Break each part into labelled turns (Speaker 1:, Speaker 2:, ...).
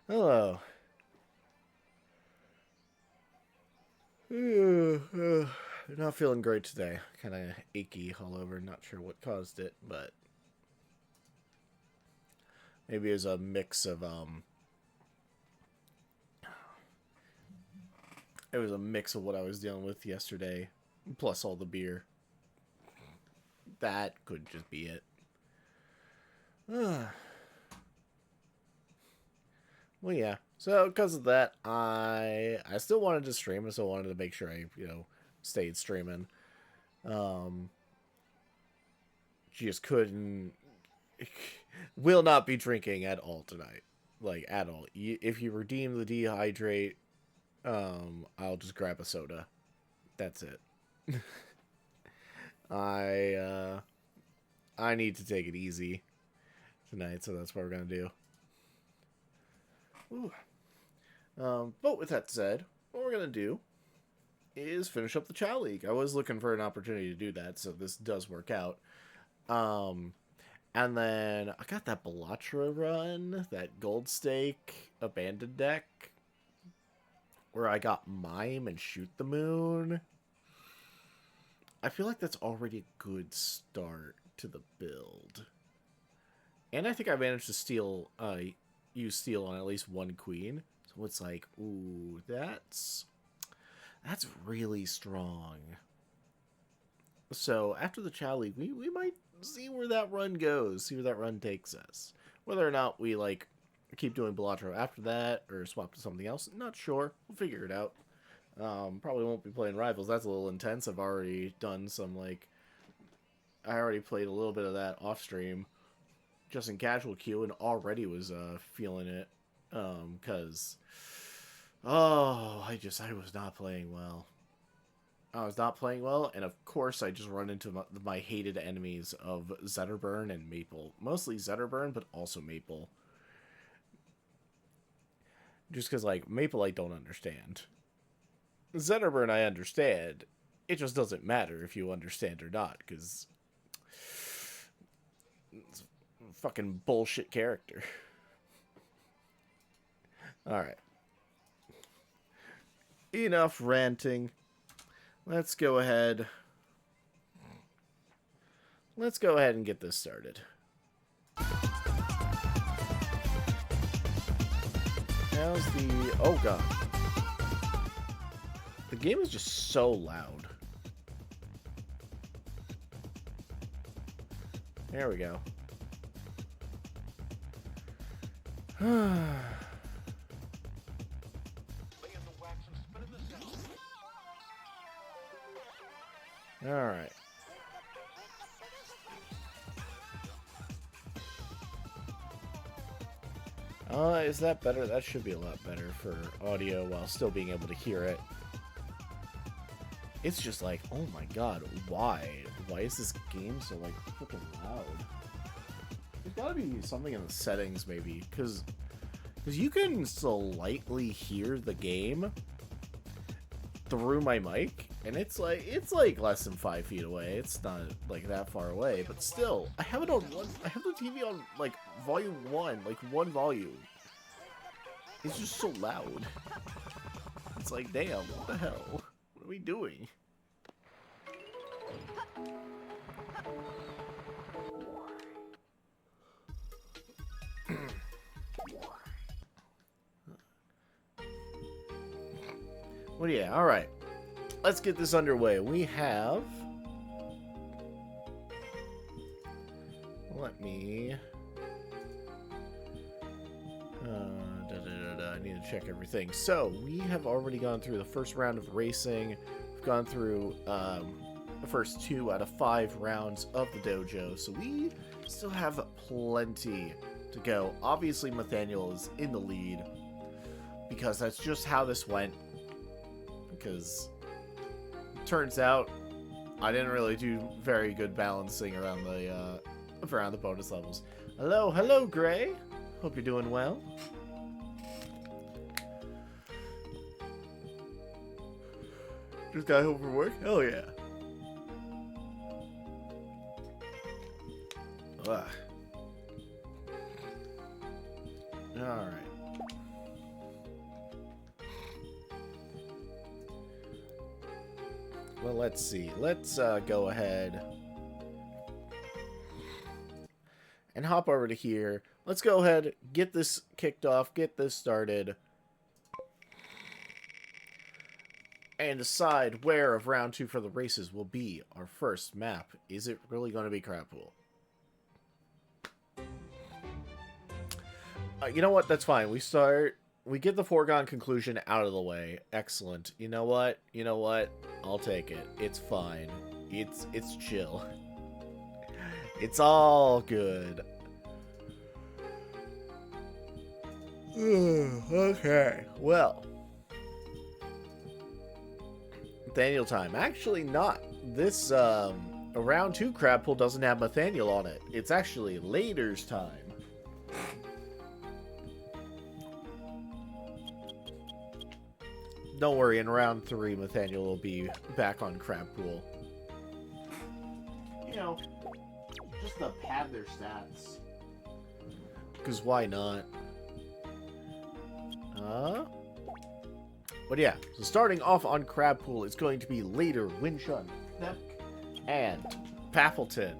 Speaker 1: Hello. Not feeling great today. Kind of achy all over. Not sure what caused it, but maybe it was a mix of It was a mix of what I was dealing with yesterday, plus all the beer. That could just be it. Well, yeah. So because of that, I still wanted to stream. I still wanted to make sure I stayed streaming. Um, just couldn't. Will not be drinking at all tonight. Like at all. If you redeem the dehydrate, I'll just grab a soda. That's it. I I need to take it easy tonight, so that's what we're gonna do. Ooh. But with that said, what we're gonna do is finish up the Chao League. I was looking for an opportunity to do that, so this does work out. Um, and then I got that Bellatra run, that Gold Stake Abandoned deck, where I got Mime and Shoot the Moon. I feel like that's already a good start to the build. And I think I managed to use steal on at least one queen. So it's like, ooh, that's really strong. So after the Chao League, we might see where that run goes, see where that run takes us. Whether or not we like keep doing Belatro after that or swap to something else, not sure. We'll figure it out. Probably won't be playing Rivals. That's a little intense. I've already done some I already played a little bit of that off stream, just in casual queue, and already was feeling it. Cause I was not playing well. I was not playing well, and of course I just run into my hated enemies of Zetterburn and Maple. Mostly Zetterburn, but also Maple. Just because, like, Maple I don't understand. Zetterburn I understand. It just doesn't matter if you understand or not, because it's a fucking bullshit character. Alright. Enough ranting. Let's go ahead. Let's go ahead and get this started. How's the... Oh, God. The game is just so loud. There we go. Alright. Is that better? That should be a lot better for audio while still being able to hear it. It's just like, oh my god, why? Why is this game so, like, freaking loud? There's gotta be something in the settings, maybe, because you can slightly hear the game through my mic, and it's like less than 5 feet away. It's not like that far away, but still, I have it on one. I have the TV on like volume 1, like one volume. It's just so loud. It's like, damn, what the hell? What are we doing? Well, yeah, alright. Let's get this underway. We have... Let me... I need to check everything. So, we have already gone through the first round of racing. We've gone through the first 2 out of 5 rounds of the dojo. So, we still have plenty to go. Obviously, Nathaniel is in the lead, because that's just how this went. Because turns out I didn't really do very good balancing around the bonus levels. Hello, Gray. Hope you're doing well. Just got home from work? Hell yeah. Ugh. Alright. Well, let's see. Let's go ahead and hop over to here. Let's go ahead, get this kicked off, get this started, and decide where of round 2 for the races will be our first map. Is it really going to be Crab Pool? You know what? That's fine. We get the foregone conclusion out of the way. Excellent. You know what? You know what? I'll take it. It's fine. It's chill. It's all good. Okay. Well. Nathaniel time. Actually not. This round 2 Crab Pool doesn't have Nathaniel on it. It's actually Later's time. Don't worry, in round 3, Nathaniel will be back on Crab Pool. You know, just to pad their stats. Because why not? But yeah, so starting off on Crab Pool is going to be Later, Winchun, Thep, and Paffleton.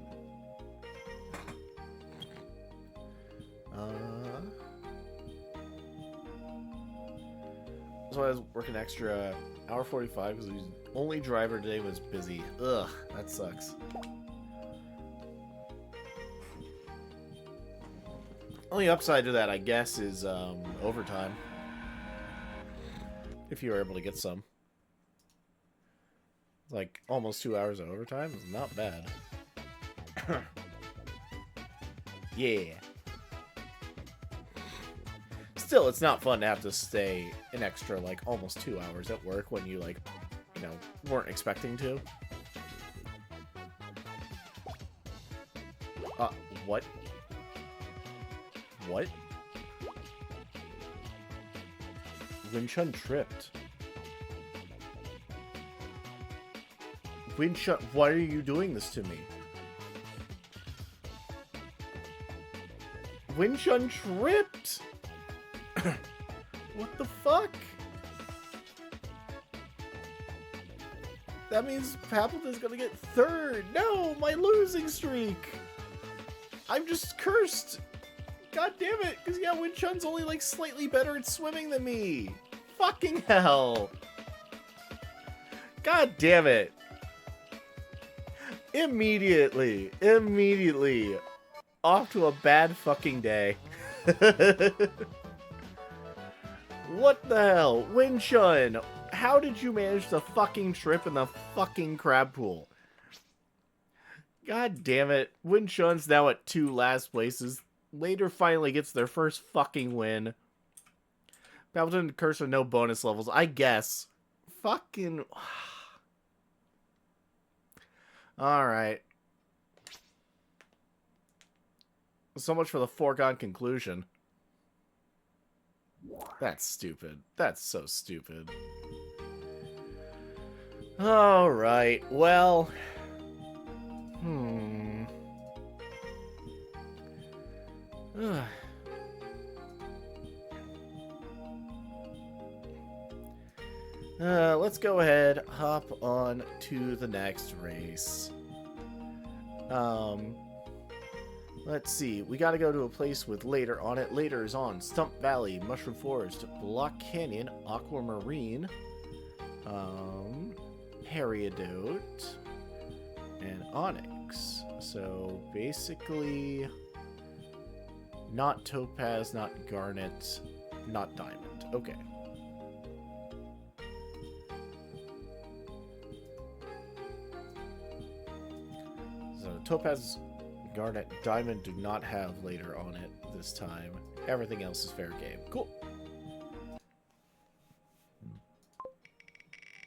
Speaker 1: So I was working extra hour 45 because the only driver today was busy. Ugh, that sucks. Only upside to that, I guess, is overtime. If you were able to get some. Like, almost 2 hours of overtime is not bad. Yeah. Still, it's not fun to have to stay an extra, like, almost 2 hours at work when you, like, you know, weren't expecting to. What? What? Winchun tripped. Winchun, why are you doing this to me? Winchun tripped! What the fuck? That means Pappleton's gonna get 3rd. No, my losing streak. I'm just cursed. God damn it. Because, yeah, Winchun's only, like, slightly better at swimming than me. Fucking hell. God damn it. Immediately. Off to a bad fucking day. What the hell? Winchun, how did you manage to fucking trip in the fucking Crab Pool? God damn it. Winchun's now at 2 last places. Later finally gets their first fucking win. Pappleton and Curse with no bonus levels, I guess. Fucking... Alright. So much for the foregone conclusion. That's stupid. That's so stupid. Alright, well... let's go ahead, hop on to the next race. Let's see. We gotta go to a place with Later on it. Later is on Stump Valley, Mushroom Forest, Block Canyon, Aquamarine, Harriadote, and Onyx. So basically, not Topaz, not Garnet, not Diamond. Okay. So Topaz, Garnet, Diamond do not have Later on it this time. Everything else is fair game. Cool.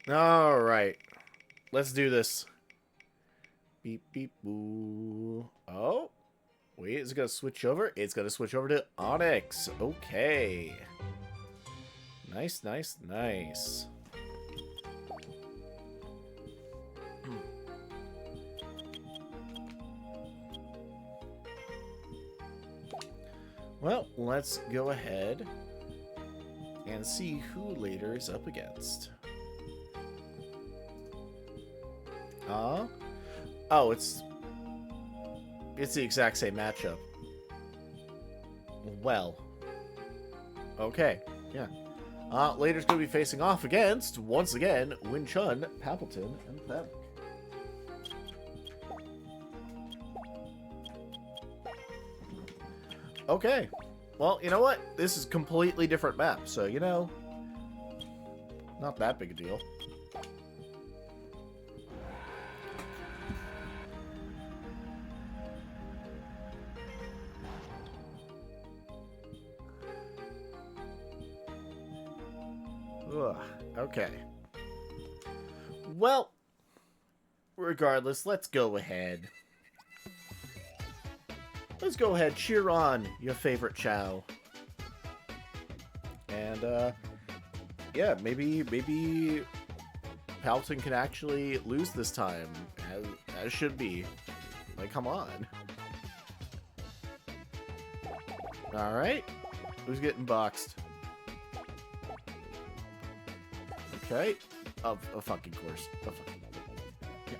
Speaker 1: Alright. Let's do this. Beep, beep, boo. Oh. Wait, is it going to switch over? It's going to switch over to Onyx. Okay. Nice, nice, nice. Well, let's go ahead and see who Later is up against. Uh, oh, it's the exact same matchup. Well, okay, yeah. Later's going to be facing off against, once again, Win Chun, Papleton, and Them. Okay. Well, you know what? This is a completely different map, so, you know, not that big a deal. Ugh, okay. Well, regardless, let's go ahead. Let's go ahead, cheer on your favorite Chao. And, yeah, maybe Palpatine can actually lose this time, as should be. Like, come on. Alright. Who's getting boxed? Okay. Of a fucking course. A fucking... Yeah.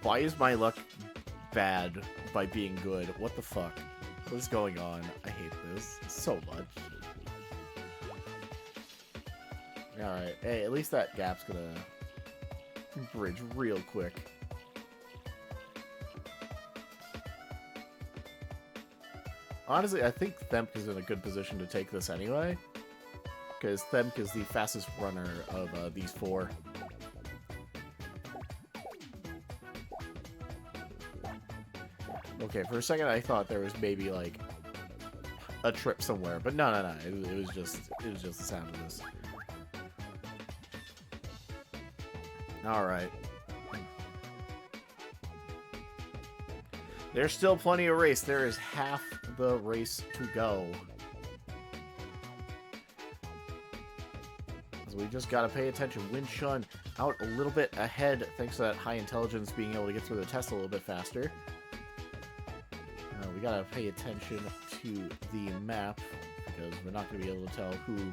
Speaker 1: Why is my luck bad by being good? What the fuck? What is going on? I hate this so much. Alright, hey, at least that gap's gonna bridge real quick. Honestly, I think Themp is in a good position to take this anyway. Because Themp is the fastest runner of these four. Okay, for a second I thought there was maybe like a trip somewhere, but no. It was just the sound of this. All right. There's still plenty of race. There is half the race to go. So we just gotta pay attention. Win Chun out a little bit ahead thanks to that high intelligence being able to get through the test a little bit faster. We gotta pay attention to the map because we're not gonna be able to tell who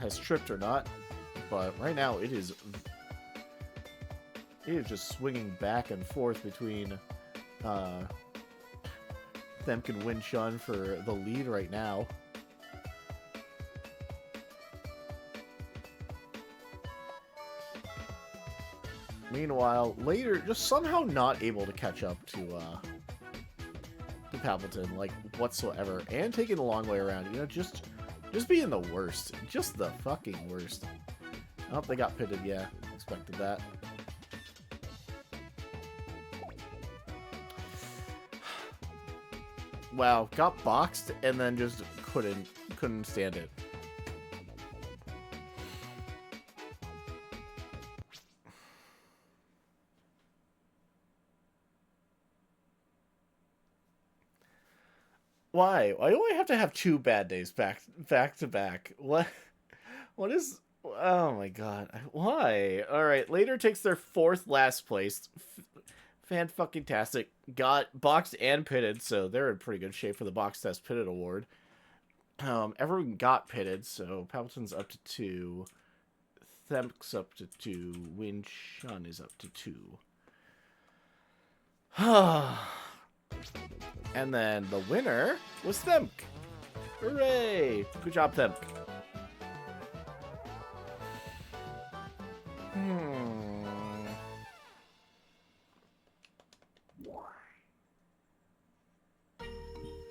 Speaker 1: has tripped or not. But right now it is just swinging back and forth between Themp and Win Chun for the lead right now. Meanwhile, Later just somehow not able to catch up to Palpatine, like, whatsoever. And taking the long way around, you know, just being the worst. Just the fucking worst. Oh, they got pitted, yeah. Expected that. Wow, got boxed and then just couldn't stand it. Why? Why do I have to have two bad days back to back? What is... Oh my god. Why? Alright, Later takes their fourth last place. Fan-fucking-tastic. Got boxed and pitted, so they're in pretty good shape for the box test pitted award. Everyone got pitted, so Palpatine's up to 2. Themp's up to 2. Win Chun is up to 2. And then the winner was Themp. Hooray! Good job, Themp.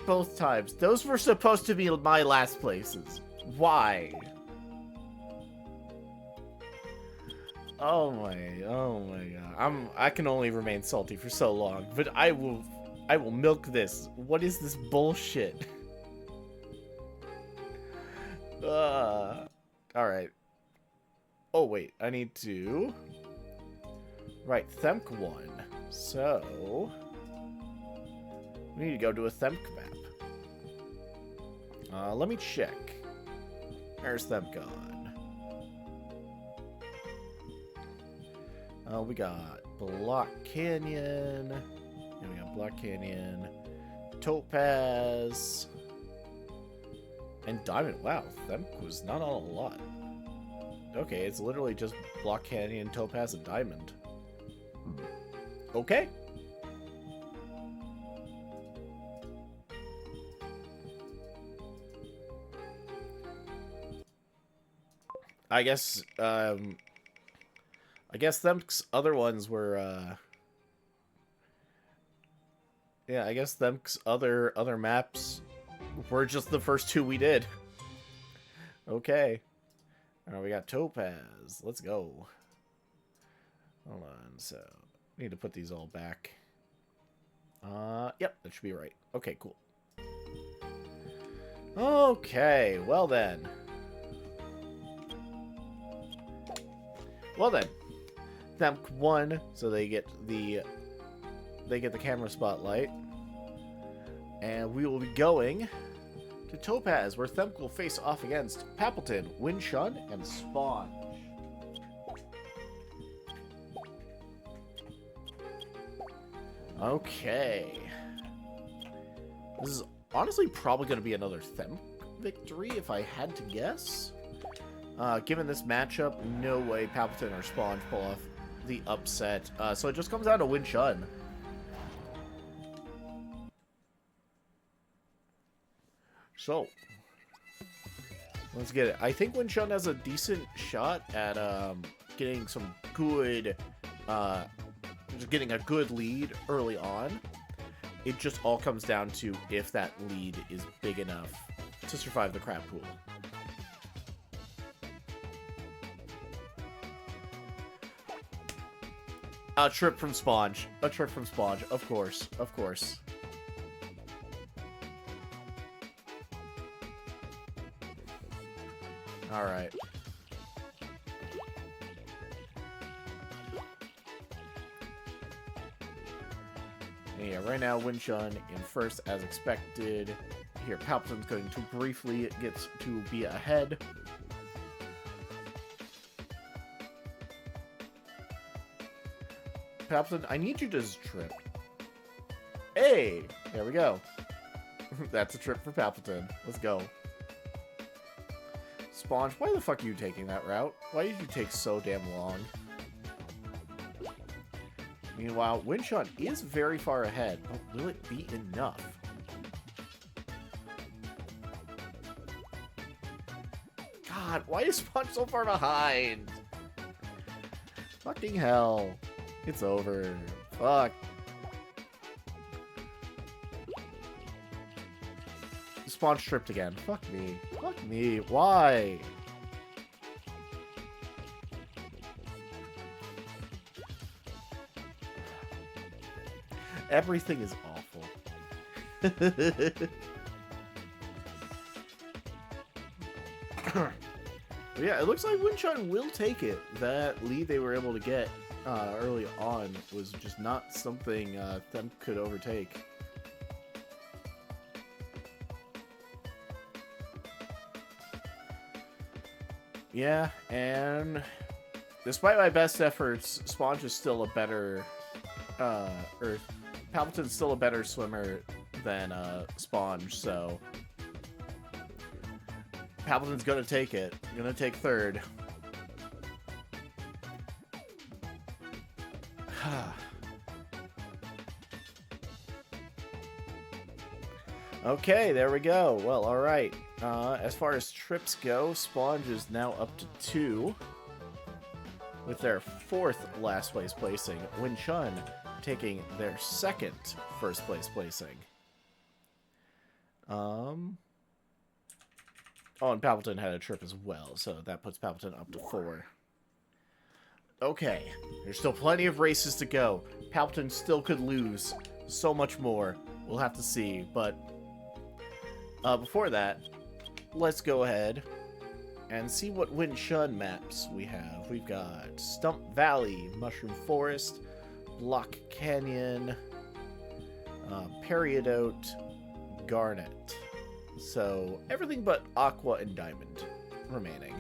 Speaker 1: Both times. Those were supposed to be my last places. Why? Oh my god. I can only remain salty for so long, but I will milk this. What is this bullshit? Alright. Oh wait, I need to... Right, Themp won. So... we need to go to a Themp map. Let me check. Where's Themp gone? We got Block Canyon. And we got Black Canyon, Topaz, and Diamond. Wow, that was not all a lot. Okay, it's literally just Black Canyon, Topaz, and Diamond. Okay. I guess them other ones were, yeah, I guess them other maps were just the first two we did. Okay. Alright, we got Topaz. Let's go. Hold on, so need to put these all back. Yep, that should be right. Okay, cool. Okay, well then. Well then. Themp won, so they get the camera spotlight. And we will be going to Topaz, where Themp will face off against Papleton, Winshun, and Sponge. Okay. This is honestly probably going to be another Themp victory, if I had to guess. Given this matchup, no way Papleton or Sponge pull off the upset. So it just comes down to Winshun. So, let's get it. I think Winshun has a decent shot at getting some good, just getting a good lead early on. It just all comes down to if that lead is big enough to survive the crab pool. A trip from Sponge. A trip from Sponge. Of course. Of course. Alright. Yeah, right now, Winshun in first as expected. Here, Palpatine's going to briefly get to be ahead. Palpatine, I need you to just trip. Hey! There we go. That's a trip for Palpatine. Let's go. Sponge, why the fuck are you taking that route? Why did you take so damn long? Meanwhile, Winshun is very far ahead, but will it be enough? God, why is Sponge so far behind? Fucking hell. It's over. Fuck. Sponge tripped again. Fuck me. Fuck me. Why? Everything is awful. Yeah, it looks like Winshun will take it. That lead they were able to get early on was just not something them could overtake. Yeah, and despite my best efforts, Sponge is still a better, or Palpatine's still a better swimmer than Sponge, so Palpatine's gonna take it. Gonna take third. Okay, there we go. Well, alright. As far as trips go, Sponge is now up to 2. With their 4th last place placing. Winshun taking their 2nd first place placing. Oh, and Palpatine had a trip as well, so that puts Palpatine up to 4. Okay, there's still plenty of races to go. Palpatine still could lose so much more. We'll have to see, but before that, let's go ahead and see what Winshun maps we have. We've got Stump Valley, Mushroom Forest, Block Canyon, Peridot, Garnet. So, everything but Aqua and Diamond remaining.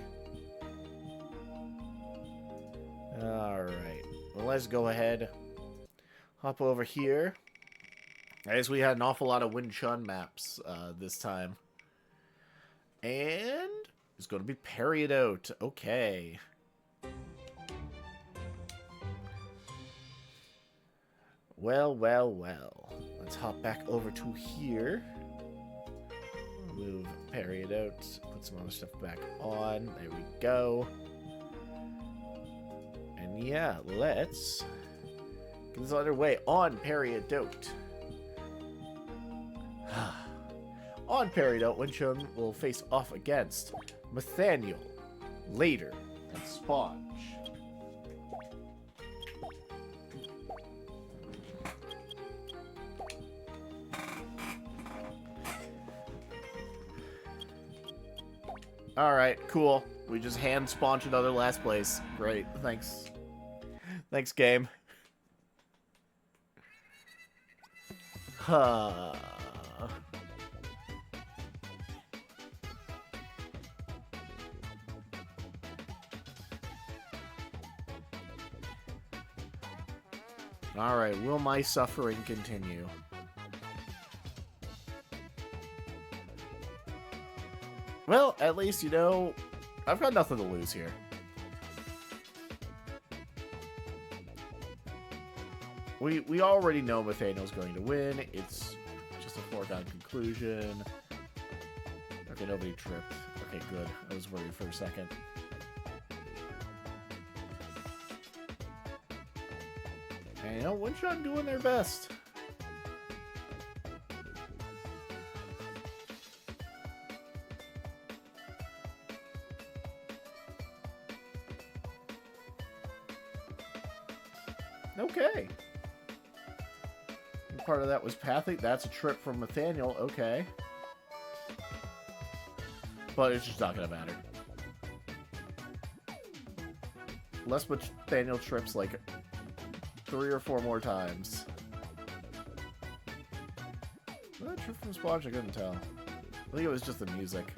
Speaker 1: Alright, well, let's go ahead, hop over here, I guess we had an awful lot of Win Chun maps this time. And it's going to be Peridot. Okay. Well, well, well. Let's hop back over to here. Move Peridot. Put some other stuff back on. There we go. And yeah, let's get this underway on Peridot. On Peridot, Win Chun will face off against Nathaniel, Later, and Sponge. Alright, cool. We just hand Sponge another last place. Great, thanks. Thanks, game. Huh. Alright, will my suffering continue? Well, at least, you know, I've got nothing to lose here. We already know Nathaniel's going to win. It's just a foregone conclusion. Okay, nobody tripped. Okay, good. I was worried for a second. And, you know, Win Chun doing their best. Okay. Part of that was pathing. That's a trip from Nathaniel. Okay. But it's just not going to matter. Unless Nathaniel trips like 3 or 4 more times. Was that a trip from Sponge? I couldn't tell. I think it was just the music.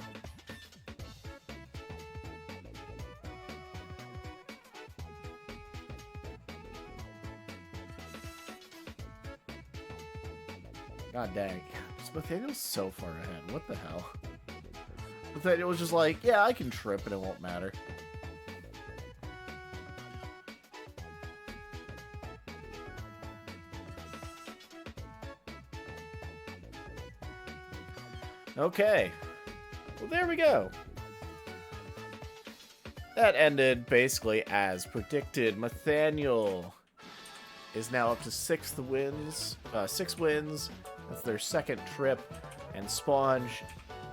Speaker 1: God dang. Nathaniel's so far ahead. What the hell? Nathaniel was just like, yeah, I can trip and it won't matter. Okay. Well, there we go. That ended basically as predicted. Nathaniel is now up to 6 wins. That's their second trip, and Sponge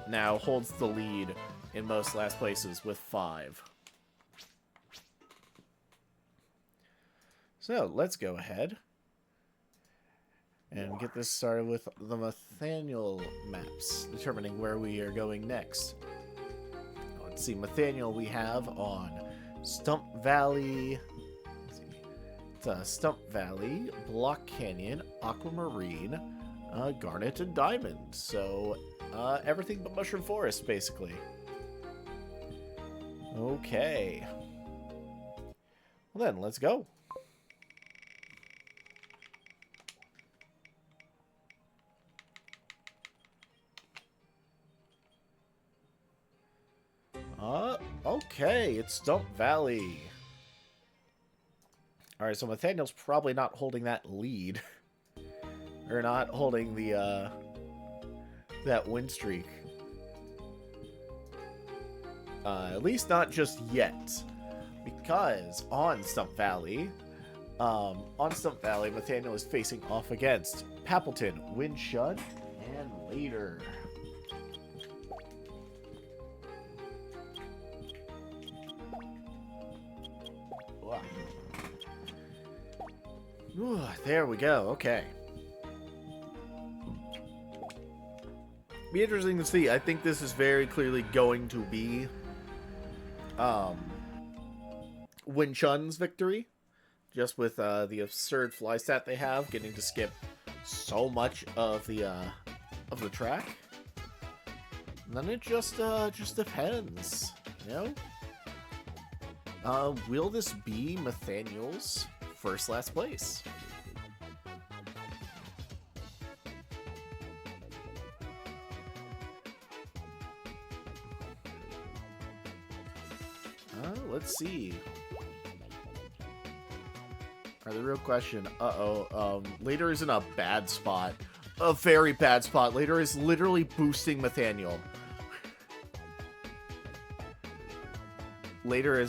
Speaker 1: now holds the lead in most last places with 5. So, let's go ahead and get this started with the Nathaniel maps, determining where we are going next. Let's see, Nathaniel we have on Stump Valley. Stump Valley, Block Canyon, Aquamarine, Garnet, and Diamond. So, everything but Mushroom Forest, basically. Okay. Well then, let's go. Okay, it's Stump Valley. Alright, so Nathaniel's probably not holding that lead. Or not holding the, that win streak. At least not just yet. Because on Stump Valley, Nathaniel is facing off against Pappleton, Win Chun, and Later. Ooh, there we go. Okay. Be interesting to see. I think this is very clearly going to be Win Chun's victory, just with the absurd fly stat they have, getting to skip so much of the track. And then it just depends, you know. Will this be Nathaniel's first last place? let's see. The real question. Later is in a bad spot. A very bad spot. Later is literally boosting Nathaniel. Later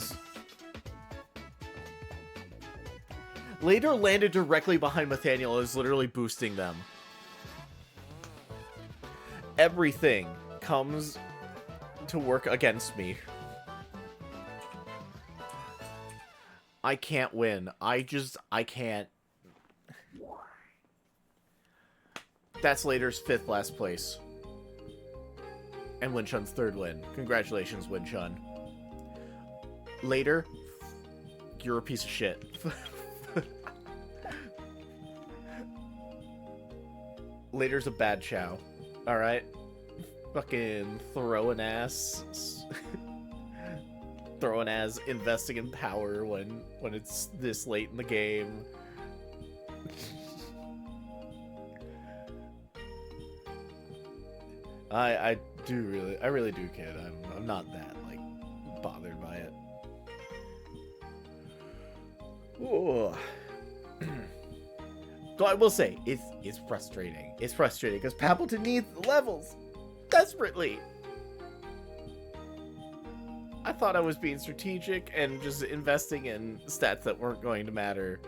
Speaker 1: landed directly behind Nathaniel and is literally boosting them. Everything comes to work against me. I can't win. I can't. That's Later's 5th last place. And Winchun's 3rd win. Congratulations, Winchun. Later, you're a piece of shit. Later's a bad Chao. Alright? Fucking throwing ass. Throwing ass investing in power when it's this late in the game. I really do, kid. I'm not that like bothered by it. Ooh. So I will say it's frustrating. It's frustrating because Pappleton needs the levels desperately. I thought I was being strategic and just investing in stats that weren't going to matter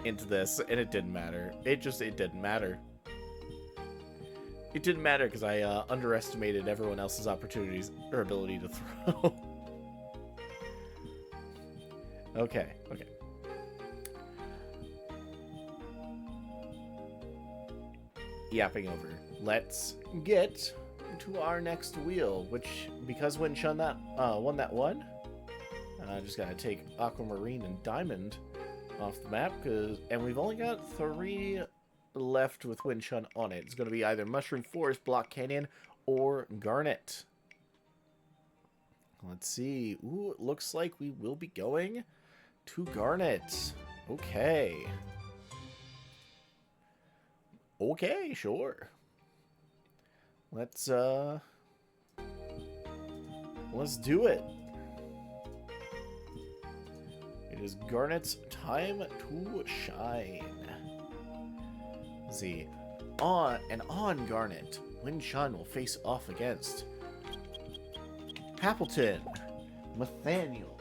Speaker 1: into this, and it didn't matter. It didn't matter. It didn't matter because I underestimated everyone else's opportunities or ability to throw. Okay. Yapping over. Let's get to our next wheel, which, because Winchun won that one, I just gotta take Aquamarine and Diamond off the map, and we've only got 3 left with Winchun on it. It's gonna be either Mushroom Forest, Block Canyon, or Garnet. Let's see. Ooh, it looks like we will be going to Garnet. Okay. Okay, sure. Let's do it. It is Garnet's time to shine. Let's see. On Garnet, Winchun will face off against Pappleton, Nathaniel.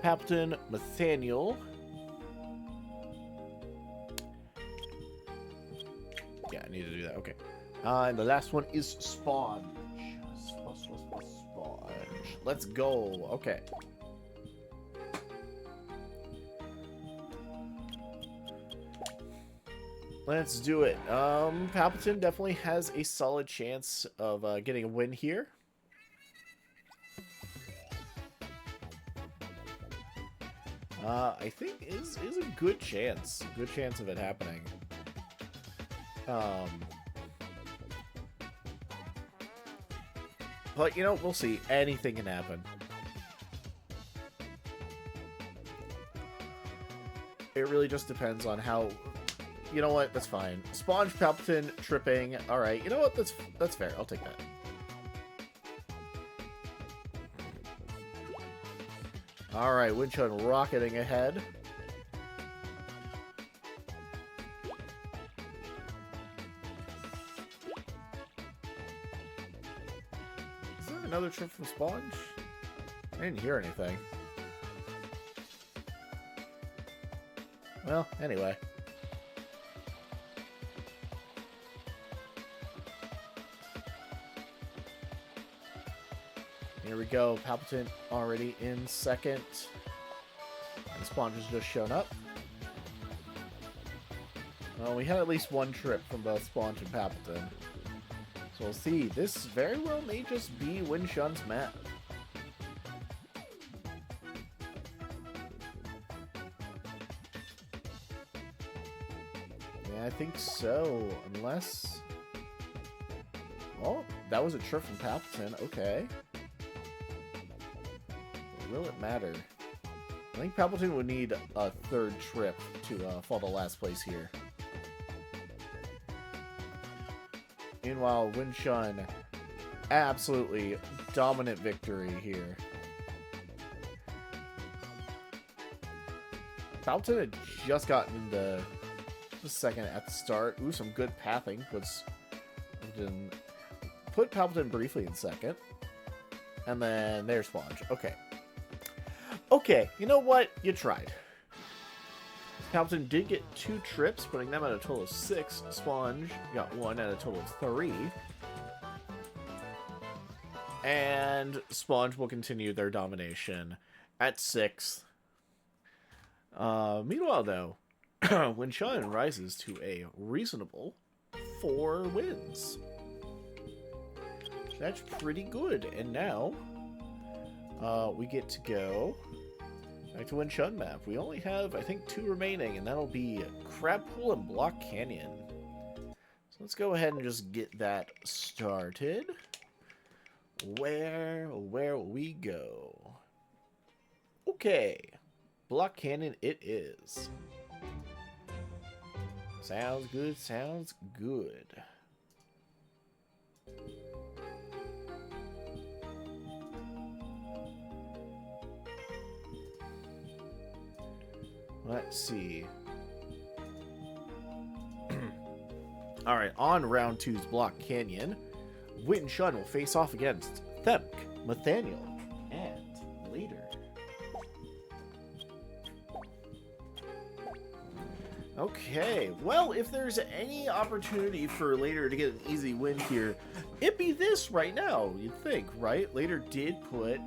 Speaker 1: Pappleton, Nathaniel. Yeah, I need to do that. Okay. And the last one is Sponge. Sponge. Let's go. Okay. Let's do it. Pappleton definitely has a solid chance of getting a win here. I think is a good chance. Good chance of it happening. But, you know, we'll see. Anything can happen. It really just depends on how... You know what? That's fine. Sponge, Pappleton, tripping. Alright, you know what? That's fair. I'll take that. Alright, Winchun rocketing ahead. Is there another trip from Sponge? I didn't hear anything. Well, anyway. Here we go. Pappleton already in second. And Sponge has just shown up. Well, we had at least one trip from both Sponge and Pappleton. So we'll see. This very well may just be Winchun's map. Yeah, I think so. Unless... Oh, that was a trip from Pappleton. Okay. Will it matter? I think Pappleton would need a third trip to fall to last place here. Meanwhile, Winchun absolutely dominant victory here. Palpatine had just gotten the second at the start. Ooh, some good pathing. Put Palpatine briefly in second. And then there's Sponge. Okay. Okay, you know what? You tried. Palpatine did get 2 trips, putting them at a total of 6. Sponge got 1 at a total of 3. And Sponge will continue their domination at 6th. Meanwhile, though, Win Chun rises to a reasonable 4 wins. That's pretty good. And now, we get to go back to Win Chun map. We only have, I think, 2 remaining, and that'll be Crab Pool and Block Canyon. So let's go ahead and just get that started. Where will we go? Okay. Block Canyon it is. Sounds good, sounds good. Let's see. Alright, on round 2's Block Canyon, Win Chun will face off against Themk, Nathaniel, and Later. Okay, well, if there's any opportunity for Later to get an easy win here, it'd be this right now, you'd think, right? Later did put,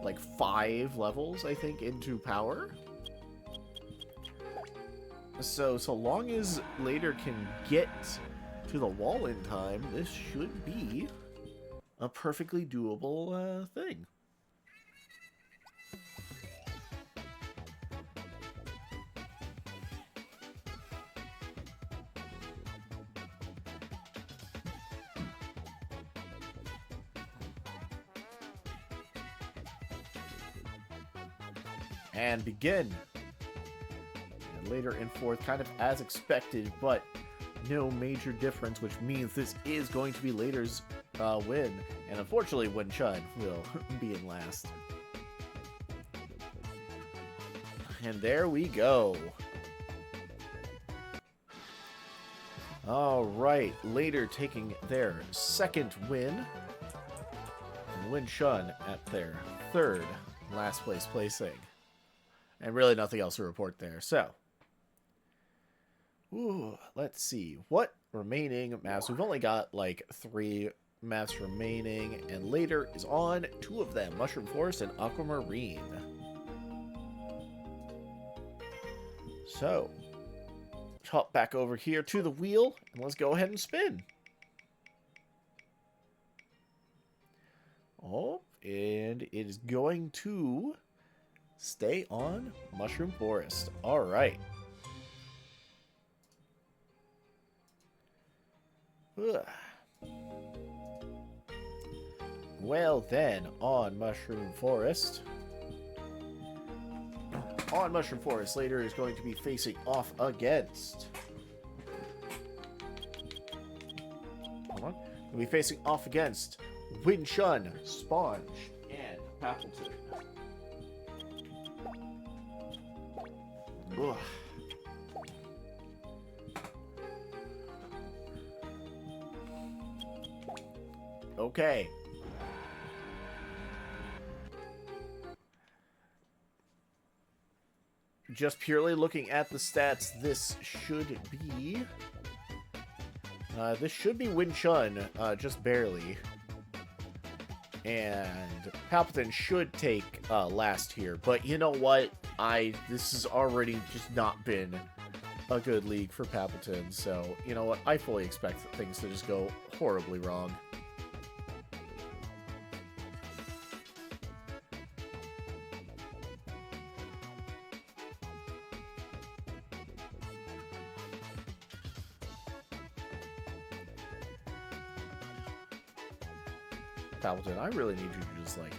Speaker 1: like, 5 levels, I think, into power. So long as Later can get to the wall in time, this should be a perfectly doable thing. And begin. And Later in 4th, kind of as expected, but no major difference, which means this is going to be Later's win. And unfortunately, Win Chun will be in last. And there we go. Alright, Later taking their 2nd win. And Win Chun at their 3rd last place placing. And really nothing else to report there. So, let's see. What remaining maps? We've only got like 3 maps remaining. And Later is on 2 of them. Mushroom Forest and Aquamarine. So, hop back over here to the wheel. And let's go ahead and spin. Oh, and it is going to stay on Mushroom Forest. All right. Ugh. Well then, on Mushroom Forest. On Mushroom Forest, Later is going to be facing off against. Hold on. He'll be facing off against Win Chun, Sponge, and Appleton. Ugh. Okay. Just purely looking at the stats, this should be Win Chun, just barely. And Palpatine should take last here, but you know what? This has already just not been a good league for Palpatine, so you know what? I fully expect things to just go horribly wrong. Palpatine, I really need you to just like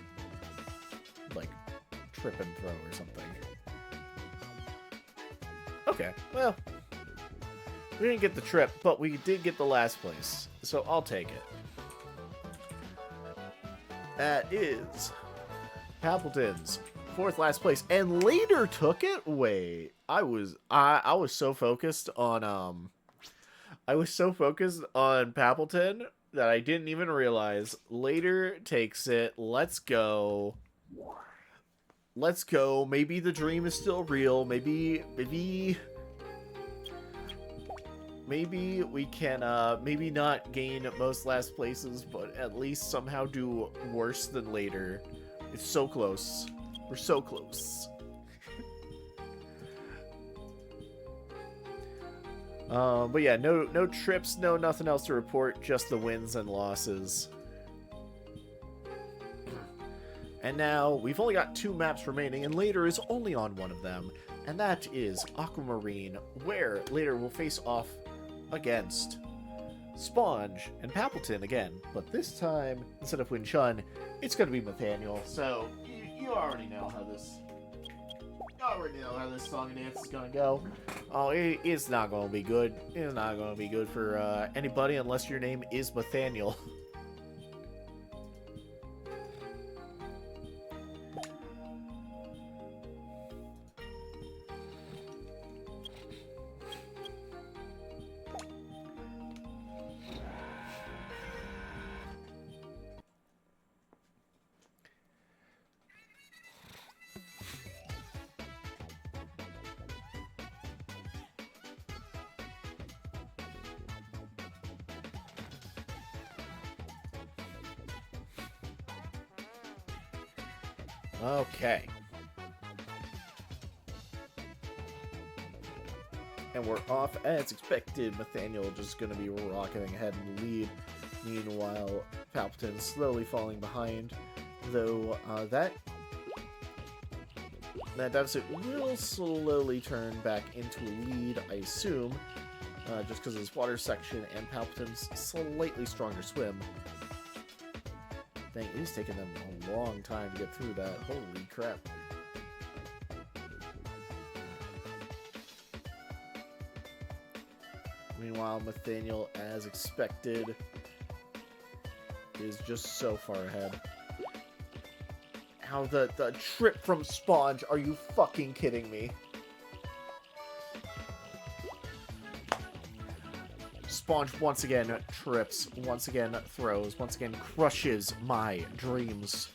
Speaker 1: trip and throw or something. Okay, well, we didn't get the trip, but we did get the last place, so I'll take it. That is Appleton's fourth last place, and later took it. Wait, I was so focused on Pappleton that I didn't even realize. Later takes it. Let's go. Let's go. Maybe the dream is still real. Maybe we can maybe not gain most last places, but at least somehow do worse than later. It's so close. We're so close. But yeah, no trips, no nothing else to report, just the wins and losses. And now, we've only got 2 maps remaining, and Later is only on one of them, and that is Aquamarine, where Later will face off against Sponge and Pappleton again. But this time, instead of Win-Chun, it's going to be Nathaniel. So, you already know how this... song and dance is going to go. Oh, it's not going to be good. It's not going to be good for anybody unless your name is Nathaniel. Okay. And we're off as expected. Nathaniel just going to be rocketing ahead in the lead. Meanwhile, Pappleton slowly falling behind. Though that deficit will slowly turn back into a lead, I assume. Just because of this water section and Pappleton's slightly stronger swim. Dang, it is taking them a long time to get through that. Holy crap. Meanwhile, Nathaniel, as expected, is just so far ahead. How the trip from Sponge, are you fucking kidding me? Sponge once again trips, once again throws, once again crushes my dreams.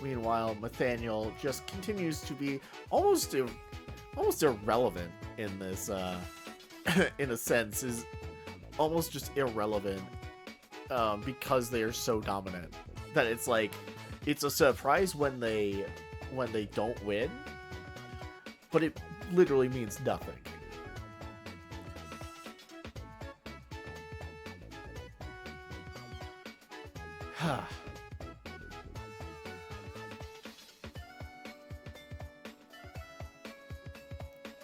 Speaker 1: Meanwhile, Nathaniel just continues to be almost irrelevant in this, in a sense, is almost just irrelevant, because they are so dominant that it's like, it's a surprise when they don't win, but it literally means nothing.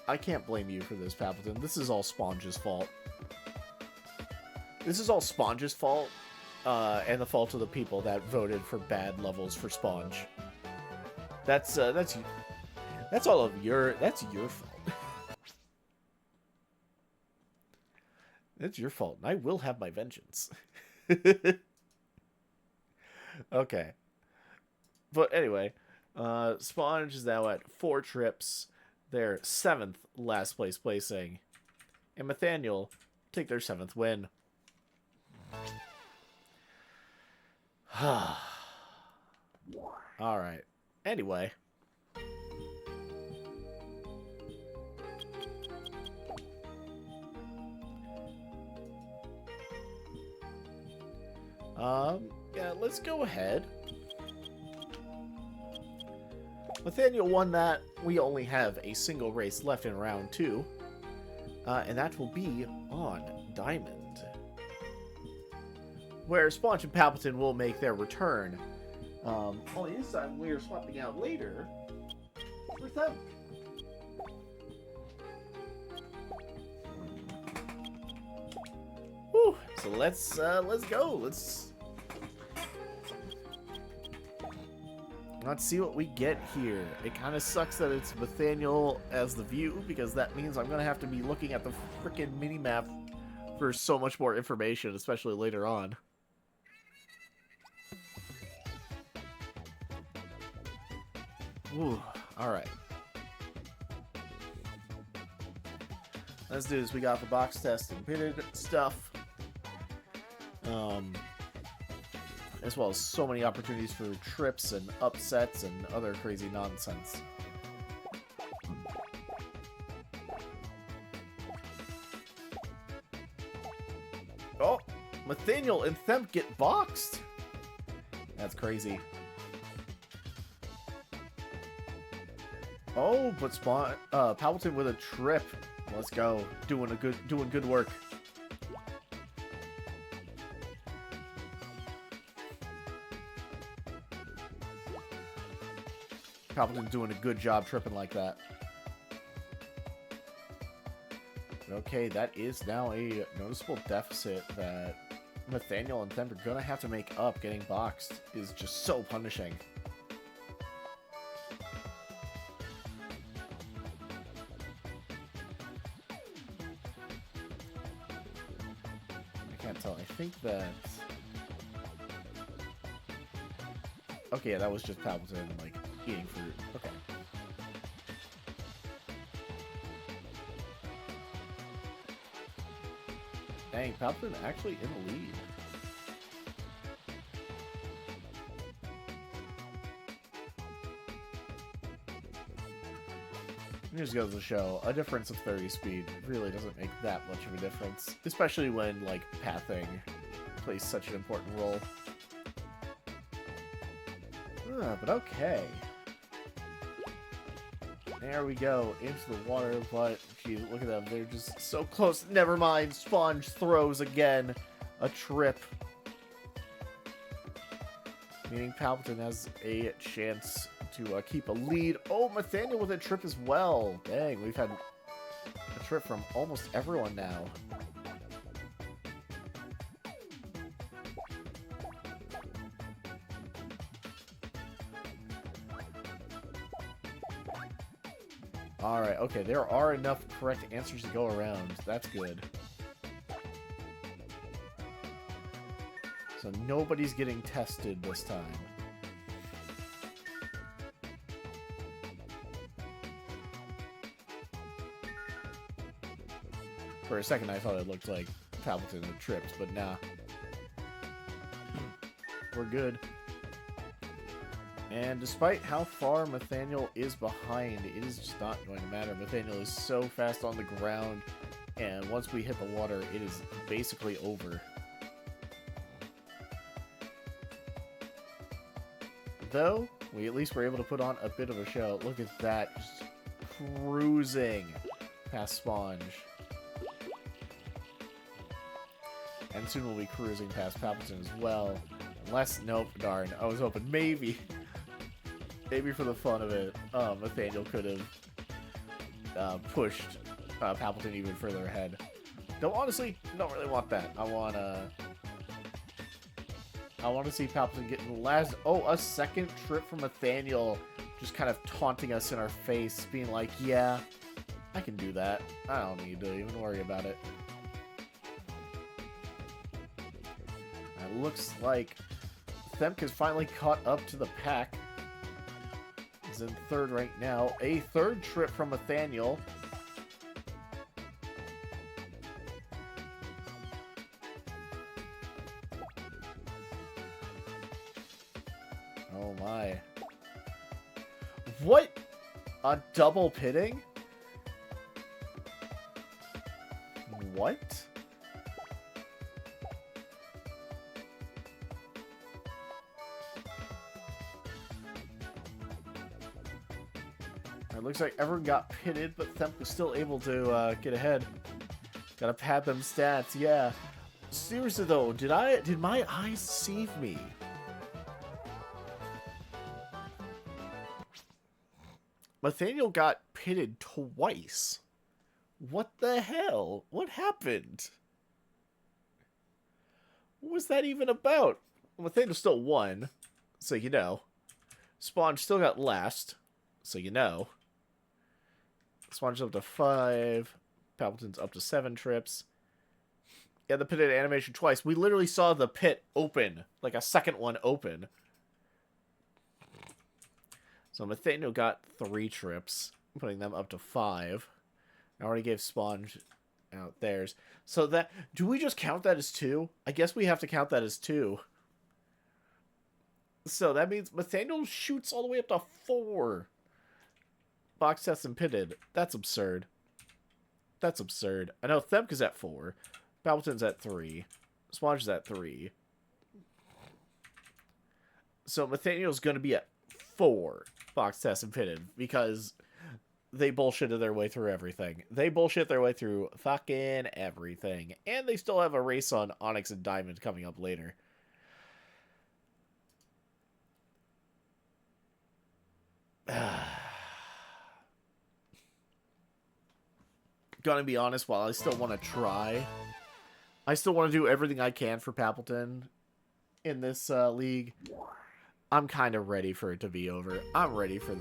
Speaker 1: I can't blame you for this, Pappleton. This is all Sponge's fault. This is all Sponge's fault. And the fault of the people that voted for bad levels for Sponge. That's all of your fault. That's your fault, and I will have my vengeance. Okay. But anyway, Sponge is now at 4 trips, their 7th last place placing, and Nathaniel take their 7th win. Alright. Anyway. Yeah, let's go ahead. Nathaniel won that. We only have a single race left in round 2. And that will be on Diamond, where Sponge and Pappleton will make their return. Only this time we are swapping out Later with them. Whew. So let's go. Let's see what we get here. It kind of sucks that it's Nathaniel as the view, because that means I'm going to have to be looking at the freaking mini-map for so much more information, especially later on. Ooh, alright. Let's do this. We got the box test and pitted stuff. As well as so many opportunities for trips and upsets and other crazy nonsense. Oh, Nathaniel and Themp get boxed. That's crazy. Oh, but Palpatine with a trip. Let's go. Doing good work. Palpatine's doing a good job tripping like that. Okay, that is now a noticeable deficit that Nathaniel and Themp are gonna have to make up. Getting boxed is just so punishing. I can't tell. I think that... Okay, yeah, that was just Palpatine, like, eating fruit. Okay. Dang, Palpatine actually in the lead. It just goes to show, a difference of 30 speed really doesn't make that much of a difference. Especially when, like, pathing plays such an important role. But okay. There we go, into the water, but, geez, look at them, they're just so close. Never mind, Sponge throws again. A trip. Meaning Palpatine has a chance to keep a lead. Oh, Nathaniel with a trip as well. Dang, we've had a trip from almost everyone now. Alright, okay, there are enough correct answers to go around. That's good. So nobody's getting tested this time. For a second I thought it looked like Palpatine had tripped, but nah. We're good. And despite how far Nathaniel is behind, it is just not going to matter. Nathaniel is so fast on the ground, and once we hit the water, it is basically over. Though, we at least were able to put on a bit of a show. Look at that, just cruising past Sponge. And soon we'll be cruising past Palpatine as well. Unless, nope, darn, I was hoping maybe for the fun of it, Nathaniel could have pushed Palpatine even further ahead. Though honestly, don't really want that. I want to see Palpatine get in the last... Oh, a second trip from Nathaniel, just kind of taunting us in our face, being like, yeah, I can do that. I don't need to even worry about it. It looks like Themp has finally caught up to the pack. He's in third right now. A third trip from Nathaniel. Oh my. What? A double pitting? What? It looks like everyone got pitted, but Themp was still able to get ahead. Gotta pad them stats, yeah. Seriously though, did my eyes deceive me? Nathaniel got pitted twice. What the hell? What happened? What was that even about? Nathaniel still won, so you know. Sponge still got last, so you know. Sponge's up to 5. Palpatine's up to 7 trips. Yeah, the pit did animation twice. We literally saw the pit open, like a second one open. So Nathaniel got 3 trips, putting them up to 5. I already gave Sponge out theirs. So that, do we just count that as 2? I guess we have to count that as 2. So that means Nathaniel shoots all the way up to 4. Box tests and pitted. That's absurd. That's absurd. I know Themka's at 4. Palpatine's at 3. Sponge is at 3. So Nathaniel's going to be at 4 box tests and pitted because they bullshitted their way through everything. They bullshit their way through fucking everything. And they still have a race on Onyx and Diamond coming up later. Gonna be honest, while I still want to try, I still want to do everything I can for Palpatine in this league. I'm kind of ready for it to be over. I'm ready for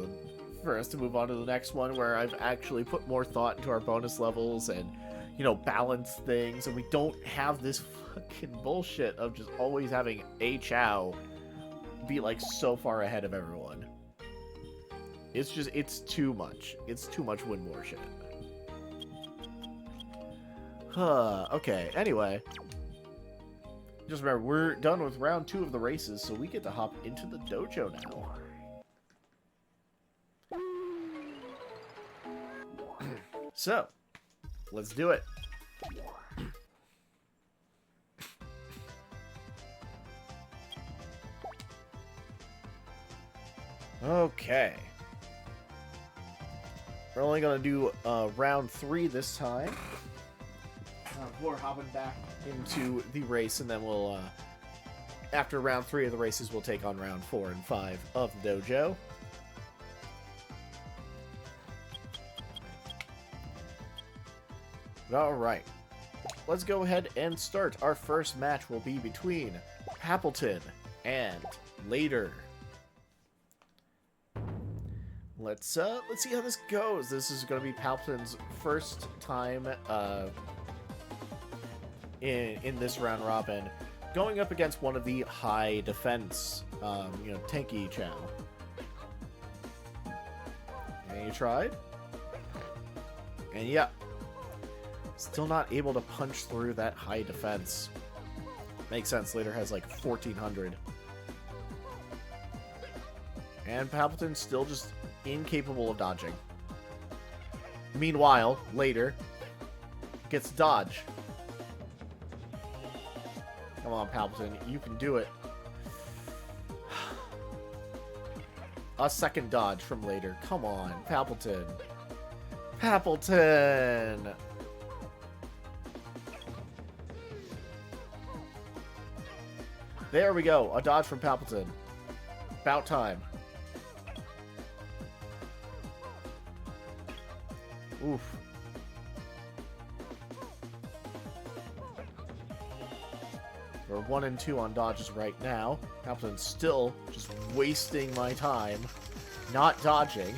Speaker 1: us to move on to the next one where I've actually put more thought into our bonus levels and, you know, balance things, and we don't have this fucking bullshit of just always having a Chao be like so far ahead of everyone. It's just, it's too much. It's too much win war shit. Okay, anyway. Just remember, we're done with round 2 of the races, so we get to hop into the dojo now. So, let's do it. Okay. We're only going to do round 3 this time. Before hopping back into the race, and then we'll, after round 3 of the races, we'll take on round 4 and 5 of the dojo. Alright. Let's go ahead and start. Our first match will be between Palpatine and Later. Let's see how this goes. This is going to be Palpatine's first time, in this round robin, going up against one of the high defense, you know, tanky Chao. And you tried? And yeah, still not able to punch through that high defense. Makes sense, Later has like 1400. And Palpatine's still just incapable of dodging. Meanwhile, Later gets dodge. Come on, Palpatine. You can do it. A second dodge from Later. Come on, Palpatine. Palpatine! There we go. A dodge from Palpatine. About time. Oof. We're 1 and 2 on dodges right now. Palpatine's still just wasting my time. Not dodging.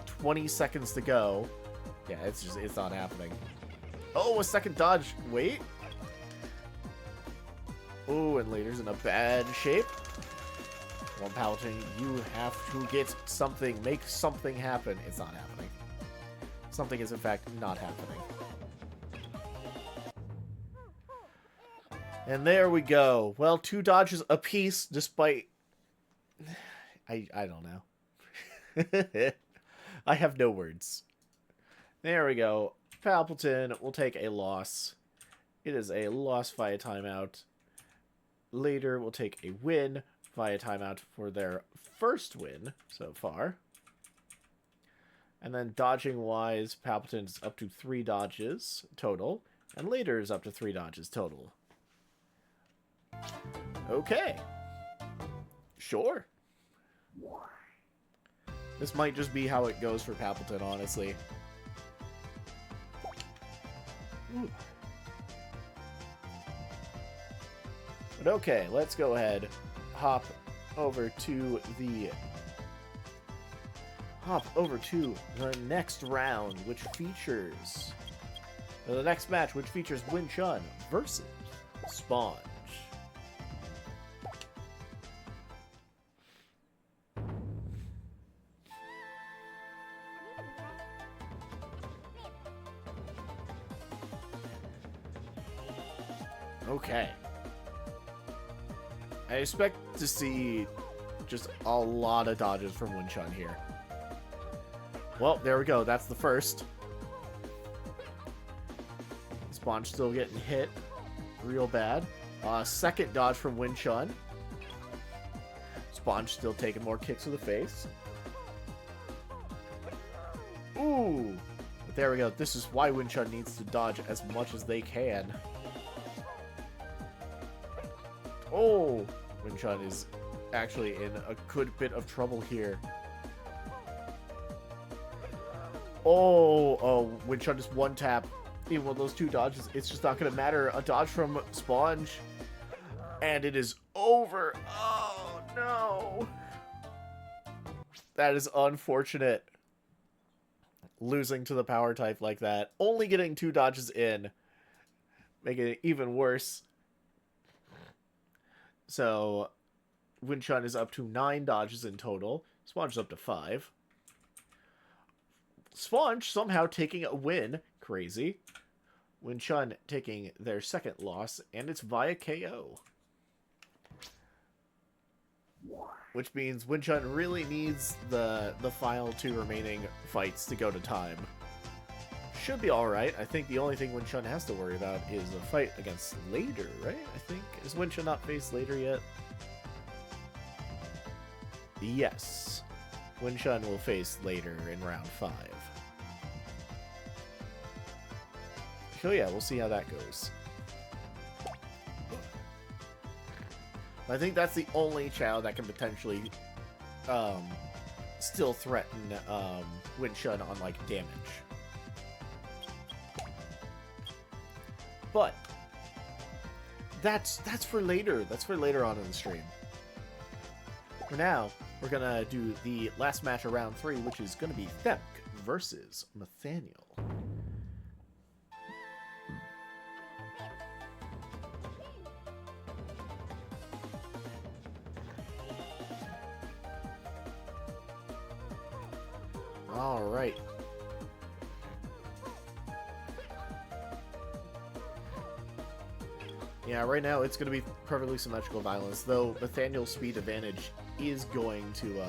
Speaker 1: 20 seconds to go. Yeah, it's not happening. Oh, a second dodge. Wait. Oh, and Later's in a bad shape. Come on, Palpatine. You have to get something. Make something happen. It's not happening. Something is, in fact, not happening. And there we go. Well, 2 dodges apiece, despite... I don't know. I have no words. There we go. Palpatine will take a loss. It is a loss via timeout. Later, we'll take a win via timeout for their first win so far. And then dodging-wise, Palpatine's up to 3 dodges total. And Later is up to 3 dodges total. Okay. Sure. This might just be how it goes for Palpatine, honestly. Ooh. But okay, let's go ahead, hop over to the hop over to the next round, which features the next match, which features Win Chun versus Sponge. Okay. I expect to see just a lot of dodges from Win Chun here. Well, there we go. That's the first. Sponge still getting hit real bad. Second dodge from Win Chun. Sponge still taking more kicks to the face. Ooh! But there we go. This is why Win Chun needs to dodge as much as they can. Oh! Win Chun is actually in a good bit of trouble here. Oh, Win Chun just one tap. Even with those two dodges, it's just not going to matter. A dodge from Sponge, and it is over. Oh, no. That is unfortunate. Losing to the power type like that. Only getting two dodges in. Making it even worse. So, Win Chun is up to 9 dodges in total. Sponge is up to 5. Sponge somehow taking a win. Crazy. Win Chun taking their second loss, and it's via KO. Which means Win Chun really needs the final 2 remaining fights to go to time. Should be alright. I think the only thing Win Chun has to worry about is a fight against Later, right? I think. Is Win Chun not faced Later yet? Yes. Win Chun will face Later in round 5. So yeah, we'll see how that goes. I think that's the only Chao that can potentially still threaten Win Chun on like damage. But that's for later. That's for later on in the stream. For now, we're gonna do the last match of round 3, which is gonna be Themk versus Nathaniel. All right. Yeah, right now it's going to be perfectly symmetrical violence, though Nathaniel's speed advantage is going to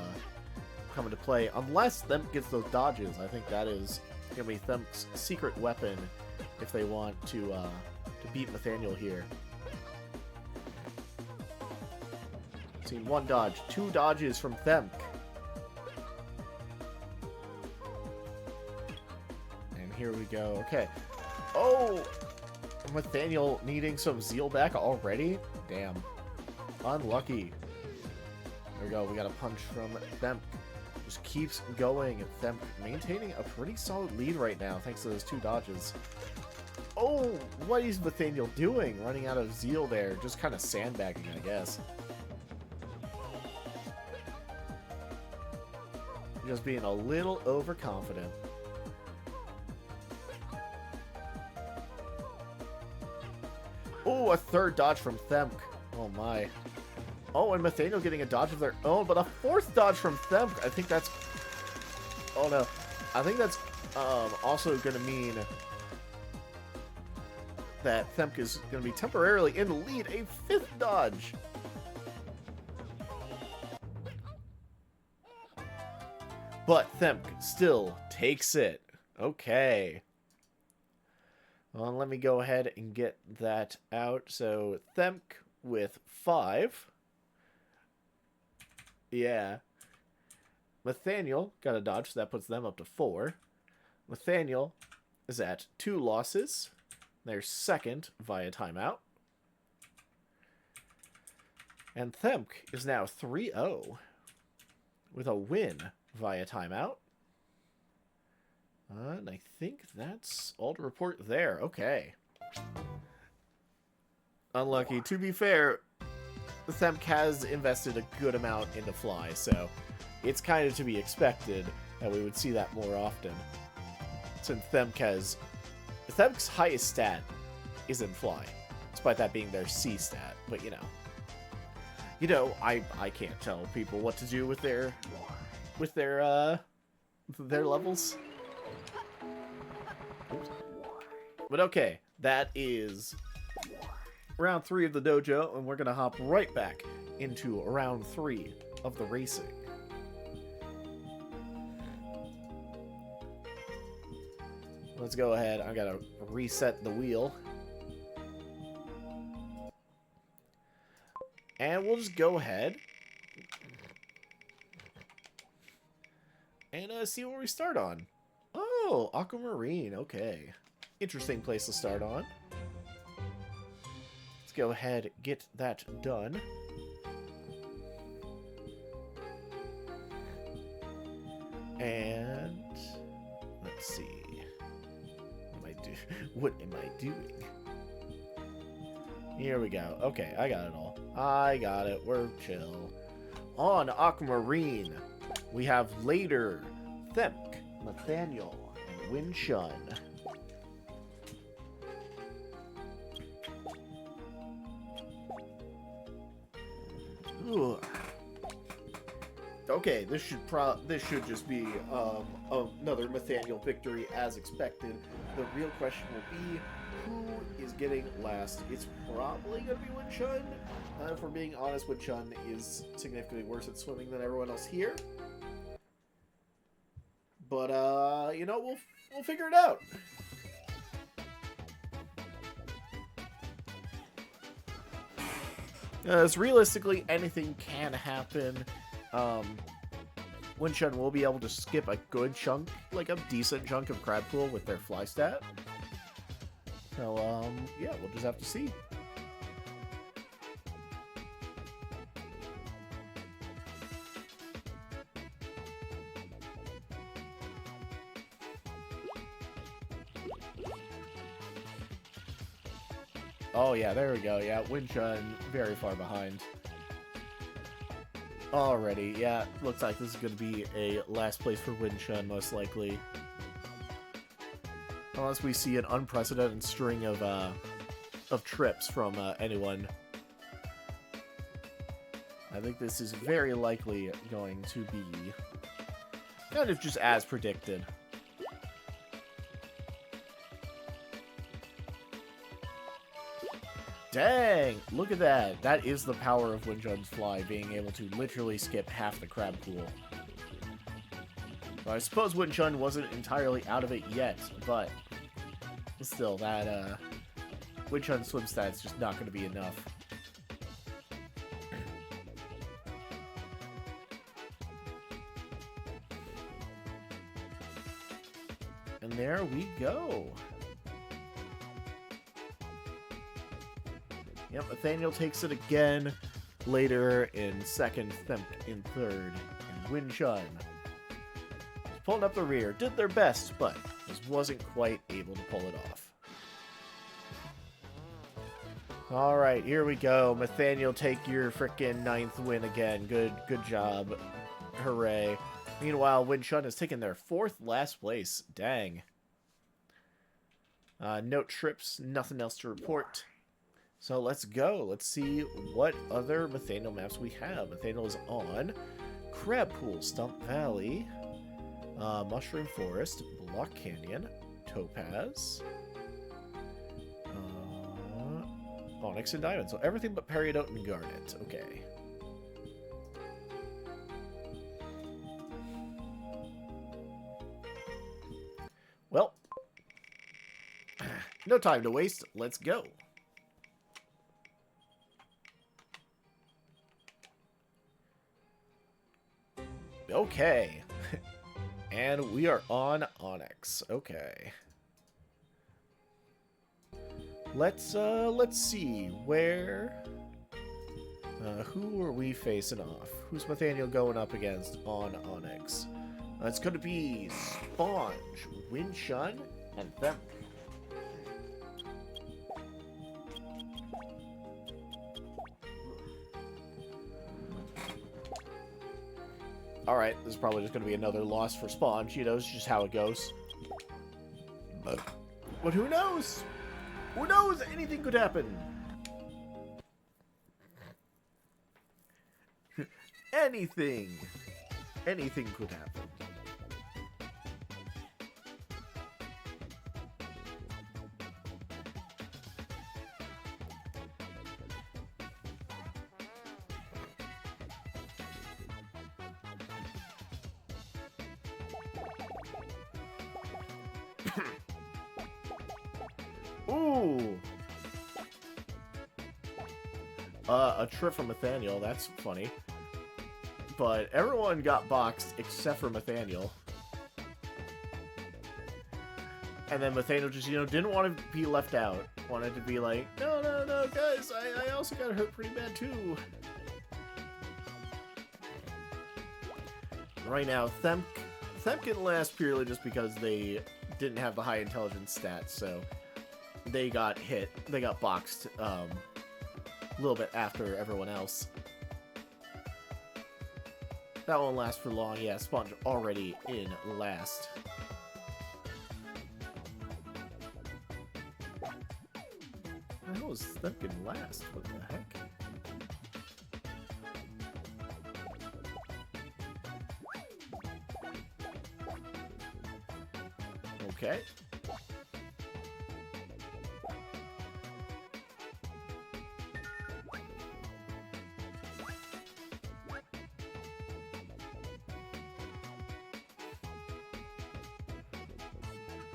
Speaker 1: come into play, unless Themk gets those dodges. I think that is going to be Themk's secret weapon if they want to beat Nathaniel here. Seen 1 dodge, 2 dodges from Themk. Here we go. Okay. Oh! Nathaniel needing some zeal back already? Damn. Unlucky. There we go. We got a punch from Themk. Just keeps going. Themk maintaining a pretty solid lead right now, thanks to those 2 dodges. Oh! What is Nathaniel doing? Running out of zeal there. Just kind of sandbagging, I guess. Just being a little overconfident. Oh, a 3rd dodge from Themk. Oh my. Oh, and Nathaniel getting a dodge of their own, but a 4th dodge from Themk. I think that's... Oh no. I think that's also going to mean that Themk is going to be temporarily in the lead. A 5th dodge. But Themk still takes it. Okay. Well, let me go ahead and get that out. So, Themk with 5. Yeah. Nathaniel got a dodge, so that puts them up to 4. Nathaniel is at 2 losses. Their second via timeout. And Themk is now 3-0 with a win via timeout. And I think that's all to report there. Okay. Unlucky. To be fair, Themk has invested a good amount into Fly, so it's kind of to be expected that we would see that more often. Since Themk's highest stat is in Fly, despite that being their C stat. But I can't tell people what to do with their levels. Oops. But okay, that is round 3 of the dojo, and we're gonna hop right back into round 3 of the racing. Let's go ahead. I gotta reset the wheel. And we'll just go ahead and see what we start on. Oh, Aquamarine. Okay. Interesting place to start on. Let's go ahead and get that done. And let's see. What am I doing? Here we go. Okay, I got it all. I got it. We're chill. On Aquamarine, we have Later, Themk, Nathaniel, and Win Chun. Ooh. Okay, this should just be another Nathaniel victory as expected. The real question will be who is getting last. It's probably gonna be Win Chun. If we're being honest, Win Chun is significantly worse at swimming than everyone else here. But we'll figure it out. As realistically, anything can happen. Win Chun will be able to skip a good chunk, like a decent chunk of Crab Pool with their Fly stat. So, yeah, we'll just have to see. Oh, yeah, there we go. Yeah, Win Chun very far behind. Already, yeah, looks like this is going to be a last place for Win Chun, most likely. Unless we see an unprecedented string of trips from anyone. I think this is very likely going to be kind of just as predicted. Dang! Look at that. That is the power of Win Chun's Fly, being able to literally skip half the Crab Pool. Well, I suppose Win Chun wasn't entirely out of it yet, but still, that Win Chun's swim stat's just not going to be enough. And there we go. Yep, Nathaniel takes it again. Later in second, Themk in third, and Win Chun pulling up the rear. Did their best, but just wasn't quite able to pull it off. Alright, here we go. Nathaniel, take your frickin' 9th win again. Good job. Hooray. Meanwhile, Win Chun has taken their 4th last place. Dang. No trips, nothing else to report. So let's go. Let's see what other Nathaniel maps we have. Nathaniel is on Crab Pool, Stump Valley, Mushroom Forest, Block Canyon, Topaz, Onyx and Diamond. So everything but Peridot and Garnet. Okay. Well, no time to waste. Let's go. Okay. And we are on Onyx. Okay. Let's see where who are we facing off? Who's Nathaniel going up against on Onyx? It's going to be Sponge, Win Chun, and Themk. Alright, this is probably just going to be another loss for Sponge. You know, it's just how it goes. But who knows? Who knows? Anything could happen. Anything. Anything could happen. Ooh. A trip from Nathaniel. That's funny. But everyone got boxed except for Nathaniel. And then Nathaniel just, you know, didn't want to be left out. Wanted to be like, no, no, no, guys, I also got hurt pretty bad too. Right now, Themp can last purely just because they didn't have the high intelligence stats, so they got hit. They got boxed a little bit after everyone else. That won't last for long. Yeah, Sponge already in last. How is Themp in last? What the heck? Okay.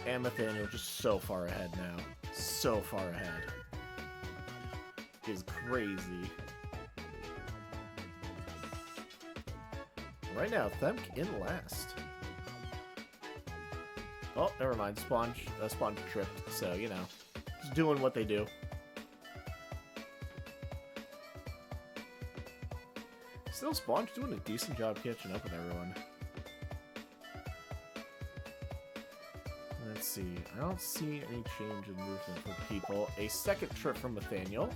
Speaker 1: And Nathaniel just so far ahead now. So far ahead. Is crazy. Right now, Themp in last. Oh, never mind. Sponge tripped, so, you know. Just doing what they do. Still, Sponge doing a decent job catching up with everyone. Let's see. I don't see any change in movement for people. A second trip from Nathaniel.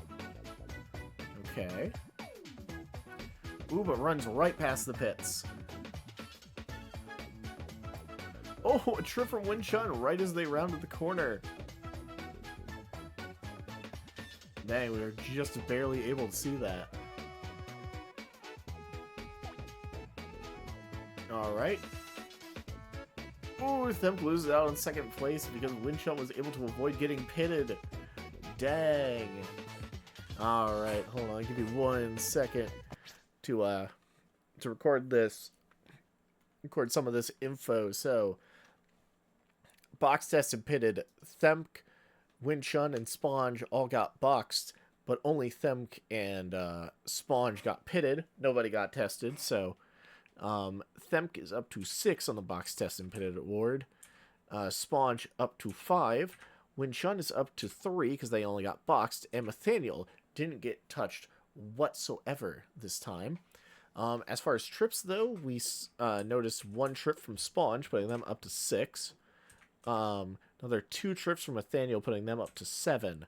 Speaker 1: Okay. Ooh, but runs right past the pits. Oh, a trip from Winchun right as they rounded the corner. Dang, we were just barely able to see that. Alright. Ooh, Themp loses out in second place because Winchun was able to avoid getting pitted. Dang. Alright, hold on, I'll give you 1 second to record this. Record some of this info. So, box test and pitted. Themp, Winchun, and Sponge all got boxed, but only Themp and Sponge got pitted. Nobody got tested, so Themp is up to 6 on the box test and pitted award. Sponge up to 5. Winchun is up to 3 because they only got boxed, and Nathaniel didn't get touched whatsoever this time. As far as trips, though, we noticed 1 trip from Sponge, putting them up to 6. Another 2 trips from Nathaniel, putting them up to 7.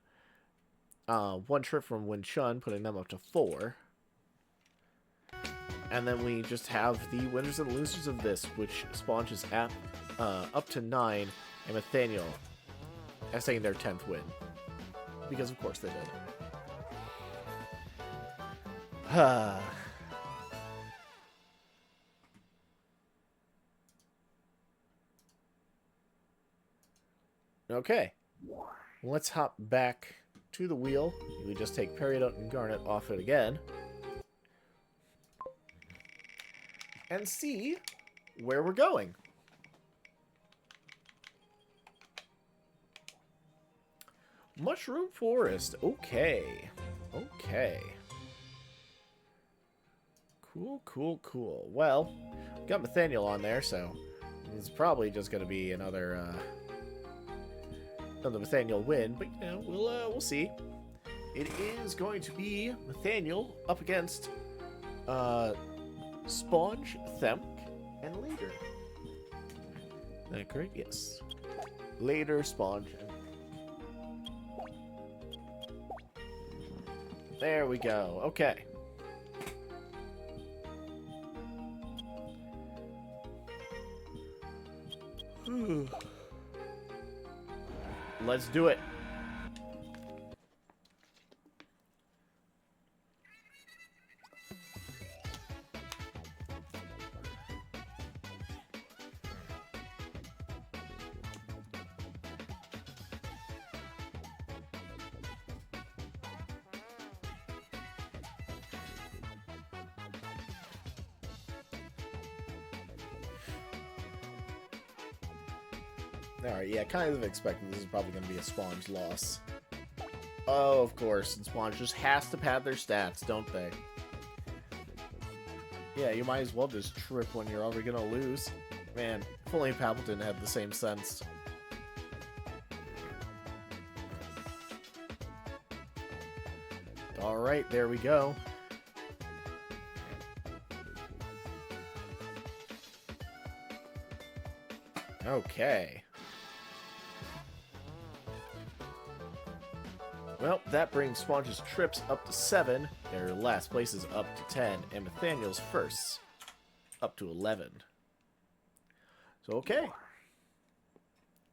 Speaker 1: 1 trip from Winchun, putting them up to 4. And then we just have the winners and losers of this, which Sponge is at up to 9, and Nathaniel saying their 10th win. Because, of course, they did. Okay, let's hop back to the wheel. We just take Peridot and Garnet off it again. And see where we're going. Mushroom Forest. Okay. Okay. Cool, cool, cool. Well, got Nathaniel on there, so it's probably just going to be another Nathaniel win, but you know, we'll see. It is going to be Nathaniel up against Sponge, Themp, and Later. Is that correct? Yes. Later, Sponge, and there we go. Okay. Let's do it. Alright, yeah, kind of expected this is probably going to be a Spawn's loss. Oh, of course, and Spawn just has to pad their stats, don't they? Yeah, you might as well just trip when you're already going to lose. Man, if only Palpatine had the same sense. Alright, there we go. Okay. Well, that brings Sponge's trips up to 7, their last places up to 10, and Nathaniel's firsts up to 11. So, okay.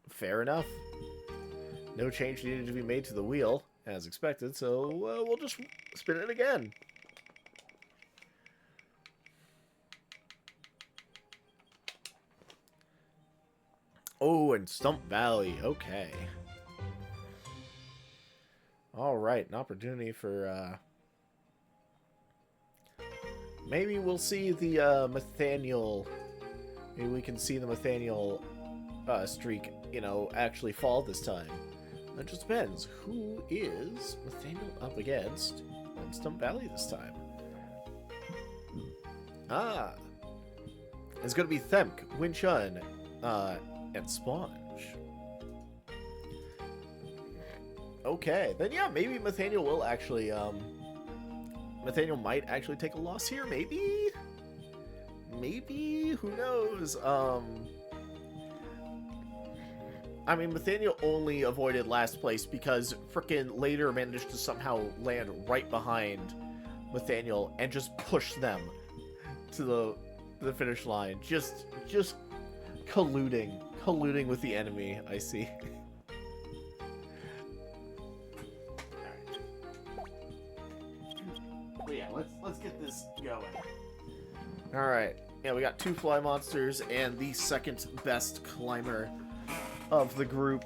Speaker 1: Fair enough. No change needed to be made to the wheel, as expected, so we'll just spin it again. Oh, and Stump Valley. Okay. Alright, an opportunity for, maybe we'll see the, Nathaniel... Maybe we can see the Nathaniel, streak, you know, actually fall this time. It just depends. Who is Nathaniel up against on Stump Valley this time? Ah! It's gonna be Themk, Winchun, and Sponge. Okay, then yeah, maybe Nathaniel will actually, Nathaniel might actually take a loss here, maybe? Maybe? Who knows? I mean, Nathaniel only avoided last place because frickin' Later managed to somehow land right behind Nathaniel and just push them to the finish line. Just colluding with the enemy, I see. But yeah, let's get this going. Alright. Yeah, we got 2 fly monsters and the second best climber of the group.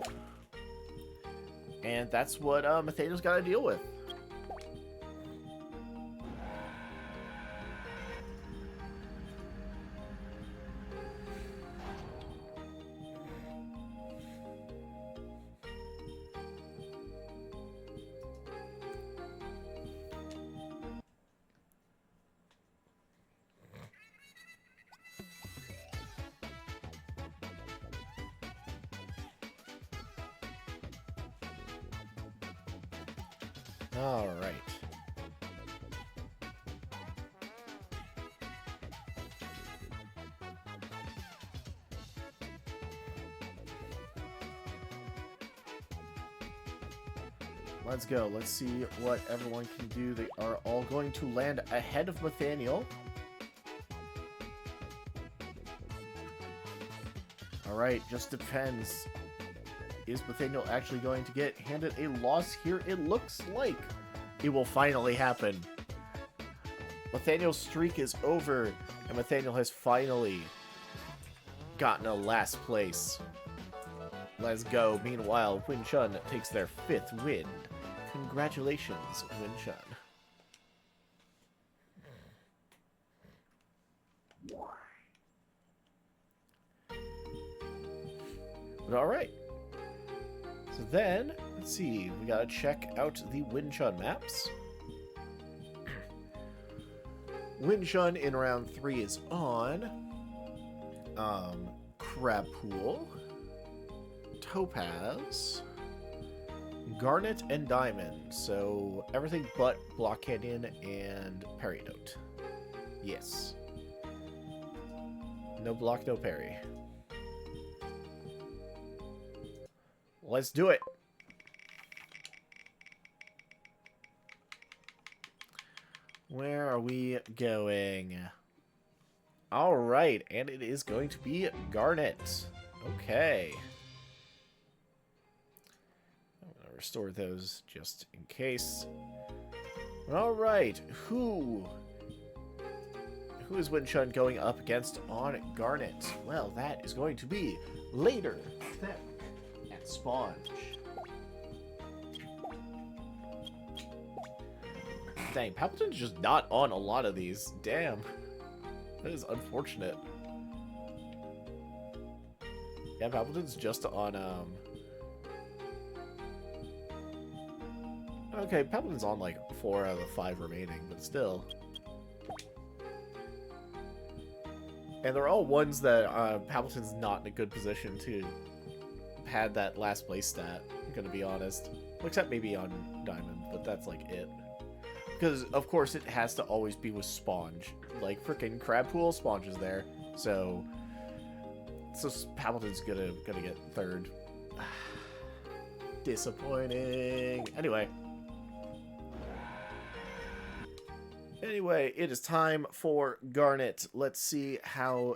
Speaker 1: And that's what Nathaniel's got to deal with. All right. Let's go. Let's see what everyone can do. They are all going to land ahead of Nathaniel. Alright, just depends. Is Nathaniel actually going to get handed a loss here? It looks like it will finally happen. Nathaniel's streak is over, and Nathaniel has finally gotten a last place. Let's go. Meanwhile, Winchun takes their 5th win. Congratulations, Winchun. But alright. So then, let's see. We gotta check out the Winchun maps. Winchun in round 3 is on Crab Pool, Topaz, Garnet, and Diamond. So everything but Block Canyon and Peridot. Yes. No block, no parry. Let's do it. Where are we going? Alright, and it is going to be Garnet. Okay. I'm going to restore those just in case. Alright, who is Winchun going up against on Garnet? Well, that is going to be later. And Sponge. Dang, Palpatine's just not on a lot of these. Damn. That is unfortunate. Yeah, Palpatine's just on, okay, Palpatine's on, like, 4 out of the 5 remaining, but still. And they're all ones that, Palpatine's not in a good position to pad that last place stat, I'm gonna be honest. Except maybe on Diamond, but that's, like, it. Because, of course, it has to always be with Sponge. Like, frickin' Crabpool, Sponge is there. So Palpatine's gonna get 3rd. Disappointing. Anyway, it is time for Garnet. Let's see how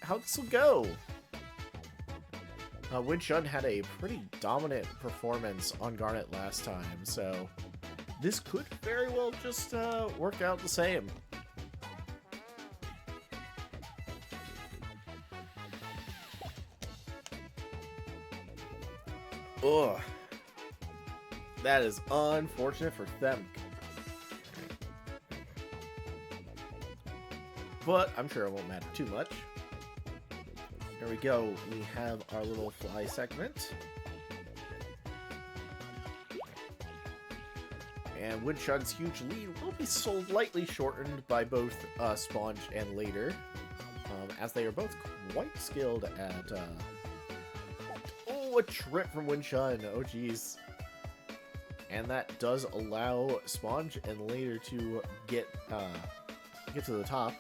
Speaker 1: this will go. Winchun had a pretty dominant performance on Garnet last time, so this could very well just work out the same. Ugh. That is unfortunate for them. But I'm sure it won't matter too much. There we go. We have our little fly segment. And Winchun's huge lead will be slightly shortened by both Sponge and Later, as they are both quite skilled at... Oh, a trip from Winchun. Oh, jeez. And that does allow Sponge and Later to get to the top.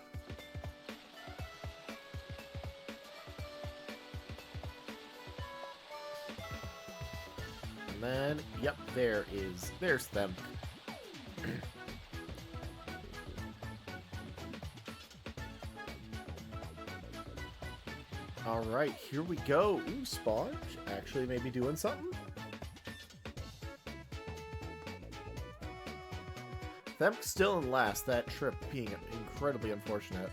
Speaker 1: And then, yep, there's them. Alright, here we go. Ooh, Sponge actually maybe doing something. Themp's still in last, that trip being incredibly unfortunate.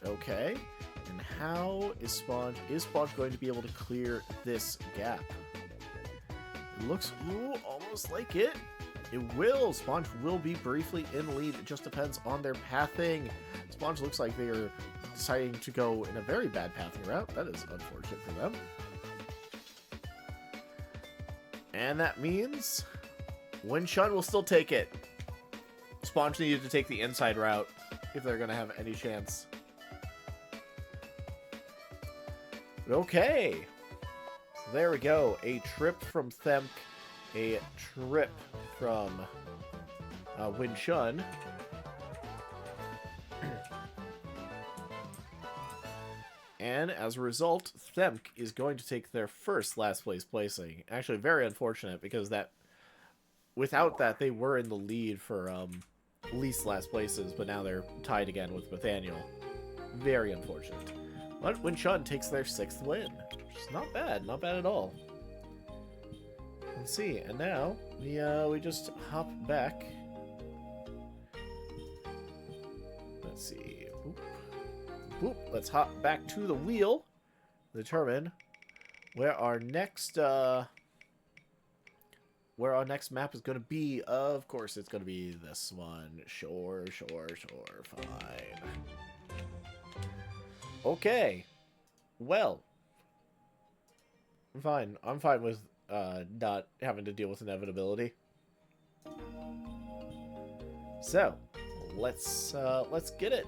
Speaker 1: Okay, and how is Sponge going to be able to clear this gap? It looks, ooh, almost like it. It will. Sponge will be briefly in the lead. It just depends on their pathing. Sponge looks like they are deciding to go in a very bad pathing route. That is unfortunate for them. And that means Winchun will still take it. Sponge needed to take the inside route if they're going to have any chance. But okay. So there we go. A trip from Themp. A trip from Winchun. And as a result, Themp is going to take their first last place placing. Actually, very unfortunate because without that, they were in the lead for least last places, but now they're tied again with Nathaniel. Very unfortunate. But Winchun takes their 6th win, which is not bad at all. Let's see, and now we just hop back. Let's see. Oop. Oop. Let's hop back to the wheel. Determine where our next map is going to be. Of course, it's going to be this one. Sure. Fine. Okay. Well, I'm fine with not having to deal with inevitability. So, let's get it.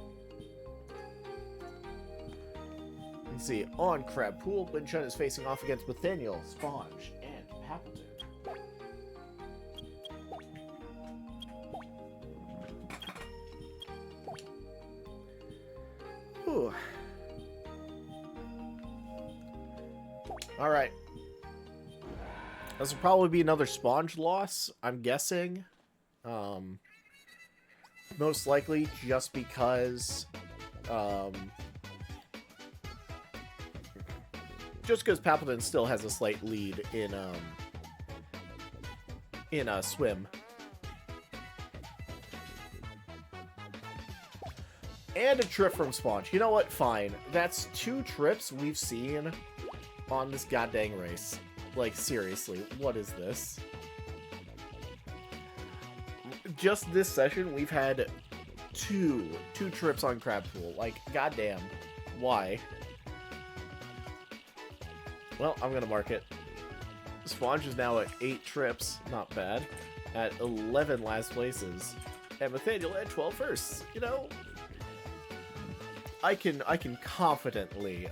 Speaker 1: Let's see. On Crab Pool, Winchun is facing off against Nathaniel, Sponge, and Appleton. Whew. All right. This will probably be another Sponge loss, I'm guessing. Most likely just because Just because Palpatine still has a slight lead in swim. And a trip from Sponge. You know what? Fine. That's 2 trips we've seen on this goddamn race. Like, seriously, what is this? Just this session, we've had two trips on Crab Pool. Like, goddamn. Why? Well, I'm gonna mark it. Sponge is now at 8 trips. Not bad. At 11 last places. And Nathaniel at 12 firsts. You know, I can confidently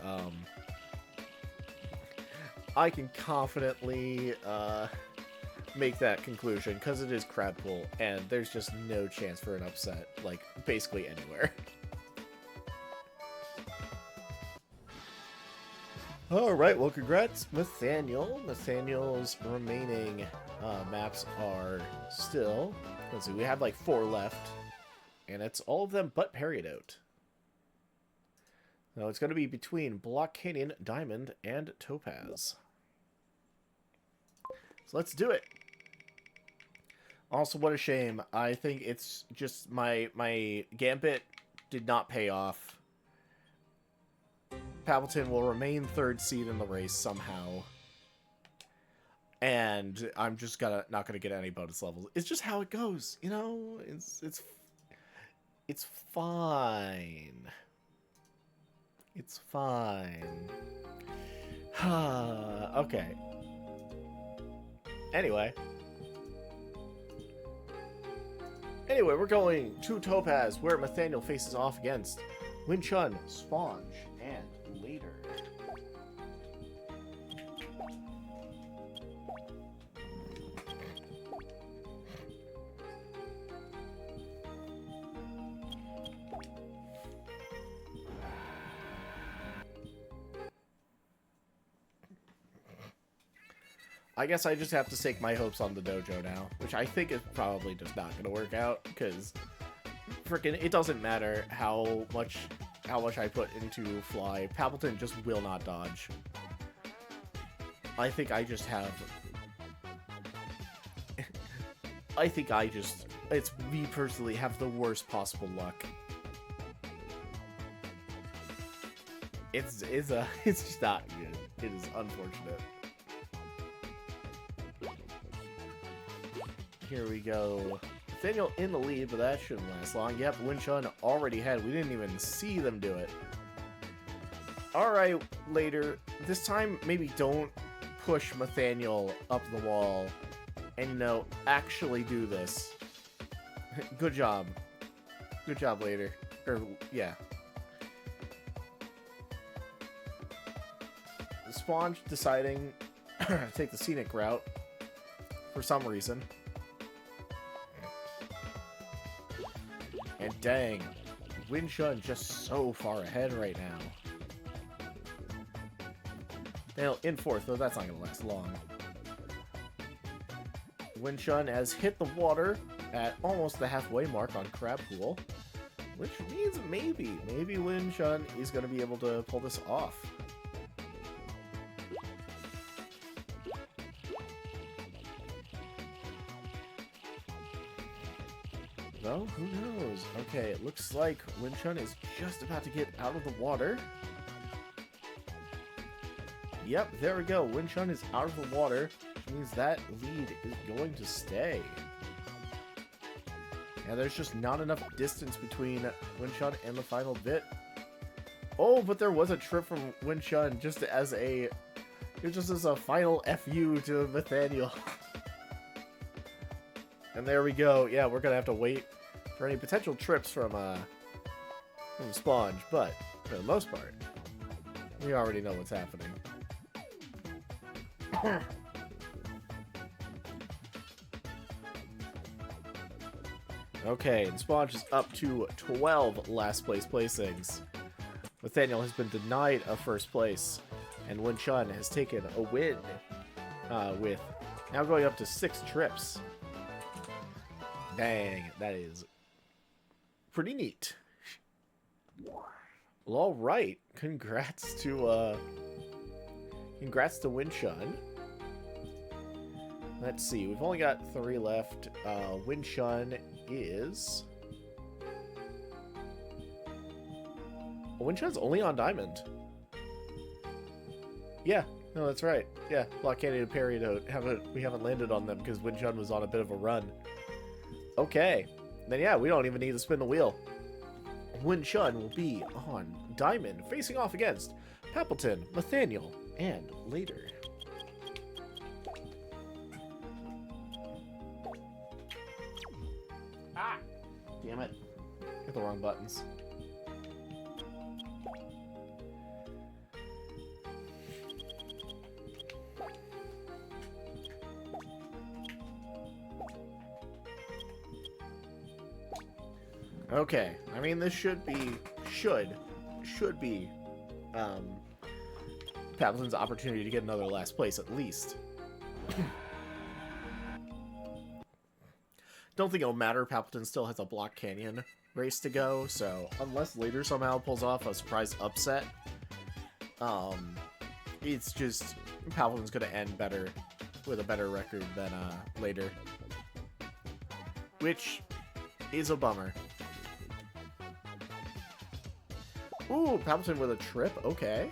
Speaker 1: make that conclusion, because it is Crab Pool, and there's just no chance for an upset, like, basically anywhere. Alright, well, congrats, Nathaniel. Nathaniel's remaining maps are still... Let's see, we have like 4 left, and it's all of them but Peridot. So it's going to be between Block Canyon, Diamond, and Topaz. So let's do it. Also, what a shame. I think it's just my Gambit did not pay off. Palpatine will remain 3rd seed in the race somehow. And I'm just not gonna get any bonus levels. It's just how it goes, you know? It's fine. It's fine. Okay. Anyway, we're going to Topaz, where Nathaniel faces off against Win Chun, Sponge, and Later. I guess I just have to stake my hopes on the dojo now, which I think is probably just not going to work out, because freaking it doesn't matter how much I put into fly. Palpatine just will not dodge. I think I just have... it's me personally, have the worst possible luck. It's just not good. It is unfortunate. Here we go. Nathaniel in the lead, but that shouldn't last long. Yep, Win Chun already had. We didn't even see them do it. Alright, Later. This time, maybe don't push Nathaniel up the wall. And, you know, actually do this. Good job. Good job, Later. Or, yeah. Sponge deciding to take the scenic route. For some reason. And dang, Win Chun just so far ahead right now. Now, in 4th, though, that's not going to last long. Win Chun has hit the water at almost the halfway mark on Crab Pool, which means maybe Win Chun is going to be able to pull this off. Well, who knows? Okay, it looks like Win Chun is just about to get out of the water. Yep, there we go. Win Chun is out of the water, which means that lead is going to stay. And there's just not enough distance between Win Chun and the final bit. Oh, but there was a trip from Win Chun just as a final FU to Nathaniel. And there we go. Yeah, we're gonna have to wait for any potential trips from Sponge, but for the most part, we already know what's happening. Okay, and Sponge is up to 12 last place placings. Nathaniel has been denied a 1st place, and Win Chun has taken a win with now going up to 6 trips. Dang, that is pretty neat. Well, all right. Congrats to Winshun. Let's see. We've only got 3 left. Winshun is. Well, Winshun's only on Diamond. Yeah. No, that's right. Yeah, Block Candy and Parry we haven't landed on them because Winshun was on a bit of a run. Okay. Then yeah, we don't even need to spin the wheel. Winshun will be on Diamond, facing off against Pappleton, Nathaniel, and later. Ah! Damn it. Hit the wrong buttons. Okay, I mean this should be Pappleton's opportunity to get another last place at least. Don't think it'll matter. Pappleton still has a Block Canyon race to go, so unless later somehow pulls off a surprise upset, it's just Pappleton's gonna end better with a better record than later, which is a bummer. Ooh, Pappleton with a trip. Okay.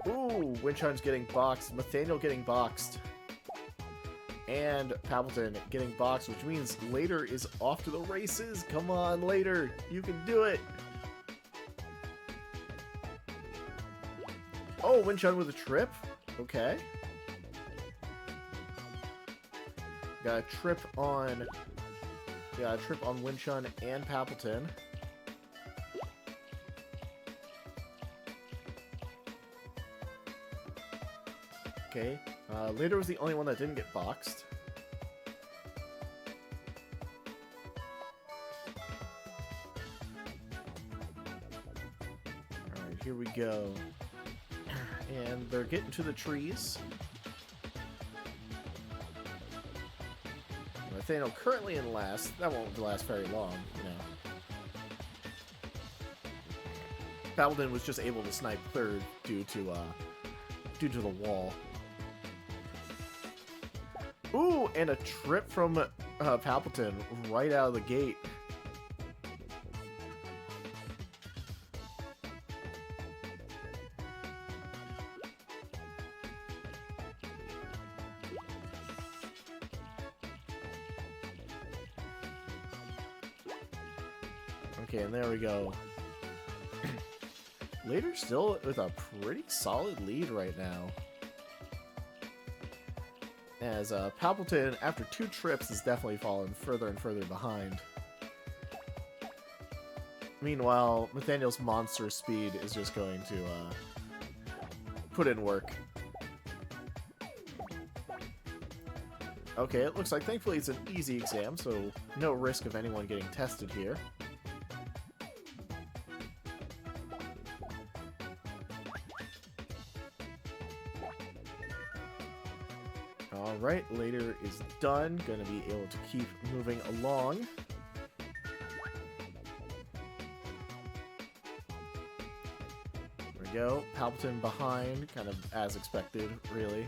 Speaker 1: Ooh, Winshun's getting boxed. Nathaniel getting boxed. And Pappleton getting boxed, which means Later is off to the races. Come on, Later. You can do it. Oh, Winshun with a trip. Okay. Got a trip on... Yeah, a trip on Winshun and Pappleton. Okay. Later was the only one that didn't get boxed. Alright, here we go. And they're getting to the trees. Nathaniel currently in last. That won't last very long, you know. Paladin was just able to snipe third due to the wall. Ooh, and a trip from Pappleton right out of the gate. Okay, and there we go. Later still with a pretty solid lead right now. As Pappleton, after 2 trips, has definitely fallen further and further behind. Meanwhile, Nathaniel's monster speed is just going to put in work. Okay, it looks like thankfully it's an easy exam, so no risk of anyone getting tested here. Alright, Later is done. Gonna be able to keep moving along. There we go. Pappleton behind, kind of as expected, really.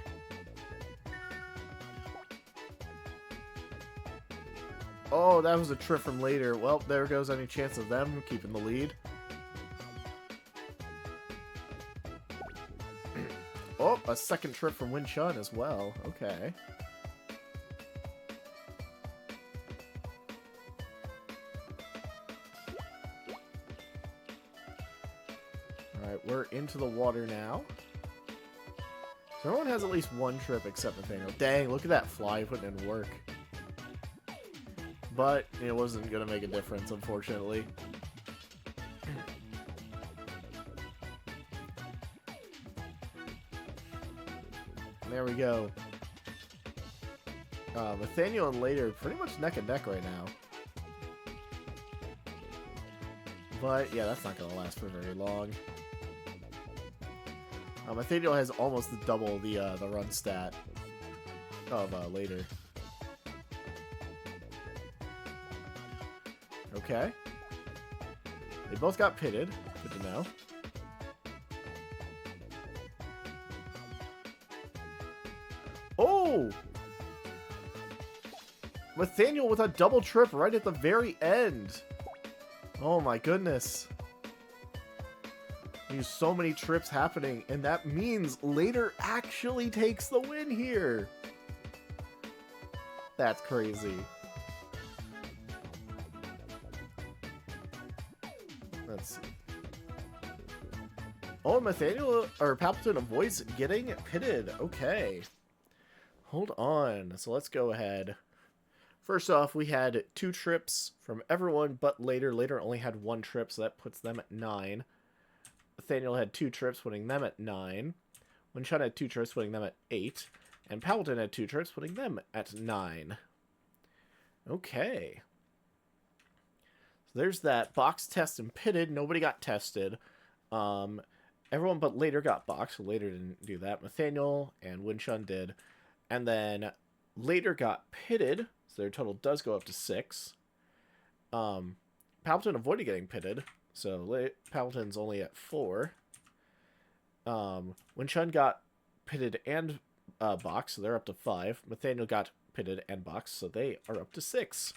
Speaker 1: Oh, that was a trip from Later. Well, there goes any chance of them keeping the lead. Oh, a second trip from Winshun as well. Okay. Alright, we're into the water now. So everyone has at least 1 trip except Nathaniel. Dang, look at that fly putting in work. But it wasn't going to make a difference, unfortunately. There we go. Nathaniel and Later pretty much neck and neck right now. But yeah, that's not going to last for very long. Nathaniel has almost double the run stat of Later. Okay. They both got pitted. Good to know. Oh! Nathaniel with a double trip right at the very end. Oh my goodness. There's so many trips happening, and that means Later actually takes the win here. That's crazy. Let's see. Oh, Nathaniel or Palpatine avoids getting pitted. Okay. Hold on. So let's go ahead. First off, we had 2 trips from everyone but Later. Later only had 1 trip, so that puts them at 9. Nathaniel had 2 trips, putting them at 9. Winshan had 2 trips, putting them at 8. And Palpatine had 2 trips, putting them at 9. Okay. So there's that. Box, test, and pitted. Nobody got tested. Everyone but Later got boxed. So Later didn't do that. Nathaniel and Winshan did. And then Later got pitted. So their total does go up to 6. Palpatine avoided getting pitted. So Palpatine's only at 4. Winshan got pitted and boxed, so they're up to 5. Nathaniel got pitted and boxed, so they are up to 6.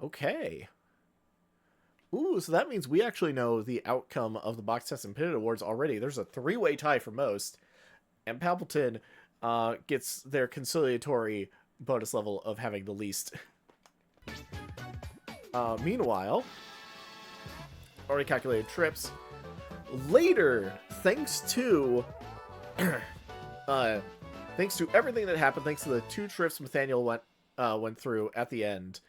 Speaker 1: Okay. Ooh, so that means we actually know the outcome of the box test and pitted awards already. There's a 3-way tie for most, and Palpatine gets their conciliatory bonus level of having the least. Meanwhile, already calculated trips. Later, thanks to everything that happened, thanks to the 2 trips Nathaniel went through at the end,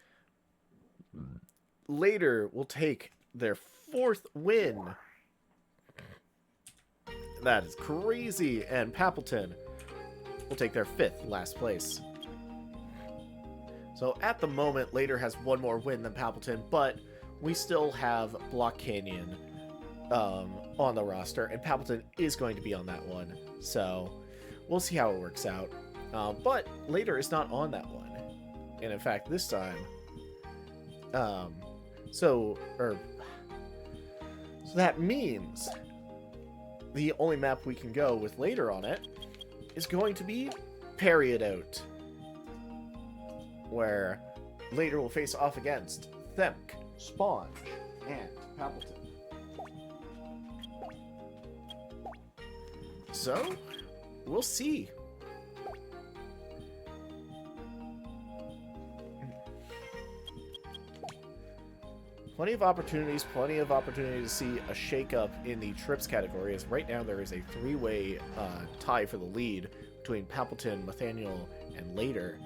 Speaker 1: Later will take their 4th win. That is crazy. And Palpatine will take their 5th, last place. So at the moment, Later has 1 more win than Palpatine, but we still have Block Canyon on the roster, and Palpatine is going to be on that one. So we'll see how it works out. But Later is not on that one. And in fact, this time... So that means the only map we can go with Later on it is going to be Parry It Out, where Later will face off against Themk, Sponge, and Palpatine. So, we'll see. Plenty of opportunities to see a shake-up in the trips category, as right now there is a 3-way tie for the lead between Palpatine, Nathaniel, and Later.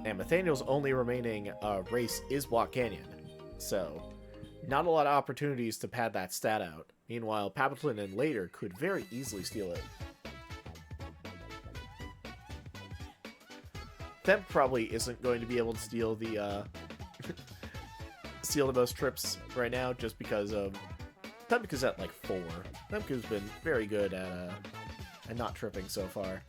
Speaker 1: And Nathaniel's only remaining race is Block Canyon. So, not a lot of opportunities to pad that stat out. Meanwhile, Palpatine and Later could very easily steal it. Themp probably isn't going to be able to steal the steal the most trips right now, just because Themp is at like 4. Themp has been very good at not tripping so far.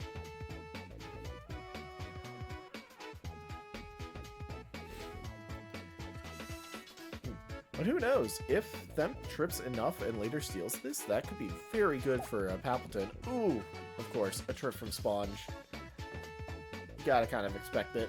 Speaker 1: But who knows? If Themp trips enough and Later steals this, that could be very good for Palpatine. Ooh, of course, a trip from Sponge. Gotta kind of expect it.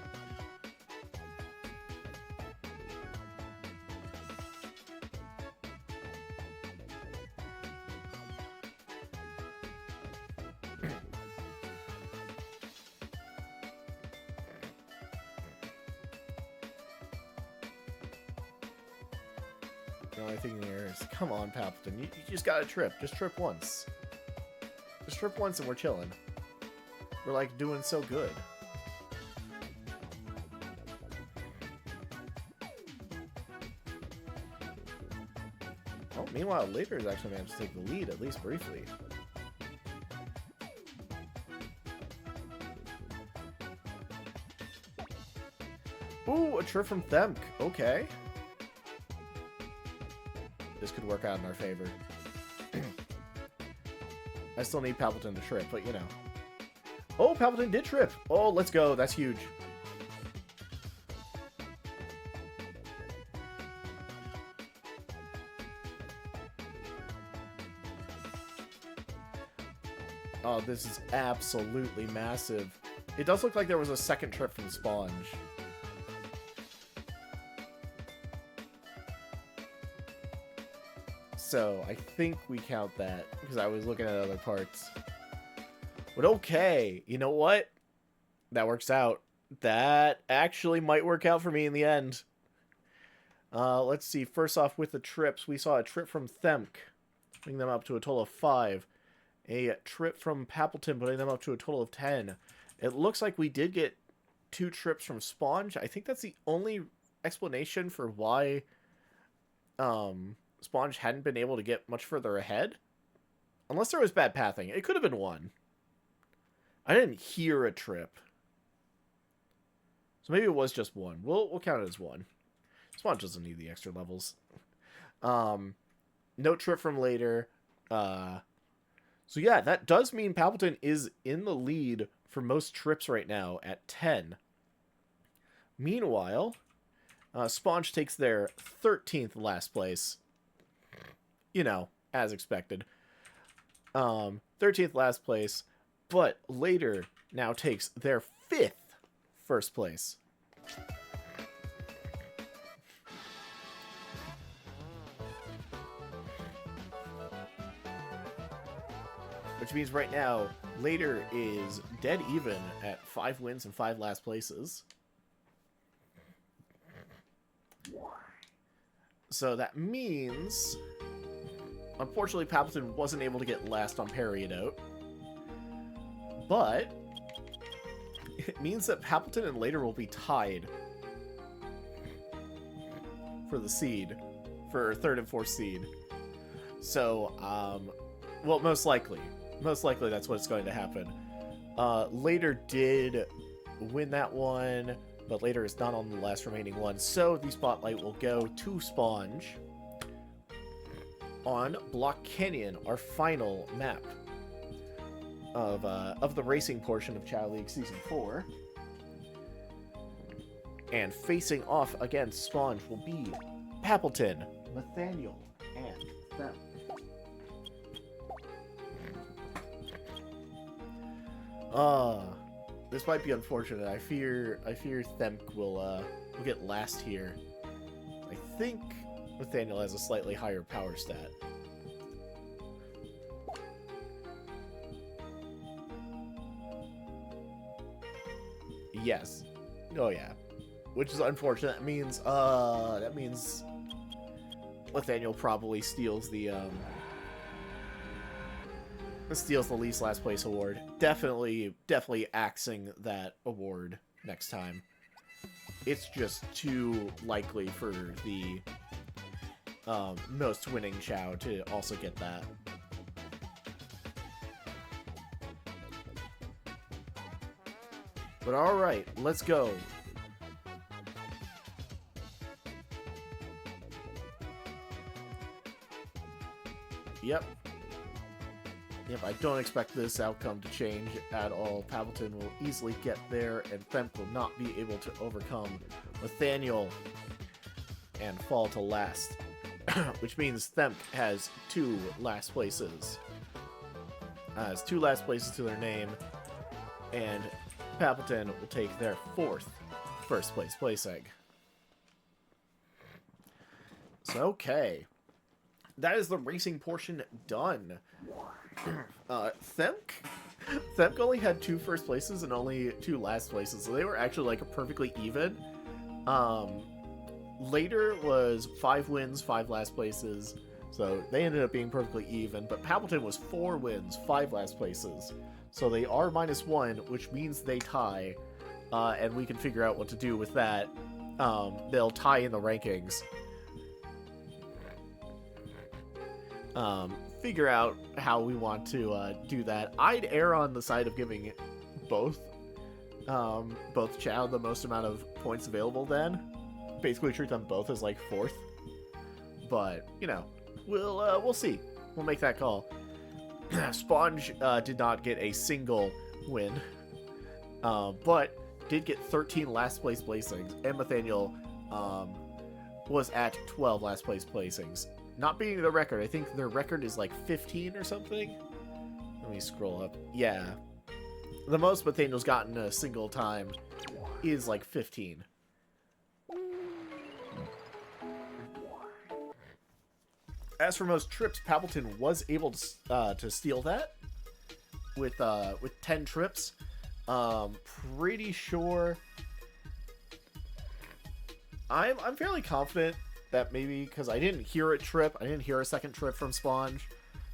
Speaker 1: The only thing here is, come on, Palpatine, you just gotta trip. Just trip once. Just trip once and we're chilling. We're like doing so good. Oh, meanwhile, Later has actually managed to take the lead, at least briefly. Ooh, a trip from Themk. Okay. This could work out in our favor. I still need Palpatine to trip, but you know. Oh, Palpatine did trip! Oh, let's go. That's huge. Oh, this is absolutely massive. It does look like there was a second trip from Sponge. So, I think we count that, because I was looking at other parts. But okay, you know what? That works out. That actually might work out for me in the end. Let's see. First off, with the trips, we saw a trip from Themk, bringing them up to a total of 5. A trip from Pappleton, putting them up to a total of 10. It looks like we did get 2 trips from Sponge. I think that's the only explanation for why Sponge hadn't been able to get much further ahead. Unless there was bad pathing. It could have been 1. I didn't hear a trip. So maybe it was just 1. We'll count it as 1. Sponge doesn't need the extra levels. No trip from later. So yeah, that does mean Pappleton is in the lead for most trips right now at 10. Meanwhile, Sponge takes their 13th last place. You know, as expected. 13th last place, but later now takes their 5th first place. Which means right now, later is dead even at 5 wins and 5 last places. So that means, unfortunately, Pappleton wasn't able to get last on Parry It Out. But it means that Pappleton and later will be tied for the seed, for 3rd and 4th seed. So, well, most likely that's what's going to happen. Later did win that one, but later is not on the last remaining one. So the spotlight will go to Sponge on Block Canyon, our final map of the racing portion of Chao League Season 4. And facing off against Sponge will be Pappleton, Nathaniel, and them. This might be unfortunate. I fear Themk will get last here. I think Nathaniel has a slightly higher power stat. Yes. Oh yeah. Which is unfortunate. That means Nathaniel probably steals the least last place award. Definitely axing that award next time. It's just too likely for the most winning Chao to also get that. But alright, let's go. Yep, I don't expect this outcome to change at all. Pappleton will easily get there, and Themk will not be able to overcome Nathaniel and fall to last. Which means Themk has 2 last places. Has 2 last places to their name, and Pappleton will take their 4th first place placing. So, okay. That is the racing portion done. Themk only had 2 first places and only 2 last places, so they were actually like perfectly even. Later was 5 wins, 5 last places, so they ended up being perfectly even. But Pappleton was 4 wins, 5 last places, so they are -1, which means they tie, and we can figure out what to do with that. They'll tie in the rankings. Figure out how we want to do that. I'd err on the side of giving both Chao the most amount of points available then. Basically treat them both as like 4th. But, you know, we'll see. We'll make that call. Sponge did not get a single win, but did get 13 last place placings, and Nathaniel was at 12 last place placings. Not beating the record. I think their record is like 15 or something. Let me scroll up. Yeah. The most Nathaniel's gotten a single time is like 15. As for most trips, Palpatine was able to steal that with 10 trips. Pretty sure. I'm fairly confident that maybe because I didn't hear a trip, I didn't hear a second trip from Sponge,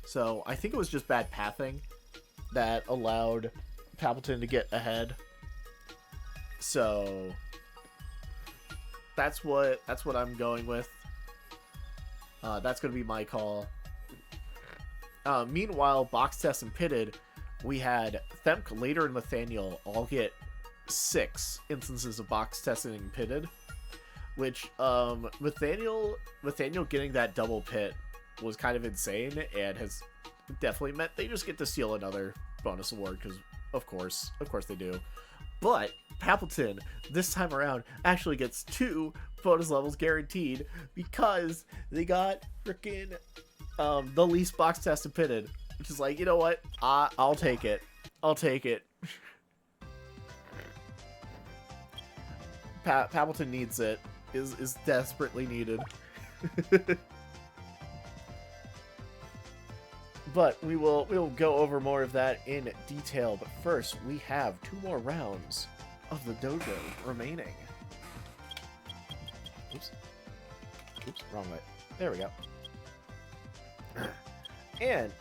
Speaker 1: so I think it was just bad pathing that allowed Palpatine to get ahead. So that's what I'm going with. That's going to be my call. Meanwhile, Box Test and Pitted, we had Themk, Later, and Nathaniel all get 6 instances of Box Testing and Pitted, which Nathaniel getting that double pit was kind of insane and has definitely meant they just get to steal another bonus award because of course they do. But Palpatine, this time around, actually gets 2 bonus levels guaranteed because they got freaking the least Box Test and Pitted, which is like, you know what? I'll take it. I'll take it. Palpatine needs it. Is desperately needed. But we'll go over more of that in detail. But first, we have 2 more rounds of the dojo remaining. Oops, wrong way. There we go. And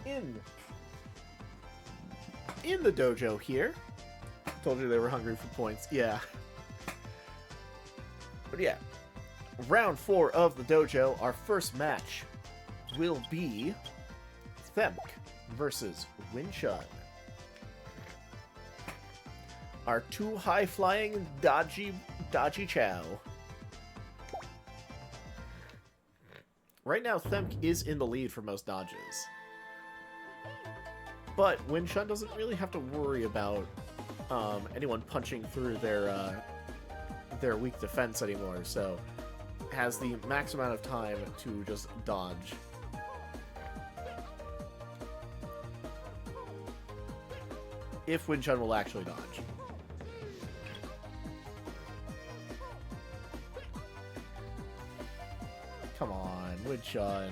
Speaker 1: in the dojo here, told you they were hungry for points. Yeah. But yeah, round 4 of the dojo. Our first match will be Themk versus Winchun. Our 2 high-flying, dodgy Chao. Right now, Themk is in the lead for most dodges. But Winchun doesn't really have to worry about anyone punching through their weak defense anymore, so has the max amount of time to just dodge. If Winchun will actually dodge. Come on, Winchun.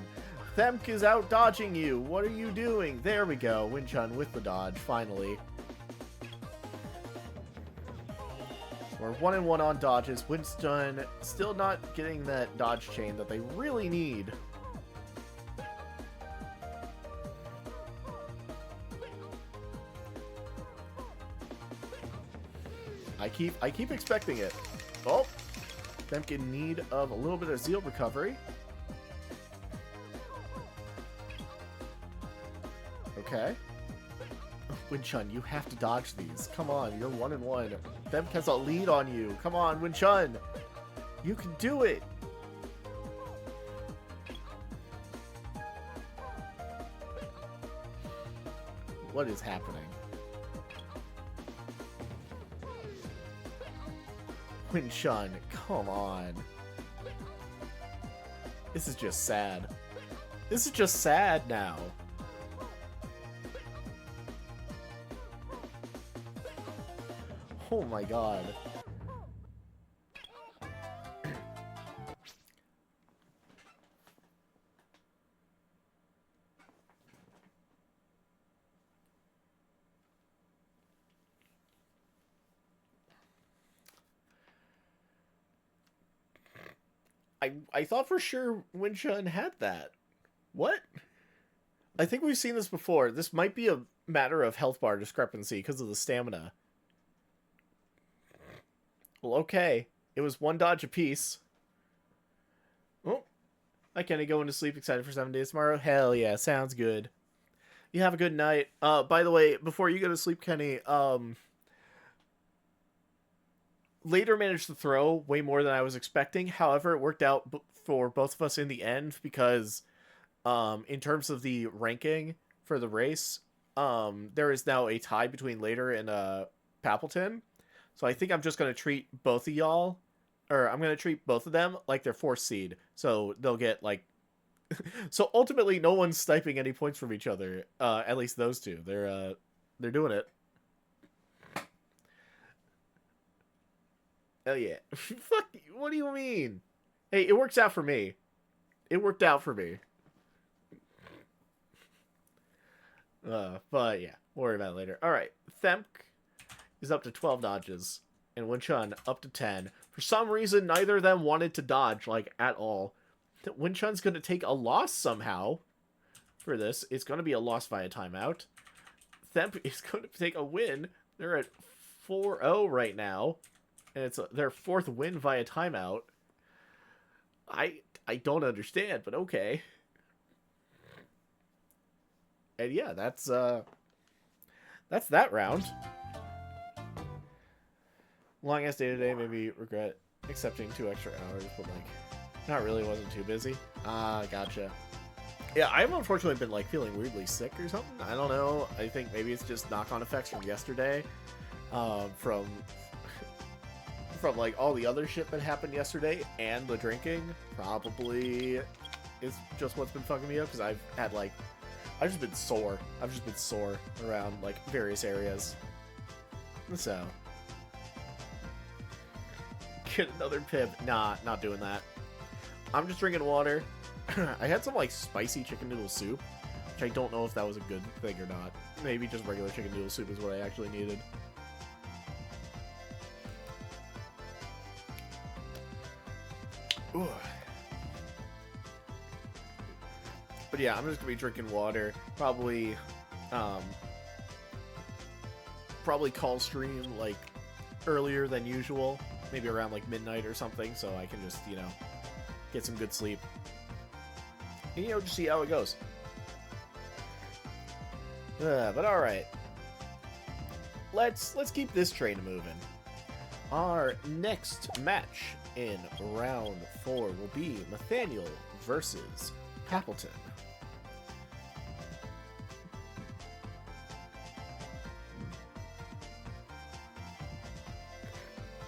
Speaker 1: Themk is out dodging you. What are you doing? There we go. Winchun with the dodge, finally. We're 1-1 on dodges. Winchun still not getting that dodge chain that they really need. I keep expecting it. Oh, Themk in need of a little bit of Zeal recovery. Okay. Winchun, you have to dodge these. Come on, you're 1-1. Themk has a lead on you. Come on, Winchun. You can do it. What is happening? Winchun, come on. This is just sad. This is just sad now. Oh my god. I thought for sure Winchun had that. What? I think we've seen this before. This might be a matter of health bar discrepancy because of the stamina. Well, okay. It was 1 dodge apiece. Oh. Hi, Kenny. Going to sleep. Excited for 7 days tomorrow? Hell yeah. Sounds good. You have a good night. By the way, before you go to sleep, Kenny, Later managed to throw way more than I was expecting. However, it worked out for both of us in the end because in terms of the ranking for the race, there is now a tie between Later and Palpatine. So I think I'm just going to treat both of y'all, or I'm going to treat both of them like they're 4th seed. So they'll get like So ultimately, no one's sniping any points from each other. At least those two. They're doing it. Oh yeah. Fuck. What do you mean? Hey, it works out for me. It worked out for me. But yeah, we'll worry about it later. All right, Themp is up to 12 dodges, and Winchun up to 10. For some reason, neither of them wanted to dodge, like, at all. Winchun's going to take a loss somehow for this. It's going to be a loss via timeout. Themp is going to take a win. They're at 4-0 right now, and it's their fourth win via timeout. I don't understand, but okay. And yeah, that's that round. Long ass day today, maybe regret accepting 2 extra hours, but like, not really, wasn't too busy. Gotcha. Yeah, I've unfortunately been like feeling weirdly sick or something. I don't know. I think maybe it's just knock-on effects from yesterday, from like all the other shit that happened yesterday and the drinking. Probably is just what's been fucking me up because I've just been sore. I've just been sore around, like, various areas. So. Get another pip. Nah, not doing that. I'm just drinking water. I had some, like, spicy chicken noodle soup, which I don't know if that was a good thing or not. Maybe just regular chicken noodle soup is what I actually needed. Ooh. But yeah, I'm just gonna be drinking water. Probably call stream like earlier than usual, maybe around like midnight or something, so I can just, you know, get some good sleep. And, you know, just see how it goes. But all right, let's keep this train moving. Our next match in round 4 will be Nathaniel versus Papleton.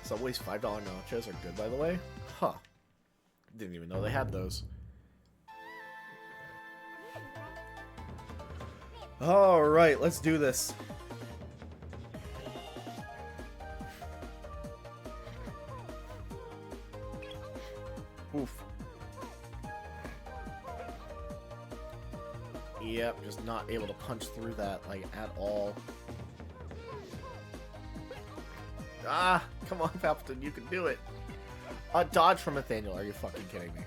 Speaker 1: Subway's $5 nachos are good, by the way. Huh. Didn't even know they had those. Alright, let's do this. Oof. Yep, just not able to punch through that, like, at all. Ah, come on, Papleton, you can do it. A dodge from Nathaniel, are you fucking kidding me?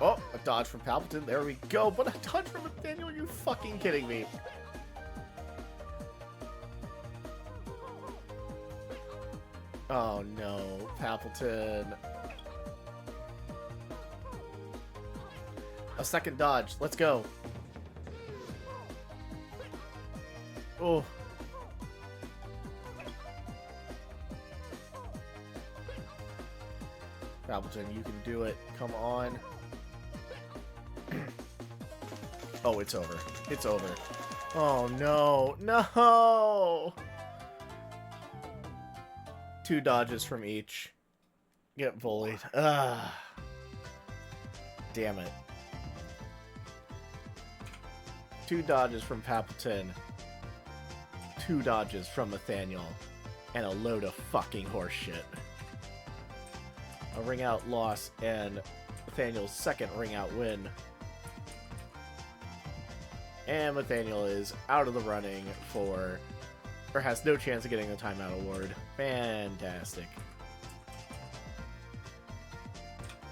Speaker 1: Oh, a dodge from Papleton, there we go. But a dodge from Nathaniel, are you fucking kidding me? Oh no, Papleton. A second dodge, let's go. Oh. Papleton, you can do it. Come on. Oh, it's over. It's over. Oh, no. No! 2 dodges from each. Get bullied. Ugh. Damn it. 2 dodges from Papleton. 2 dodges from Nathaniel. And a load of fucking horse shit. A ring out loss and Nathaniel's second ring out win. And Nathaniel is out of the running for, or has no chance of getting a timeout award. Fantastic.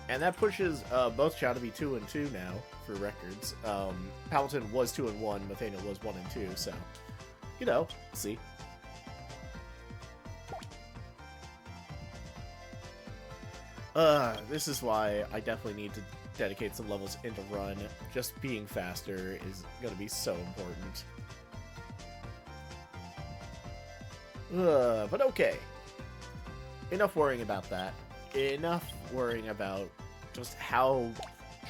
Speaker 1: And that pushes both Chao to be 2-2 now for records. Papleton was 2-1, Nathaniel was 1-2, so, you know, see. This is why I definitely need to dedicate some levels into run. Just being faster is gonna be so important. But okay. Enough worrying about that. Enough worrying about just how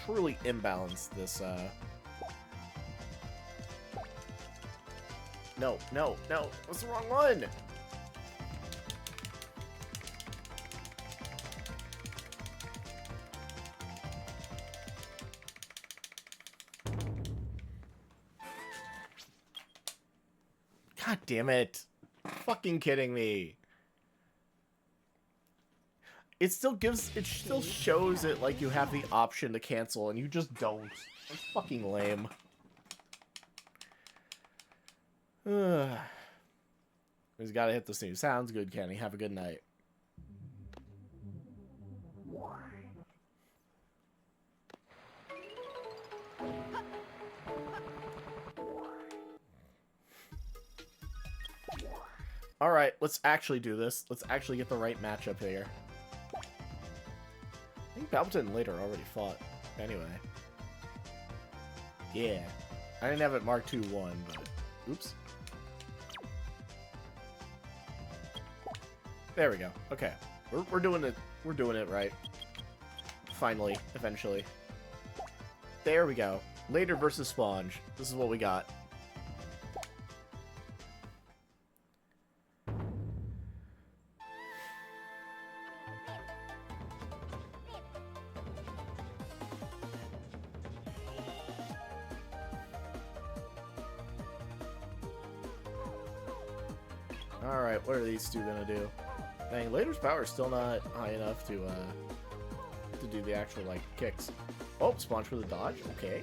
Speaker 1: truly imbalanced this, No, no, no. What's the wrong one? God damn it. Fucking kidding me. It still shows it like you have the option to cancel, and you just don't. That's fucking lame. He's gotta hit this new. Sounds good, Kenny. Have a good night. Alright, let's actually do this. Let's actually get the right matchup here. I think Palpatine and later already fought. Anyway. Yeah. I didn't have it marked 2-1, but... Oops. There we go. Okay. We're doing it. We're doing it right. Finally. Eventually. There we go. Later versus Sponge. This is what we got. Alright, what are these two gonna do? Dang, Later's power is still not high enough to do the actual, like, kicks. Oh, Sponge for the dodge. Okay.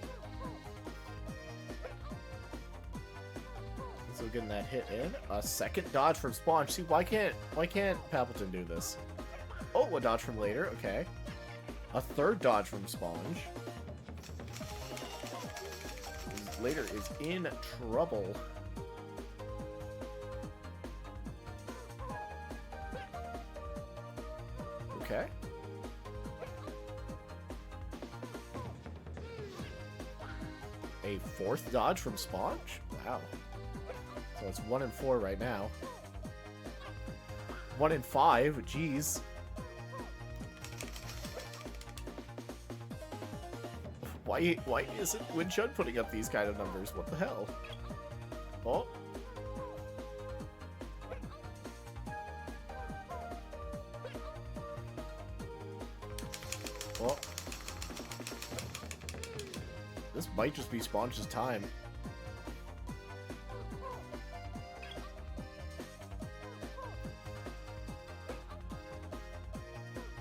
Speaker 1: So getting that hit in. A second dodge from Sponge. See, why can't Palpatine do this? Oh, a dodge from Later. Okay. A third dodge from Sponge. Later is in trouble. Okay. A fourth dodge from Sponge? Wow. So it's 1 and 4 right now. 1 and 5, jeez. Why isn't Winchun putting up these kind of numbers? What the hell? Oh. Oh. This might just be Sponge's time.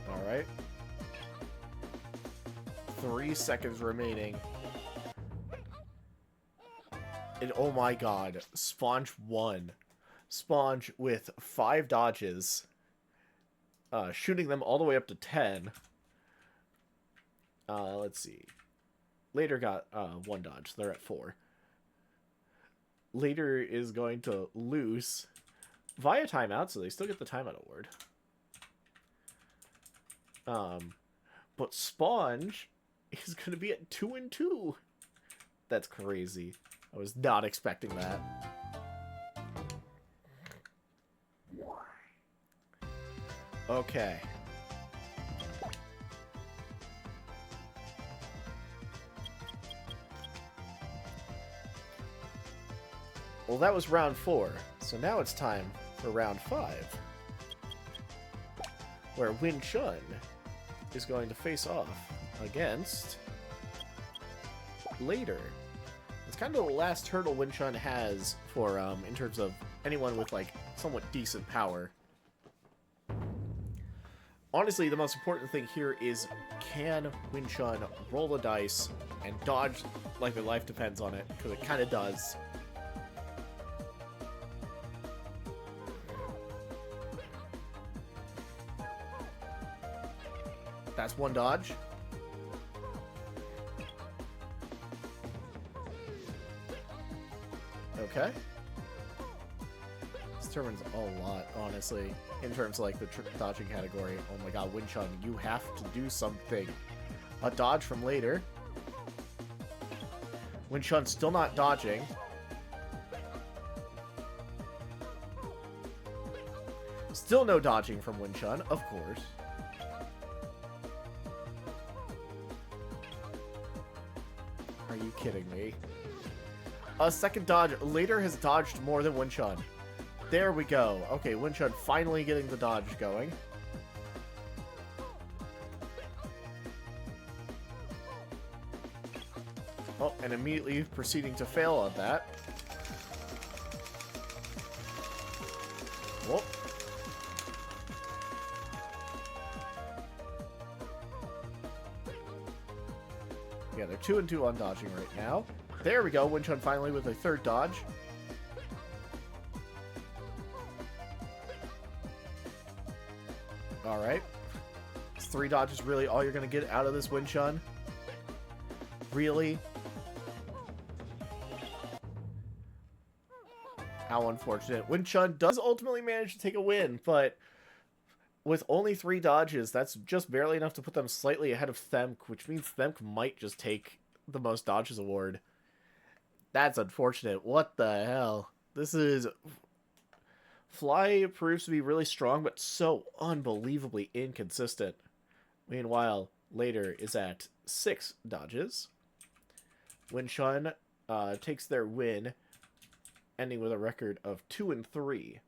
Speaker 1: Alright. 3 seconds remaining. And oh my god, Sponge won. Sponge with 5 dodges. Shooting them all the way up to 10. Let's see. Later got 1 dodge. They're at 4. Later is going to lose via timeout, so they still get the timeout award. But Sponge is going to be at 2 and 2. That's crazy. I was not expecting that. Okay. Well, that was round 4, so now it's time for round 5, where Winchun is going to face off against Later. It's kind of the last hurdle Winchun has for, in terms of anyone with, like, somewhat decent power. Honestly, the most important thing here is, can Winchun roll the dice and dodge like their life depends on it? Because it kind of does. That's 1 dodge. Okay. This determines a lot, honestly, in terms of, like, the dodging category. Oh my god, Winchun, you have to do something. A dodge from Later. Winchun still not dodging. Still no dodging from Winchun, of course. Are you kidding me? A second dodge. Later has dodged more than Winchun. There we go. Okay, Winchun finally getting the dodge going. Oh, and immediately proceeding to fail on that. Yeah, they're 2 and 2 on dodging right now. There we go. Winchun finally with a third dodge. Alright. Is 3 dodges really all you're going to get out of this Winchun? Really? How unfortunate. Winchun does ultimately manage to take a win, but with only 3 dodges, that's just barely enough to put them slightly ahead of Themk, which means Themk might just take the most dodges award. That's unfortunate. What the hell? This is... Fly proves to be really strong, but so unbelievably inconsistent. Meanwhile, later is at 6 dodges. Winchun takes their win, ending with a record of 2 and 3,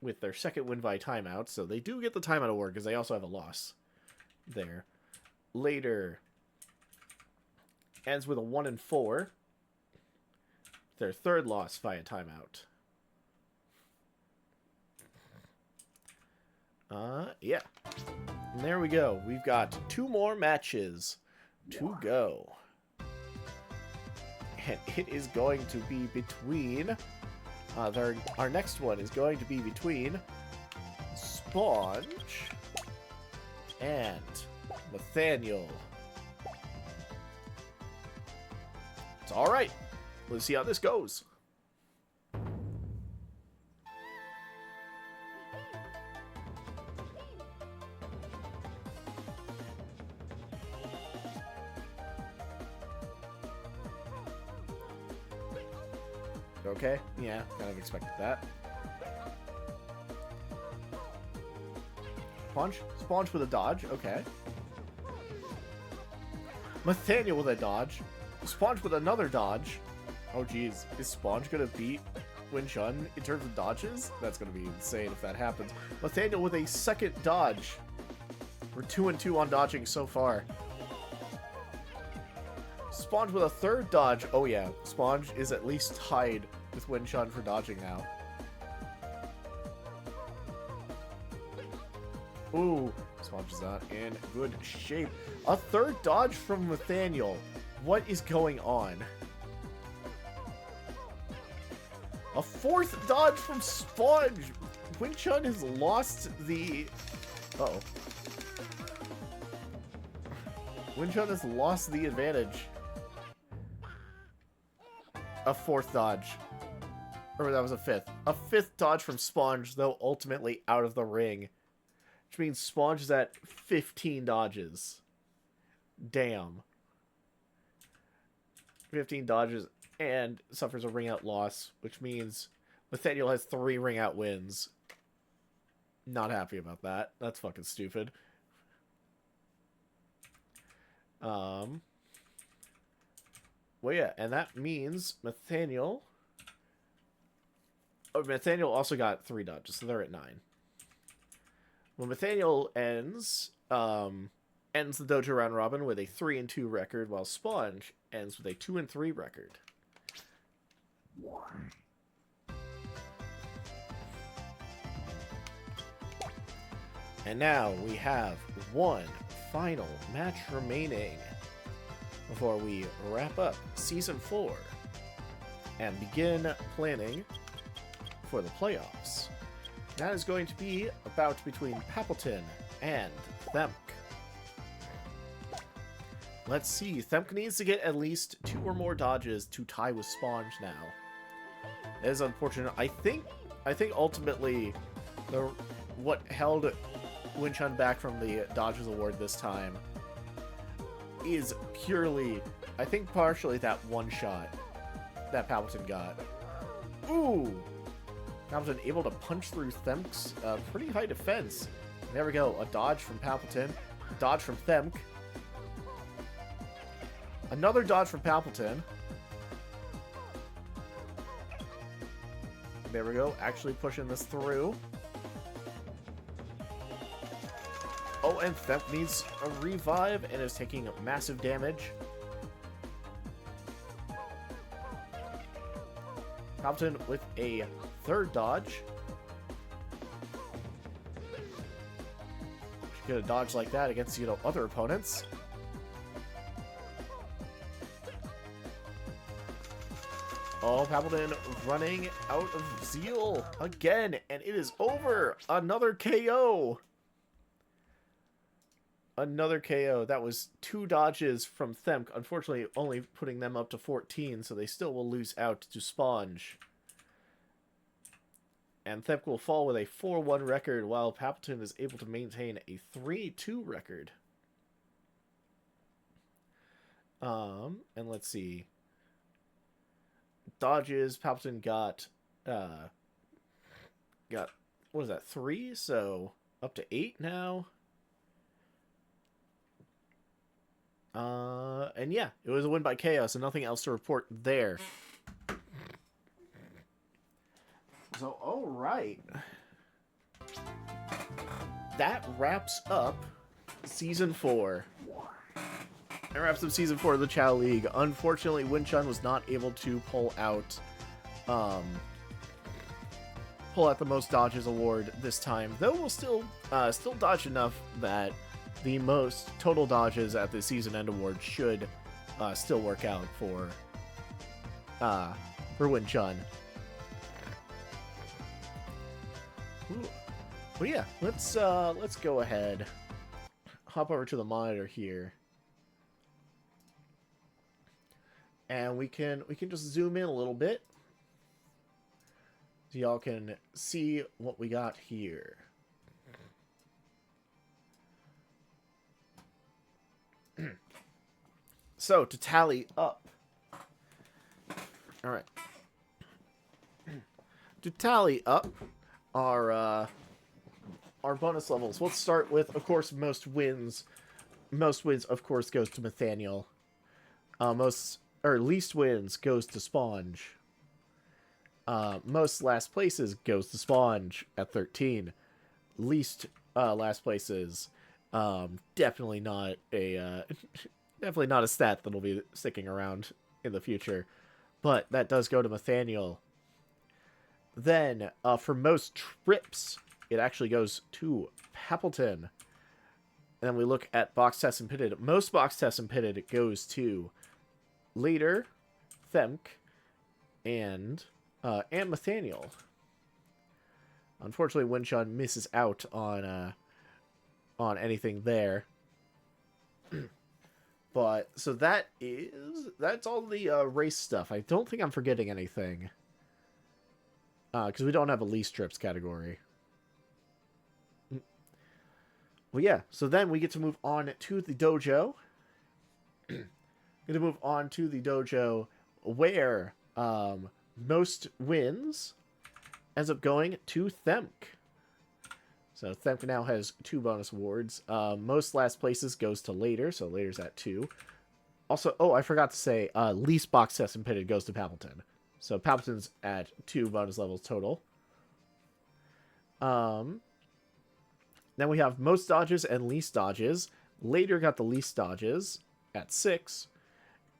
Speaker 1: with their second win by timeout. So they do get the timeout award because they also have a loss there. Later ends with a 1 and 4, their third loss via timeout. Yeah. And there we go. We've got 2 more matches to go. And it is going to be between... our next one is going to be between Sponge and Nathaniel. It's alright. Let's see how this goes. Okay, yeah, kind of expected that. Sponge with a dodge, okay. Nathaniel with a dodge. Sponge with another dodge. Oh geez, is Sponge gonna beat Winchun in terms of dodges? That's gonna be insane if that happens. Nathaniel with a second dodge. We're 2 and 2 on dodging so far. Sponge with a third dodge. Oh yeah, Sponge is at least tied with Winchun for dodging now. Ooh, Sponge is not in good shape. A third dodge from Nathaniel. What is going on? A fourth dodge from Sponge. Winchun has lost the... Uh-oh. Winchun has lost the advantage. A fourth dodge. Or that was a fifth. A fifth dodge from Sponge, though ultimately out of the ring. Which means Sponge is at 15 dodges. Damn. 15 dodges and suffers a ring out loss, which means Nathaniel has 3 ring out wins. Not happy about that. That's fucking stupid. Well, yeah, and that means Nathaniel... Oh, Nathaniel also got 3 dodges, so they're at 9. Well, Nathaniel ends the Dojo Round Robin with a 3 and 2 record, while Sponge ends with a 2 and 3 record. And now we have one final match remaining before we wrap up Season 4 and begin planning for the playoffs. That is going to be a bout between Pappleton and Themk. Let's see. Themk needs to get at least 2 or more dodges to tie with Sponge now. It is unfortunate. I think ultimately what held Winchun back from the Dodgers Award this time is purely, I think partially that one shot that Pappleton got. Ooh! Pappleton able to punch through Themk's pretty high defense. There we go. A dodge from Pappleton. A dodge from Themk. Another dodge from Pappleton. There we go. Actually pushing this through. Oh, and Themk needs a revive and is taking massive damage. Pappleton with a third dodge. Should get a dodge like that against, other opponents. Oh, Paladin running out of zeal again, and it is over. Another KO. Another KO. That was 2 dodges from Themk. Unfortunately, only putting them up to 14, so they still will lose out to Sponge. And Themk will fall with a 4-1 record, while Palpatine is able to maintain a 3-2 record. And let's see. Dodges, Palpatine got what was that, 3? So up to 8 now. And yeah, it was a win by Chaos, and nothing else to report there. So, alright. That wraps up Season 4. That wraps up Season 4 of the Chao League. Unfortunately, Winchun was not able to pull out the most dodges award this time. Though we'll still dodge enough that the most total dodges at the season end award should still work out for Winchun. But yeah, let's go ahead, hop over to the monitor here, and we can just zoom in a little bit so y'all can see what we got here. So to tally up, all right, to tally up our bonus levels. Let's start with, of course, most wins. Most wins, of course, goes to Nathaniel. Least wins goes to Sponge. Most last places goes to Sponge at 13. Least last places, definitely not a stat that'll be sticking around in the future, but that does go to Nathaniel. Then, for most trips, it actually goes to Pappleton. And then we look at box tests and pitted. Most box tests and pitted goes to Later, Themk, and Nathaniel. Unfortunately, Winchun misses out on anything there. But so that's all the race stuff. I don't think I'm forgetting anything. Because we don't have a least trips category. Well, yeah. So then we get to move on to the dojo. Where most wins ends up going to Themk. So Themk now has 2 bonus awards. Most last places goes to Later, so Later's at 2. Also, I forgot to say, least box test and pitted goes to Pappleton. So Palpatine's at 2 bonus levels total. Then we have most dodges and least dodges. Later got the least dodges at 6.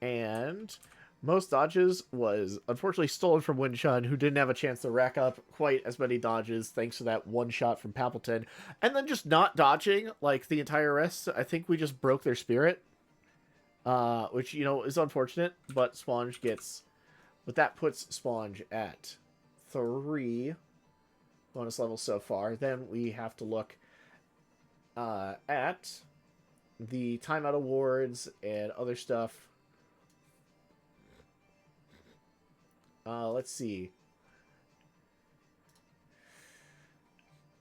Speaker 1: And most dodges was unfortunately stolen from Winchun, who didn't have a chance to rack up quite as many dodges thanks to that one shot from Palpatine. And then just not dodging like the entire rest. I think we just broke their spirit. Which, is unfortunate. But Sponge gets... But that puts Sponge at 3 bonus levels so far. Then we have to look at the timeout awards and other stuff. Let's see.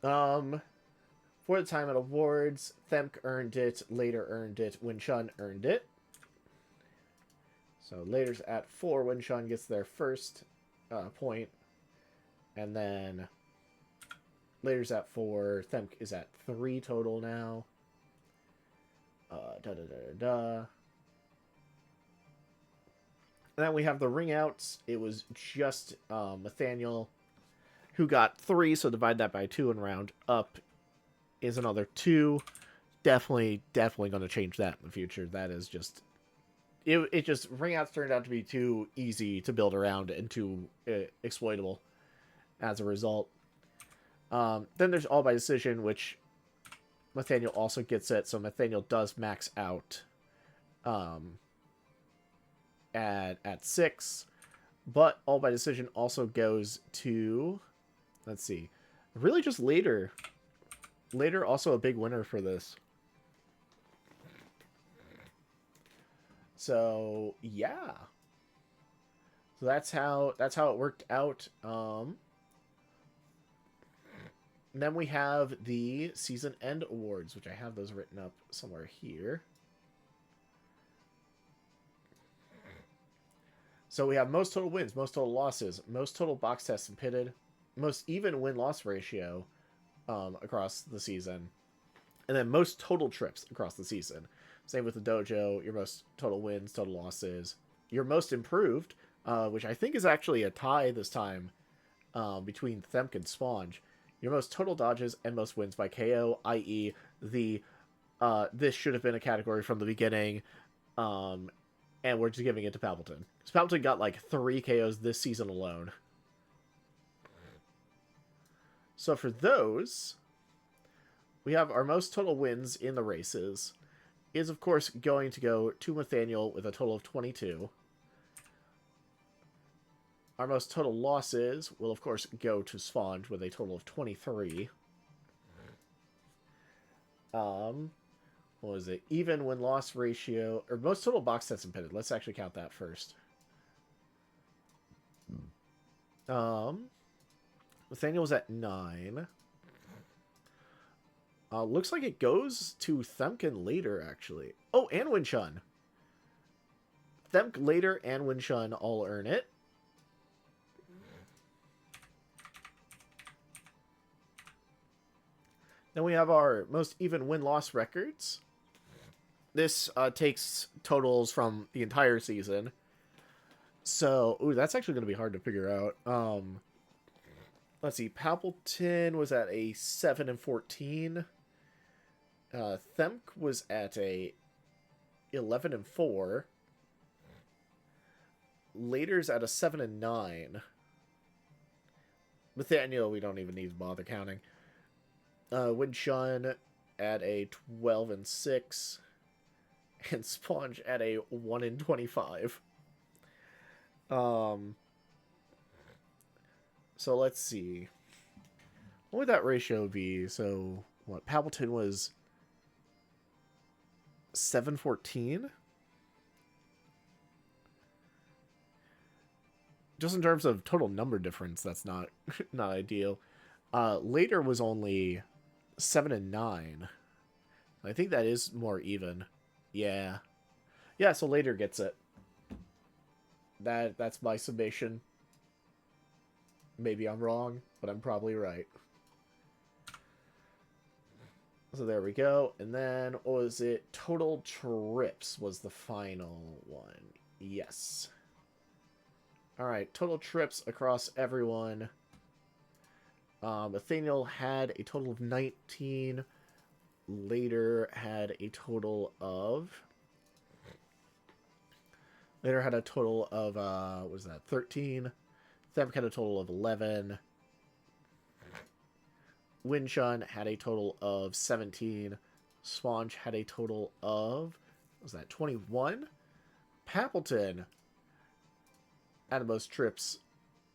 Speaker 1: For the timeout awards, Themk earned it, Later earned it, Winchun earned it. So Later's at 4, Winchun gets their first point. And then Later's at 4, Themk is at 3 total now. And then we have the ring outs. It was just Nathaniel who got 3, so divide that by 2 and round up is another 2. Definitely going to change that in the future. That is just... It just, ring outs turned out to be too easy to build around and too exploitable as a result. Then there's all by decision, which Nathaniel also gets it, so Nathaniel does max out at 6. But all by decision also goes to, let's see, really just later. Later also a big winner for this. So yeah. So that's how it worked out. Then we have the season end awards, which I have those written up somewhere here. So we have most total wins, most total losses, most total box tests and pitted, most even win-loss ratio across the season, and then most total trips across the season. Same with the dojo, your most total wins, total losses, your most improved, which I think is actually a tie this time between Themk and Sponge. Your most total dodges and most wins by KO, i.e., the this should have been a category from the beginning, and we're just giving it to Palpatine. Because Palpatine got like 3 KOs this season alone. So for those, we have our most total wins in the races is, of course, going to go to Nathaniel with a total of 22. Our most total losses will, of course, go to Sponge with a total of 23. What was it? Even win-loss ratio, or most total box sets and pitted. Let's actually count that first. Nathaniel was at 9. Looks like it goes to Themkin later, actually. Oh, and Winchun. Themk later and Winchun all earn it. Then we have our most even win-loss records. This takes totals from the entire season. So, ooh, that's actually going to be hard to figure out. Let's see. Palpatine was at a 7 and 14. Themk was at a 11 and 4. Later's at a 7 and 9. Nathaniel, we don't even need to bother counting. Winchun at a 12 and 6. And Sponge at a 1 and 25. So let's see. What would that ratio be? So, what? Palpatine was 7-14? Just in terms of total number difference, that's not not ideal. Later was only 7 and 9. I think that is more even. Yeah. Yeah, so later gets it. That's my summation. Maybe I'm wrong, but I'm probably right. So there we go. And then, what was it? Total trips was the final one. Yes. Alright, total trips across everyone. Nathaniel had a total of 19. Later had a total of... Later had a total of, what was that, 13. Themk had a total of 11. Winchun had a total of 17. Sponge had a total of, what was that, 21? Palpatine had the most trips.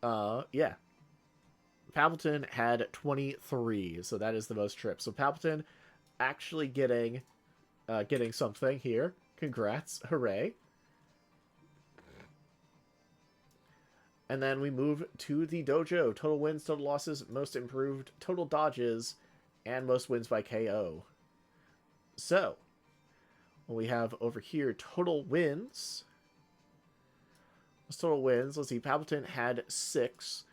Speaker 1: Yeah. Palpatine had 23, so that is the most trips. So Palpatine actually getting something here. Congrats. Hooray. And then we move to the dojo. Total wins, total losses, most improved, total dodges, and most wins by KO. So, what we have over here, total wins. Total wins. Let's see. Palpatine had 6.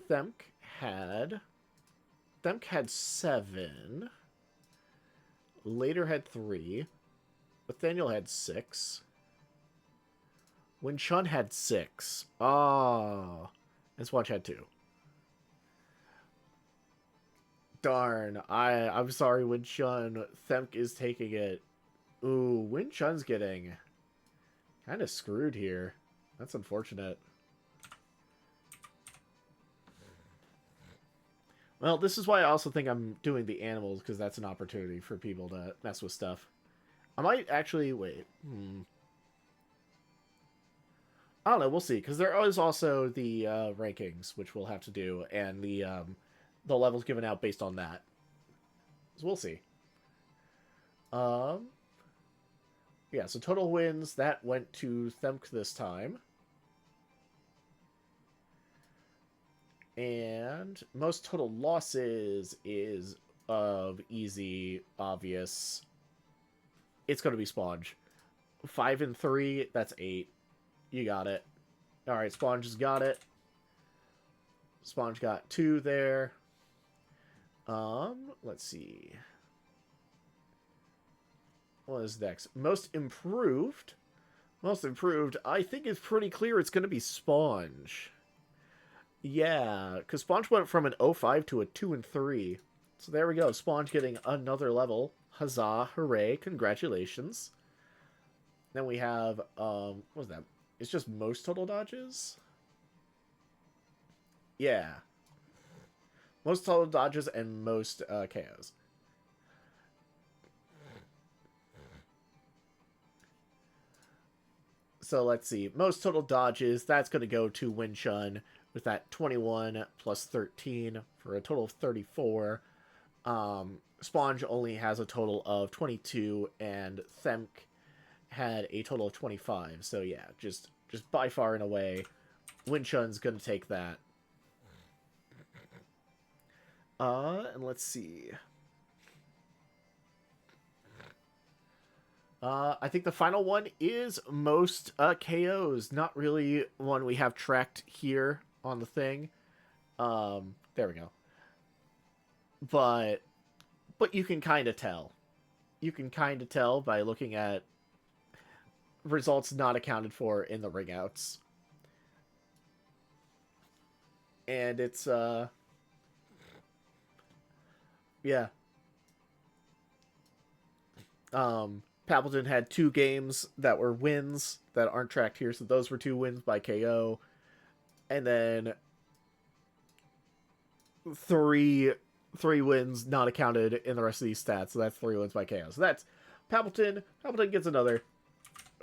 Speaker 1: Themk had 7. Later had 3. Nathaniel had 6. Winchun had 6. Oh. And Sponge had 2. Darn. I'm sorry, Winchun. Themk is taking it. Ooh, Winchun's getting kind of screwed here. That's unfortunate. Well, this is why I also think I'm doing the animals, because that's an opportunity for people to mess with stuff. I might actually... Wait. I don't know. We'll see, because there is also the rankings, which we'll have to do, and the levels given out based on that. So we'll see. Um, yeah. So total wins that went to Themk this time, and most total losses is of easy, obvious. It's going to be Sponge. 5-3. That's 8. You got it. All right, Sponge has got it. Sponge got 2 there. Let's see. What is next? Most improved. Most improved. I think it's pretty clear it's going to be Sponge. Yeah, because Sponge went from an 0-5 to a 2-3. So there we go. Sponge getting another level. Huzzah! Hooray! Congratulations. Then we have what was that? It's just most total dodges. Yeah, most total dodges and most KOs. So let's see. Most total dodges, that's going to go to Winchun with that 21 plus 13 for a total of 34. Sponge only has a total of 22, and Themk had a total of 25. So yeah, just by far and away, Winchun's going to take that. And let's see. I think the final one is most KOs. Not really one we have tracked here on the thing. There we go. But you can kind of tell. You can kind of tell by looking at results not accounted for in the ring outs. And it's yeah. Papleton had 2 games that were wins that aren't tracked here, so those were 2 wins by KO. And then 3 wins not accounted in the rest of these stats, so that's 3 wins by KO. So that's Papleton. Papleton gets another.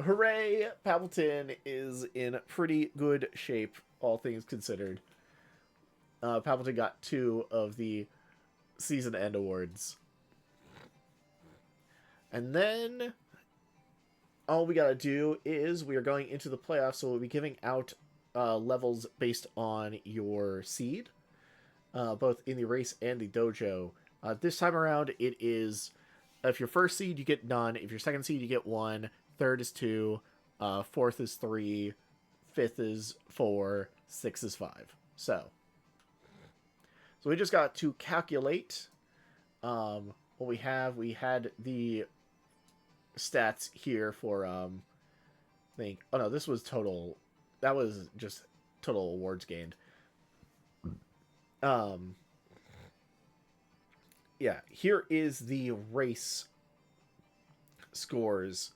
Speaker 1: Hooray! Papleton is in pretty good shape, all things considered. Papleton got 2 of the season end awards. And then all we gotta do is we are going into the playoffs, so we'll be giving out levels based on your seed, both in the race and the dojo. This time around, it is if your first seed, you get none. If your second seed, you get 1. Third is 2. Fourth is 3. Fifth is 4. Sixth is 5. So we just got to calculate what we have. We had the stats here for think oh no, this was total. That was just total awards gained. Yeah, here is the race scores,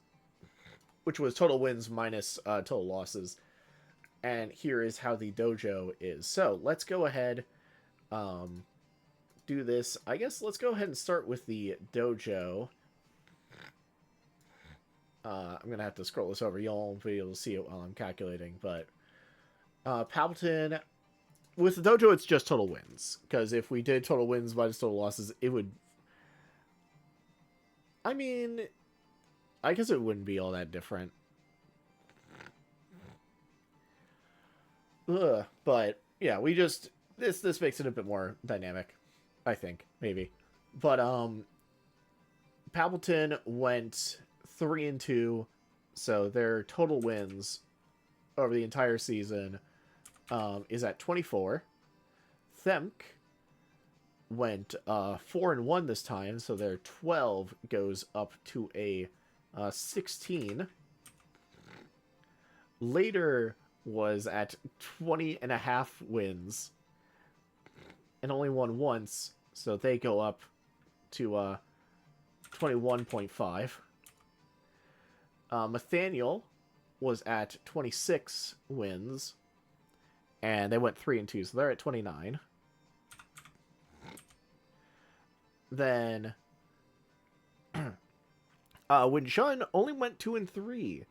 Speaker 1: which was total wins minus total losses, and here is how the dojo is. So let's go ahead, do this. I guess let's go ahead and start with the dojo. I'm gonna have to scroll this over. Y'all won't be able to see it while I'm calculating, but Palpatine. With the dojo, it's just total wins. Because if we did total wins minus total losses, it would... I mean... I guess it wouldn't be all that different. Ugh, but, yeah, we just... This makes it a bit more dynamic. I think, maybe. But, Palpatine went 3-2, so their total wins over the entire season... is at 24. Themk went 4-1 this time, so their 12 goes up to a 16. Later was at 20.5 wins and only won once, so they go up to 21.5. Nathaniel was at 26 wins. And they went 3-2, so they're at 29. Then, Winchun only went 2-3,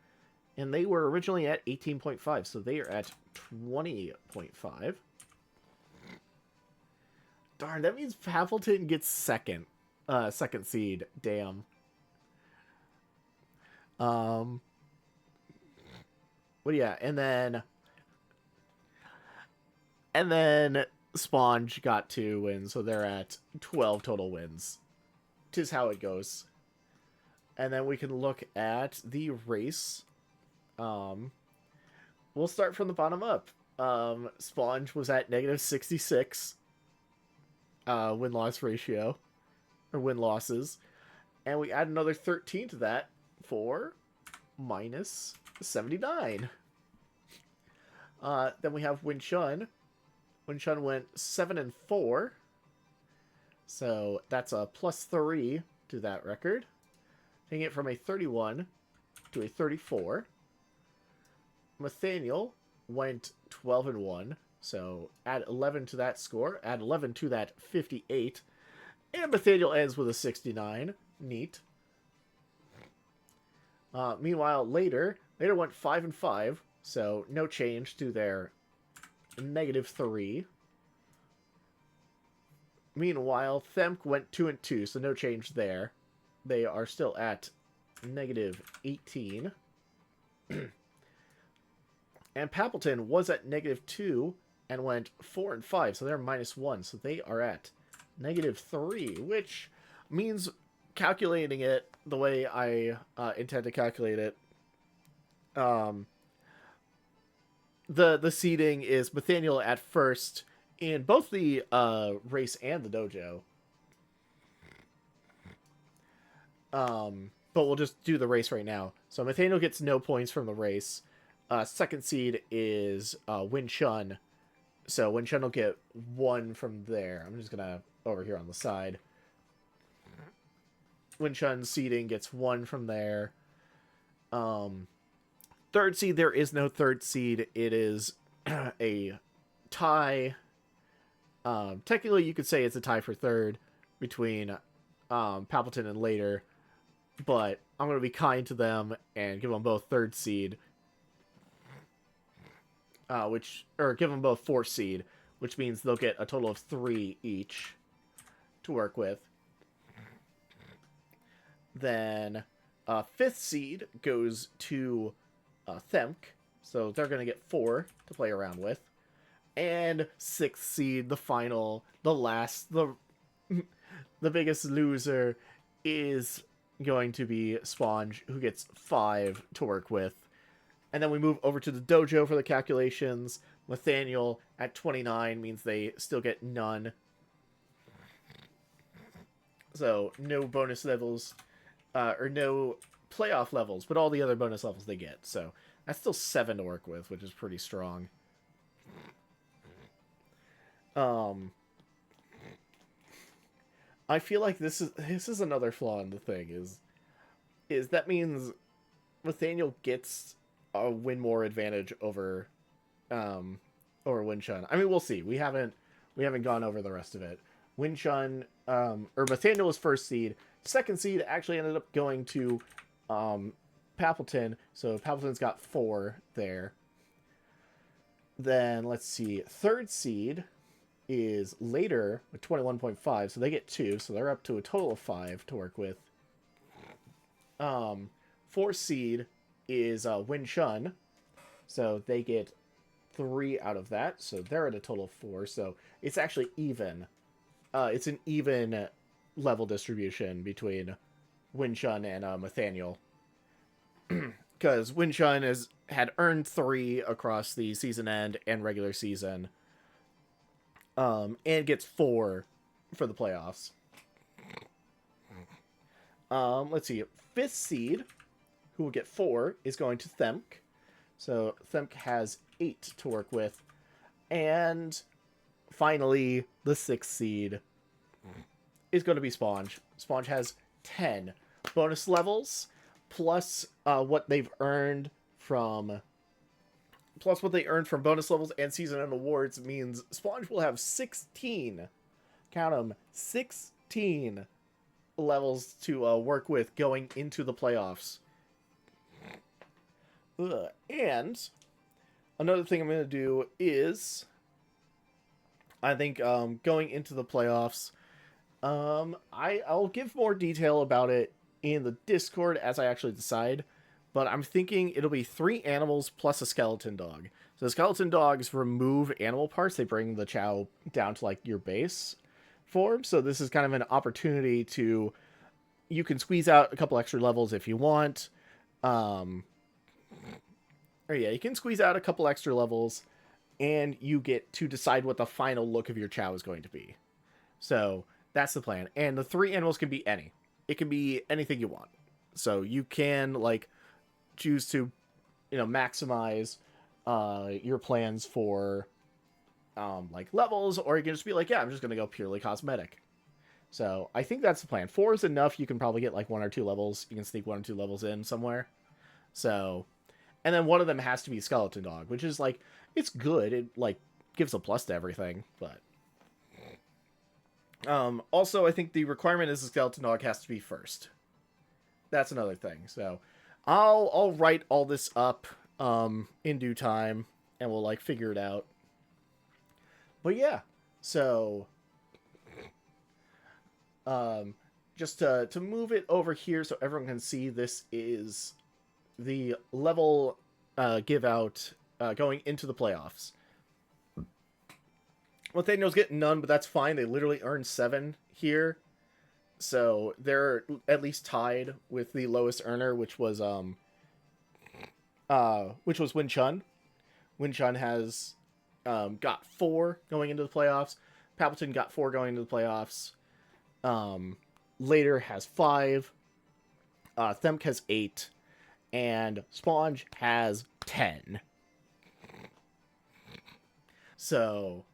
Speaker 1: And they were originally at 18.5, so they are at 20.5. Darn, that means Appleton gets second seed. Damn. Well, yeah, and then Sponge got 2 wins, so they're at 12 total wins. Tis how it goes. And then we can look at the race. We'll start from the bottom up. Sponge was at -66 win-loss ratio, or win-losses. And we add another 13 to that for -79. Then we have Win Chun. Win Chun went 7-4. So that's a +3 to that record. Taking it from a 31 to a 34. Nathaniel went 12-1. So add 11 to that score. Add 11 to that 58. And Nathaniel ends with a 69. Neat. Meanwhile, later went 5-5. So no change to their -3. Meanwhile, Themk went 2-2, so no change there. They are still at -18. And Pappleton was at -2 and went 4-5, so they're -1, so they are at -3, which means calculating it the way I intend to calculate it. The seeding is Nathaniel at first in both the race and the dojo. But we'll just do the race right now. So Nathaniel gets no points from the race. Second seed is Win Chun. So Win Chun will get 1 from there. I'm just gonna over here on the side. Win Chun's seeding gets 1 from there. Third seed, there is no third seed. It is a tie. Technically, you could say it's a tie for third between Pappleton and Later, but I'm going to be kind to them and give them both third seed, give them both fourth seed, which means they'll get a total of 3 each to work with. Then fifth seed goes to Themk, so they're going to get 4 to play around with. And sixth seed, the biggest loser is going to be Sponge, who gets 5 to work with. And then we move over to the dojo for the calculations. Nathaniel at 29 means they still get none. So no bonus levels, or no playoff levels, but all the other bonus levels they get. So that's still 7 to work with, which is pretty strong. I feel like this is another flaw in the thing, is that means Nathaniel gets a win more advantage over Win Chun. I mean, we'll see. We haven't gone over the rest of it. Win Chun, or Nathaniel was first seed. Second seed actually ended up going to Pappleton, so Pappleton's got 4 there. Then let's see, third seed is Later with 21.5, so they get 2, so they're up to a total of 5 to work with. Fourth seed is Win Chun, so they get 3 out of that, so they're at a total of 4, so it's actually even. It's an even level distribution between Win Chun and Nathaniel. Because Win Chun had earned 3 across the season end and regular season. And gets 4 for the playoffs. Let's see. Fifth seed, who will get 4, is going to Themk. So Themk has 8 to work with. And finally, the sixth seed is going to be Sponge. Sponge has 10 bonus levels, plus what they've earned from... Plus what they earned from bonus levels and season end awards means Sponge will have 16, count them, 16 levels to work with going into the playoffs. And another thing I'm going to do is, I think, going into the playoffs, I'll give more detail about it in the Discord as I actually decide. But I'm thinking it'll be 3 animals plus a skeleton dog. So the skeleton dogs remove animal parts; they bring the Chao down to like your base form. So this is kind of an opportunity to, you can squeeze out a couple extra levels if you want. Um, or yeah, you can squeeze out a couple extra levels, and you get to decide what the final look of your Chao is going to be. So that's the plan. And the 3 animals can be any. It can be anything you want. So you can like choose to, maximize your plans for like levels, or you can just be like, yeah, I'm just gonna go purely cosmetic. So I think that's the plan. 4 is enough. You can probably get like 1 or 2 levels. You can sneak 1 or 2 levels in somewhere. So, and then one of them has to be skeleton dog, which is like, it's good. It like gives a plus to everything, but also, I think the requirement is the skeleton dog has to be first. That's another thing. So I'll write all this up in due time, and we'll like figure it out. But yeah, so um just to move it over here so everyone can see, this is the level give out going into the playoffs. Nathaniel's getting none, but that's fine. They literally earned 7 here. So they're at least tied with the lowest earner, which was Win Chun. Win Chun has got 4 going into the playoffs. Palpatine got 4 going into the playoffs. Later has 5. Themk has 8. And Sponge has 10. So,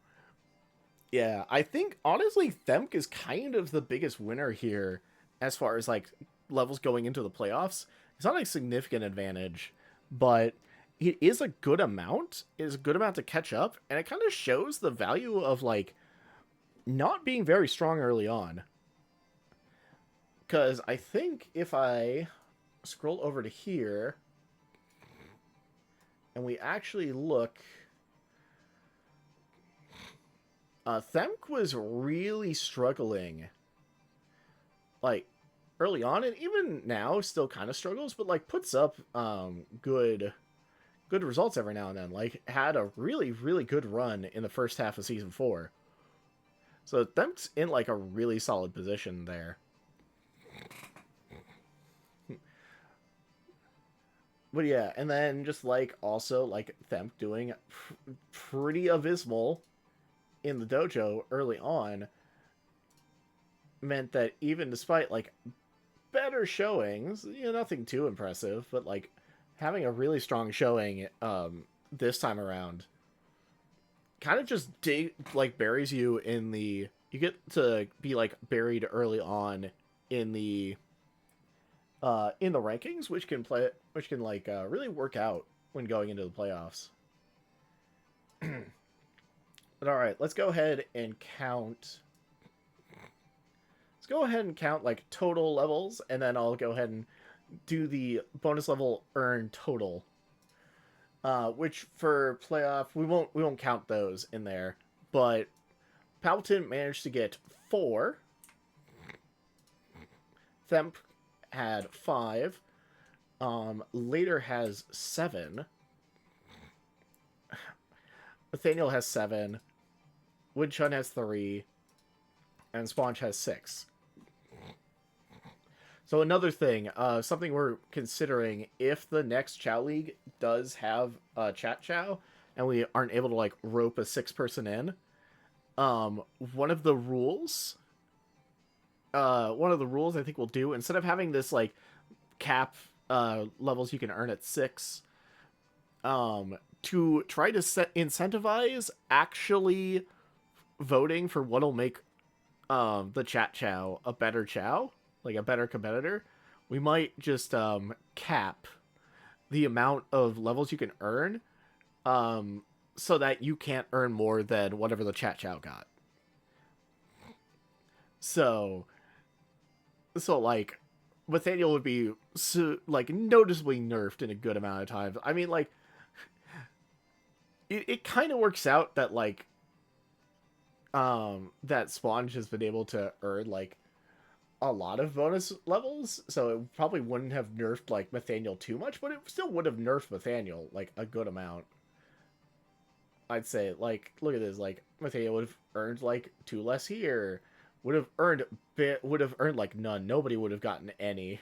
Speaker 1: yeah, I think, honestly, Themk is kind of the biggest winner here as far as, like, levels going into the playoffs. It's not a significant advantage, but it is a good amount. It is a good amount to catch up, and it kind of shows the value of, like, not being very strong early on. Because I think if I scroll over to here, and we actually look, Themk was really struggling, like, early on, and even now still kind of struggles, but, like, puts up good results every now and then. Like, had a really, really good run in the first half of Season 4. So Themk's in, like, a really solid position there. But yeah, and then just, like, also, like, Themk doing pretty abysmal in the dojo early on meant that even despite, like, better showings, nothing too impressive, but, like, having a really strong showing this time around kind of just buries you in the, you get to be, like, buried early on in the rankings, which can really work out when going into the playoffs. But all right, let's go ahead and count. Let's go ahead and count, like, total levels, and then I'll go ahead and do the bonus level earned total. Which for playoff we won't count those in there, but Palpatine managed to get 4. Themp had 5. Later has 7. Nathaniel has 7. Wood Chun has 3. And Sponge has 6. So another thing, something we're considering, if the next Chao League does have a Chat Chao, and we aren't able to, like, rope a 6-person in, one of the rules I think we'll do, instead of having this, like, cap levels you can earn at 6, to try to incentivize actually voting for what'll make the Chat Chao a better Chao, like a better competitor, we might just cap the amount of levels you can earn, so that you can't earn more than whatever the Chat Chao got. So like, Nathaniel would be like noticeably nerfed in a good amount of time. I mean, like it kind of works out that like that Sponge has been able to earn like a lot of bonus levels, so it probably wouldn't have nerfed like Nathaniel too much, but it still would have nerfed Nathaniel like a good amount. I'd say, like, look at this, like Nathaniel would have earned like 2 less here, would have earned like none. Nobody would have gotten any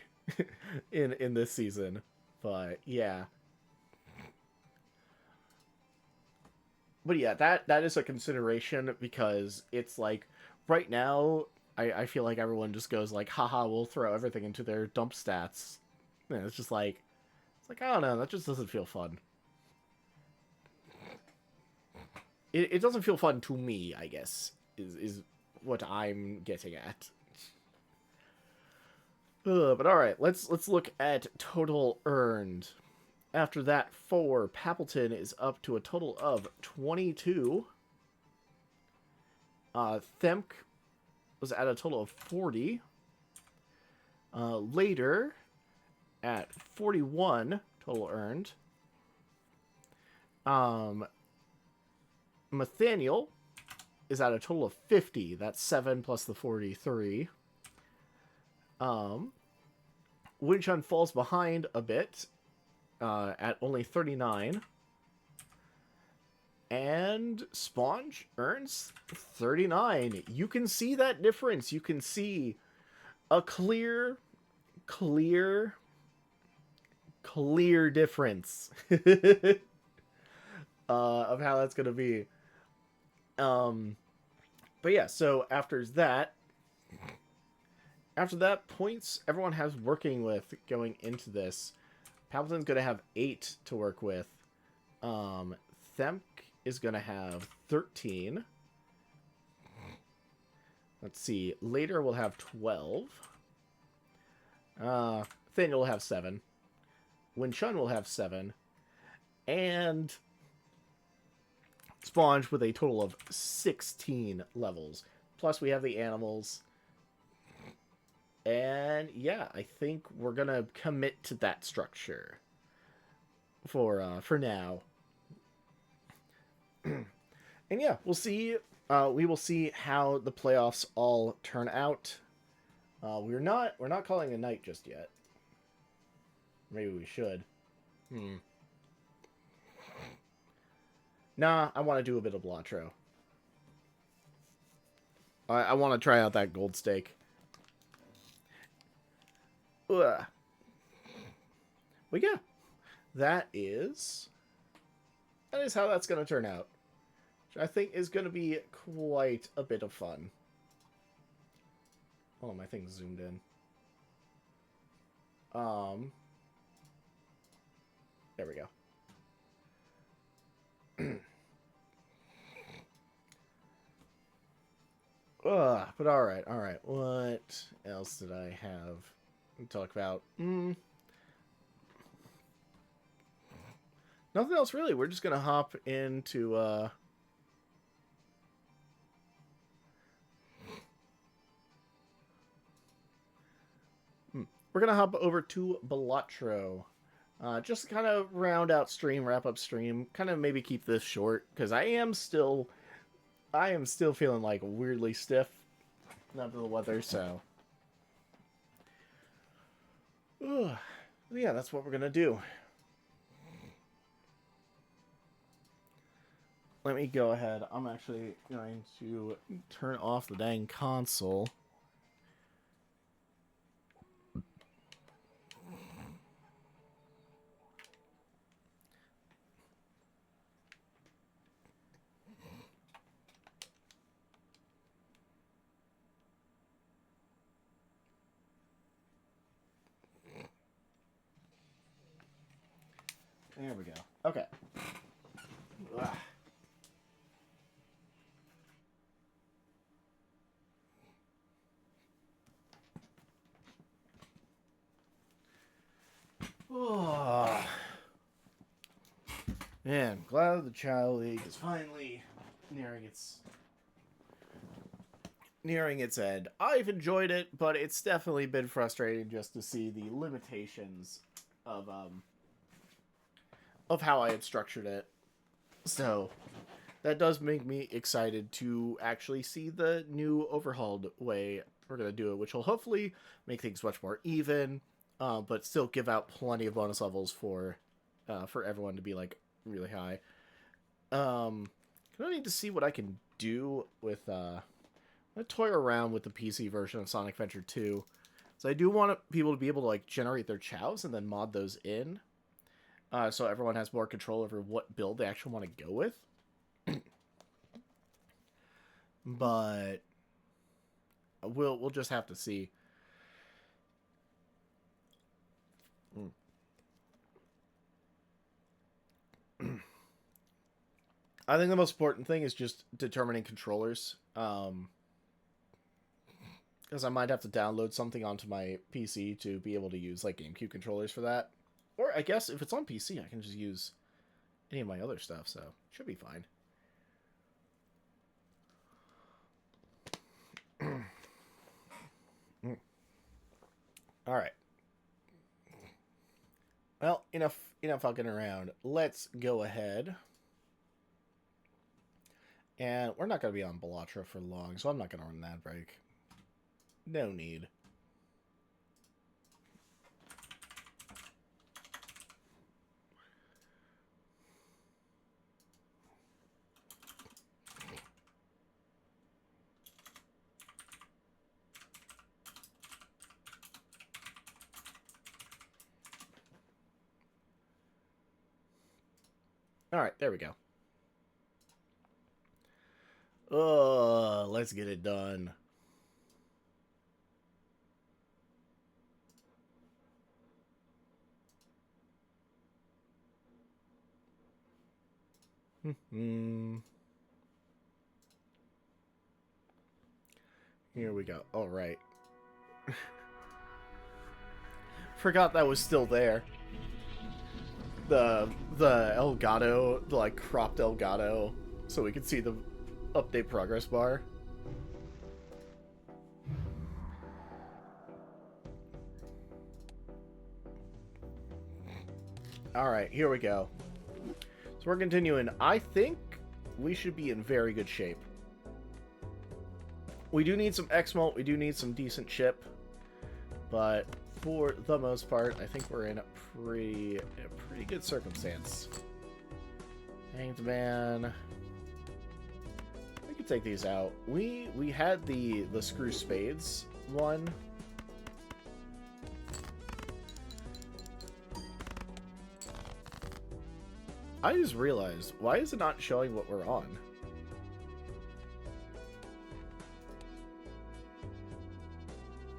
Speaker 1: in this season. But yeah. But yeah, that is a consideration because it's like right now I feel like everyone just goes like, haha, we'll throw everything into their dump stats. And it's just like I don't know, that just doesn't feel fun. It doesn't feel fun to me, I guess, is what I'm getting at. But all right, let's look at total earned. After that, 4, Pappleton is up to a total of 22. Themk was at a total of 40. Later, at 41 total earned. Nathaniel is at a total of 50. That's 7 plus the 43. Winchun falls behind a bit at only 39. And Sponge earns 39. You can see that difference. You can see a clear difference of how that's going to be. But yeah, so after that, points everyone has working with going into this. Pappleton's going to have 8 to work with. Themk is going to have 13. Let's see. Later we'll have 12. Nathaniel will have 7. Winchun will have 7. And Sponge with a total of 16 levels. Plus we have the animals. And yeah, I think we're going to commit to that structure for now. And yeah, we'll see. We will see how the playoffs all turn out. We're not calling a night just yet. Maybe we should. Nah, I want to do a bit of Blatro. I want to try out that gold steak. Ugh. But yeah, that is how that's going to turn out. Which I think is going to be quite a bit of fun. Oh, my thing's zoomed in. There we go. But all right. What else did I have to talk about? Nothing else really. We're just gonna hop into we're gonna hop over to Balatro. Just kind of round out stream, wrap up stream, kind of maybe keep this short because I am still feeling like weirdly stiff after the weather, so yeah, that's what we're gonna do. Let me go ahead. I'm actually going to turn off the dang console. There we go. Okay. Oh. Man, I'm glad the Chao League is finally nearing nearing its end. I've enjoyed it, but it's definitely been frustrating just to see the limitations of how I had structured it. So that does make me excited to actually see the new overhauled way we're gonna do it, which will hopefully make things much more even, but still give out plenty of bonus levels for everyone to be like really high. I need to see what I can do with I'm gonna toy around with the PC version of Sonic Adventure 2. So I do want people to be able to like generate their chows and then mod those in, so everyone has more control over what build they actually want to go with. But we'll just have to see. I think the most important thing is just determining controllers. Because I might have to download something onto my PC to be able to use like GameCube controllers for that. Or I guess if it's on PC, I can just use any of my other stuff, so should be fine. All right. Well, enough fucking around. Let's go ahead. And we're not going to be on Bellatra for long, so I'm not going to run that break. No need. All right, there we go. Let's get it done. Here we go. All right. Forgot that was still there. The Elgato, the like cropped Elgato, so we could see the update progress bar. All right, here we go. So we're continuing. I think we should be in very good shape. We do need some X-Mult, we do need some decent chip, but for the most part, I think we're in a pretty good circumstance. Hanged Man. We could take these out. We had the screw spades one. I just realized, why is it not showing what we're on?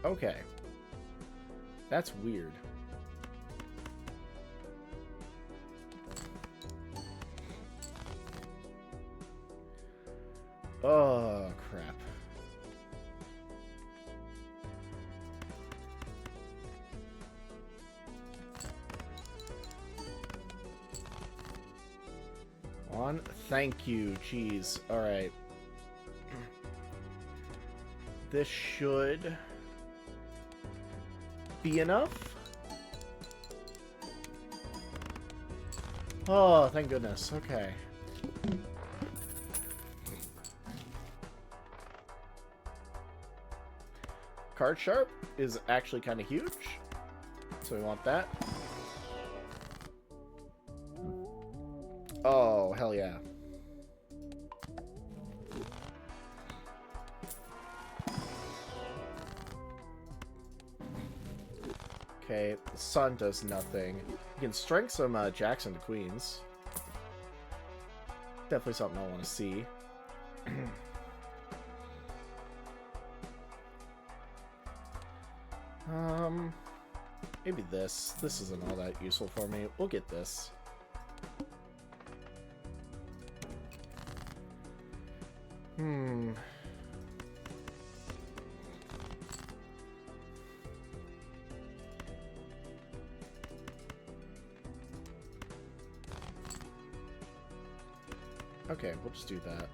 Speaker 1: Okay. That's weird. Oh, crap. On. Thank you. Jeez. Alright. This should be enough. Oh, thank goodness. Okay. Card Sharp is actually kind of huge, so we want that. Oh, hell yeah. Okay, the sun does nothing. You can strength some Jacks into Queens. Definitely something I want to see. Maybe this. This isn't all that useful for me. We'll get this. Okay, we'll just do that.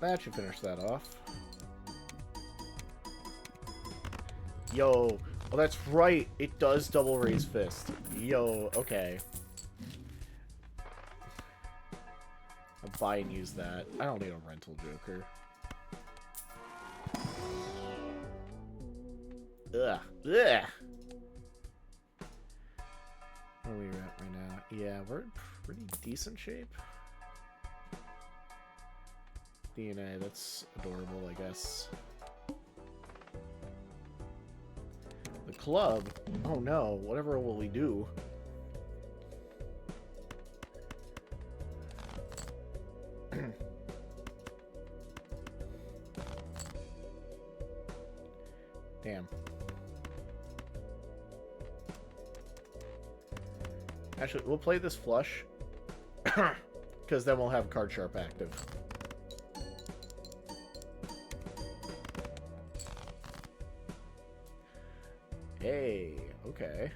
Speaker 1: That should finish that off. Yo. Oh, that's right. It does double raise fist. Yo, okay. I'll buy and use that. I don't need a rental joker. Ugh. Ugh. Where are we at right now? Yeah, we're in pretty decent shape. DNA, that's adorable, I guess. The club? Oh no, whatever will we do? Damn. Actually, we'll play this flush. Because then we'll have card sharp active. Hey, okay.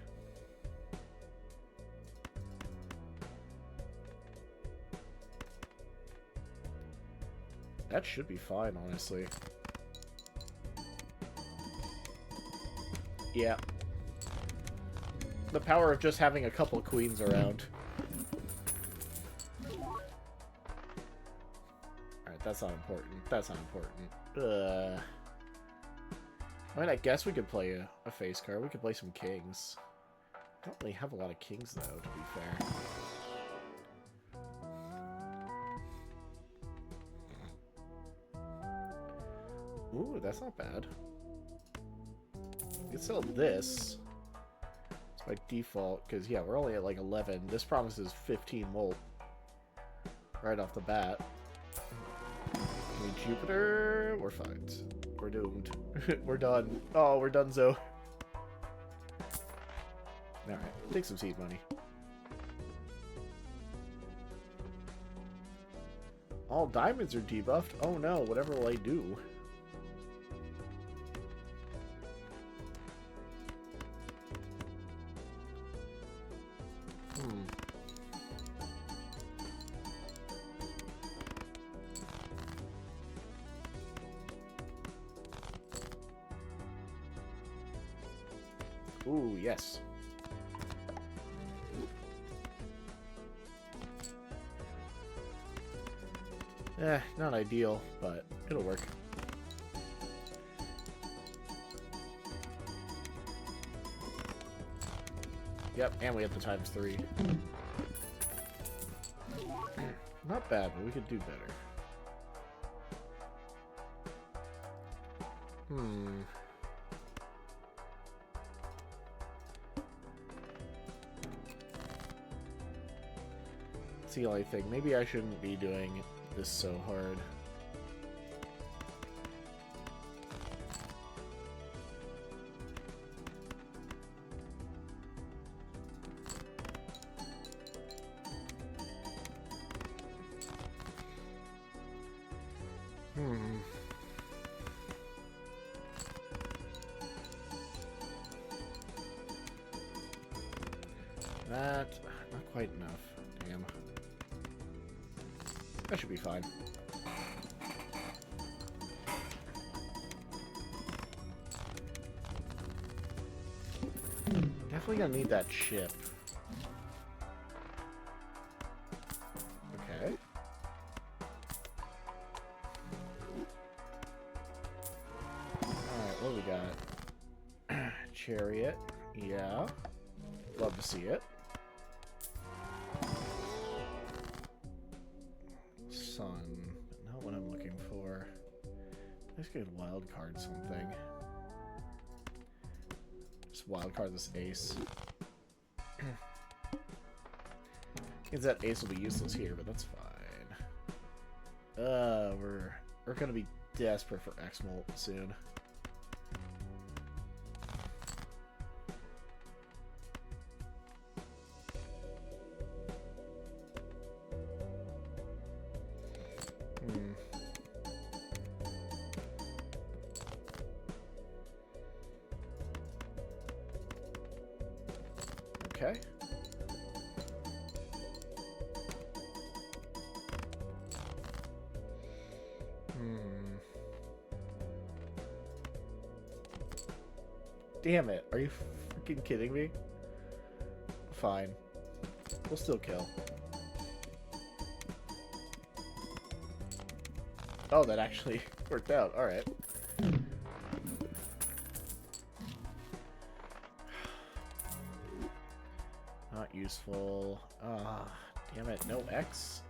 Speaker 1: That should be fine, honestly. Yeah. The power of just having a couple queens around. Alright, that's not important. That's not important. I mean, I guess we could play a face card. We could play some kings. I don't really have a lot of kings, though, to be fair. Ooh, that's not bad. We can sell this. It's by default, because, yeah, we're only at, like, 11. This promises 15 volt. Right off the bat. Can we Jupiter? We're fucked. We're doomed. We're done. Oh, we're done, Zo. Alright, take some seed money. All diamonds are debuffed? Oh no, whatever will I do? Ooh, yes. Not ideal, but it'll work. Yep, and we have the ×3. Not bad, but we could do better. That's the only thing. Maybe I shouldn't be doing this so hard. That, not quite enough. Damn. That should be fine. Definitely gonna need that chip. Okay. Alright, what do we got? Chariot. Yeah. Love to see it. Sun. Not what I'm looking for. Let's get a wild card something. Just wild card this ace. Means that ace will be useless here, but that's fine. We're gonna be desperate for X-Molt soon. Okay. Damn it. Are you freaking kidding me? Fine. We'll still kill. Oh, that actually worked out. Alright. Not useful. Ah, damn it. No X?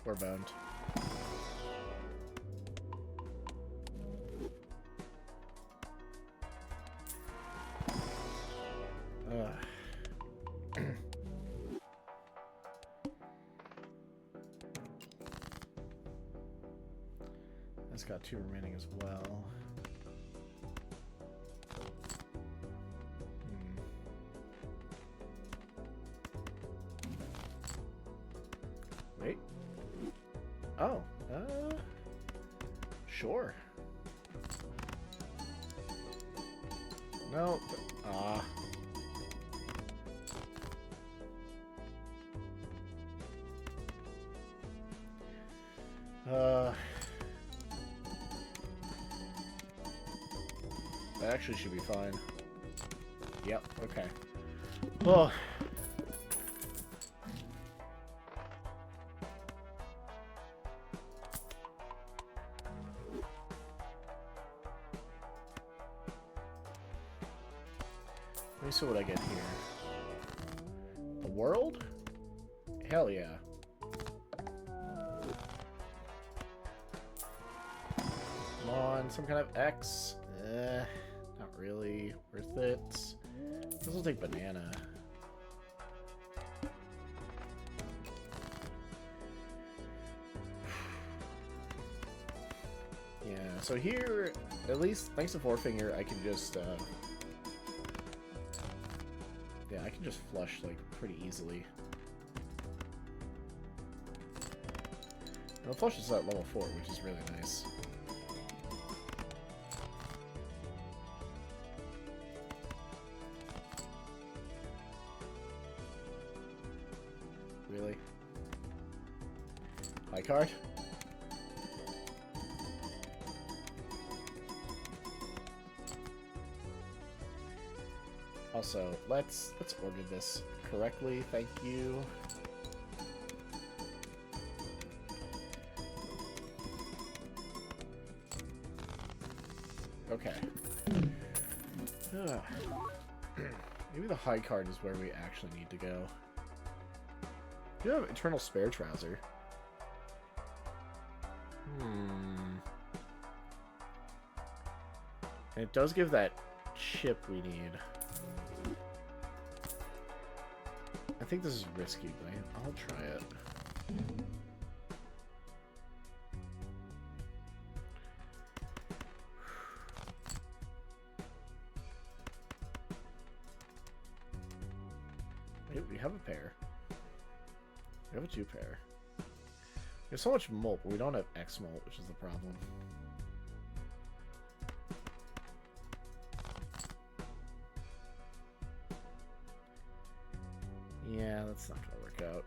Speaker 1: We're boned. That's got 2 remaining as well. Wait. Oh, sure. No, that actually should be fine. Yep, okay. Oh. Let me see what I get here. The world? Hell yeah. Come on, some kind of X. Not really worth it. This will take banana. Yeah, so here, at least thanks to Forefinger, I can just, yeah, I can just flush, like, pretty easily. And the flush is at level 4, which is really nice. Really? High card? Also, let's order this correctly, thank you. Okay. Maybe the high card is where we actually need to go. Do you have Eternal Spare Trouser? And it does give that chip we need. I think this is risky, but I'll try it. Wait, we have a pair. We have a 2 pair. We have so much molt, but we don't have X molt, which is the problem. Yeah, that's not gonna work out.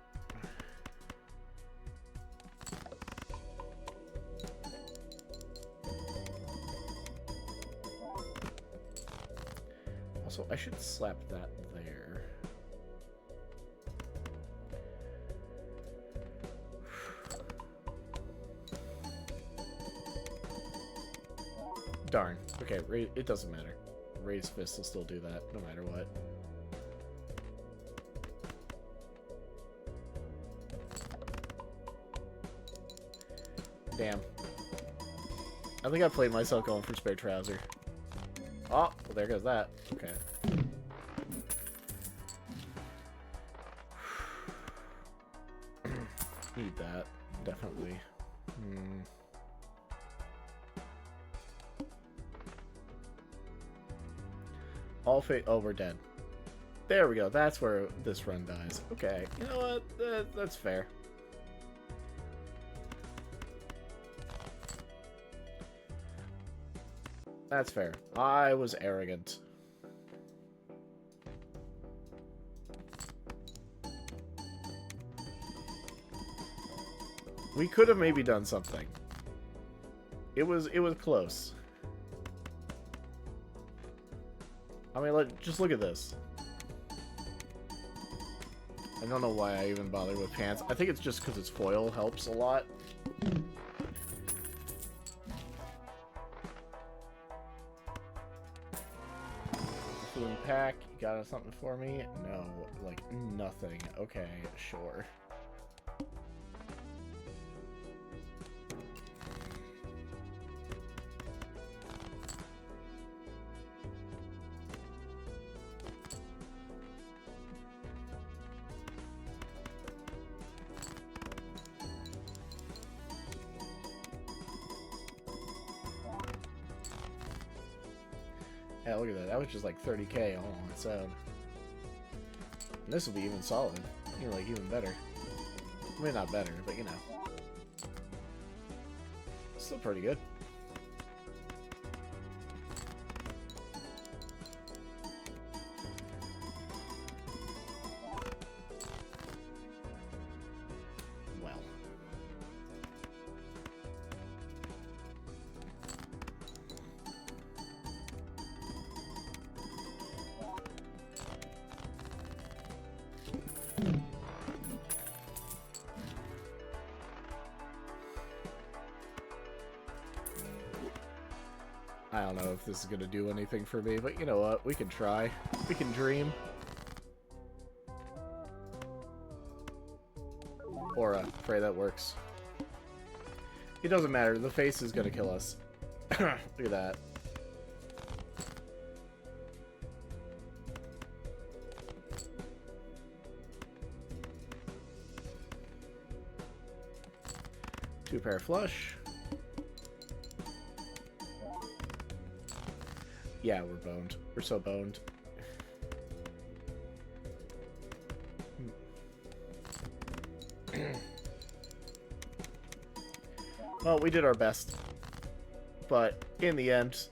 Speaker 1: Also, I should slap that there. Darn. Okay, it doesn't matter. Raised Fist will still do that, no matter what. Damn. I think I played myself going for Spare Trouser. Oh, well there goes that. Okay. Need that. Definitely. All fate. Oh, we're dead. There we go. That's where this run dies. Okay. You know what? That's fair. That's fair. I was arrogant. We could have maybe done something. It was close. I mean, just look at this. I don't know why I even bother with pants. I think it's just because its foil helps a lot. Food pack, you got something for me? No, like nothing. Okay, sure. Yeah, look at that. That was just like 30k all on its own. And this will be even solid. Like, even better. I mean, not better, but you know. Still pretty good. Well. I don't know if this is going to do anything for me, but you know what? We can try. We can dream. Aura. Pray that works. It doesn't matter. The face is going to kill us. Look at that. Two pair flush. Yeah, we're boned. We're so boned. Well, we did our best. But in the end,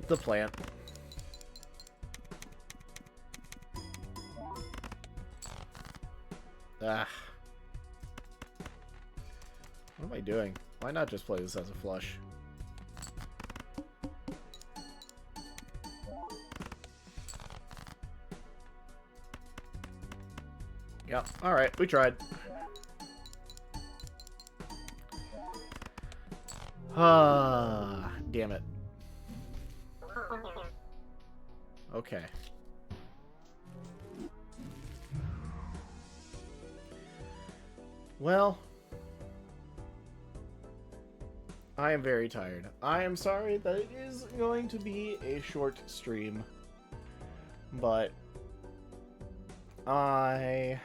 Speaker 1: the plant. Ah. What am I doing? Why not just play this as a flush? Yep. Alright, we tried. Ah, damn it. Okay. Well, I am very tired. I am sorry that it is going to be a short stream, but I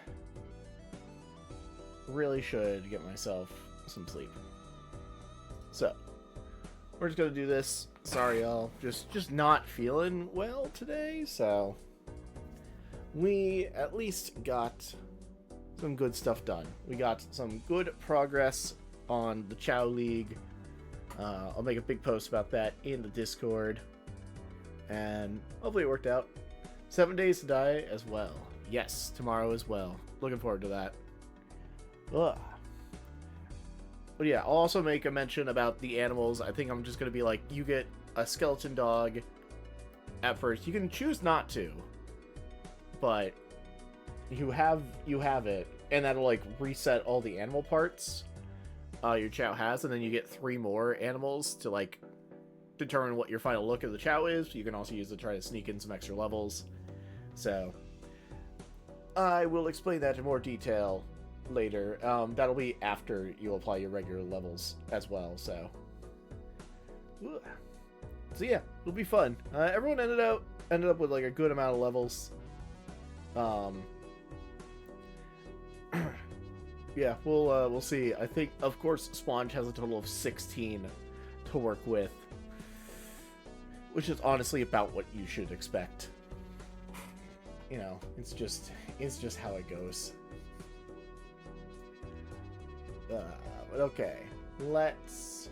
Speaker 1: really should get myself some sleep. So, we're just gonna do this. Sorry, y'all. Just not feeling well today, so we at least got some good stuff done. We got some good progress on the Chao League. I'll make a big post about that in the Discord, and hopefully it worked out. 7 days to die as well. Yes, tomorrow as well. Looking forward to that. Ugh. But yeah, I'll also make a mention about the animals. I think I'm just going to be like, you get a skeleton dog at first. You can choose not to, but you have it, and that'll like reset all the animal parts your Chao has, and then you get 3 more animals to like determine what your final look of the Chao is. You can also use it to try to sneak in some extra levels. So I will explain that in more detail later. That'll be after you apply your regular levels as well. So yeah, it'll be fun. Everyone ended up with like a good amount of levels. Yeah, we'll see. I think, of course, Sponge has a total of 16 to work with, which is honestly about what you should expect. You know, it's just how it goes. But okay, let's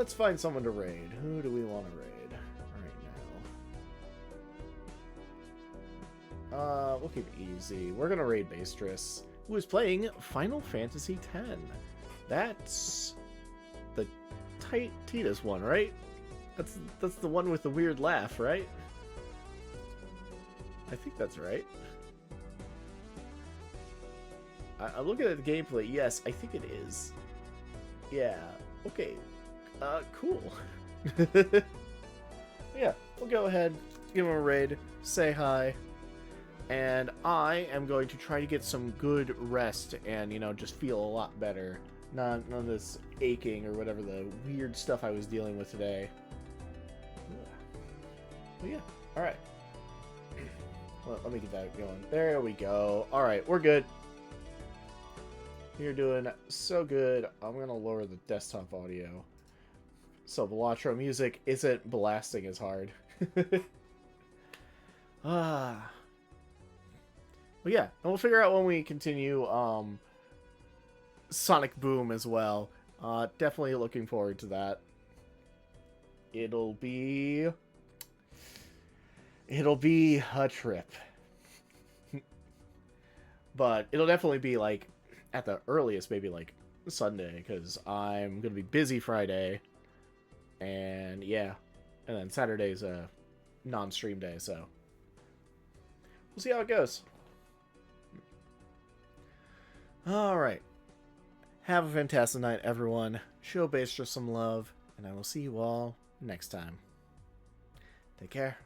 Speaker 1: find someone to raid. Who do we want to raid right now? We'll keep it easy. We're gonna raid Bastress, who is playing Final Fantasy X. That's Titus one, right? That's the one with the weird laugh, right? I think that's right. I'm looking at the gameplay. Yes, I think it is. Yeah. Okay. Cool. Yeah, we'll go ahead, give him a raid, say hi, and I am going to try to get some good rest and, you know, just feel a lot better. None of this aching or whatever the weird stuff I was dealing with today. But yeah, alright. Well, let me get that going. There we go. Alright, we're good. You're doing so good. I'm going to lower the desktop audio so the Latro music isn't blasting as hard. Well, yeah, and we'll figure out when we continue Sonic Boom as well. Definitely looking forward to that. It'll be a trip. But it'll definitely be, like, at the earliest, maybe, like, Sunday, because I'm going to be busy Friday. And, yeah. And then Saturday's a non-stream day, so we'll see how it goes. Alright. Have a fantastic night, everyone. Show Bastra some love, and I will see you all next time. Take care.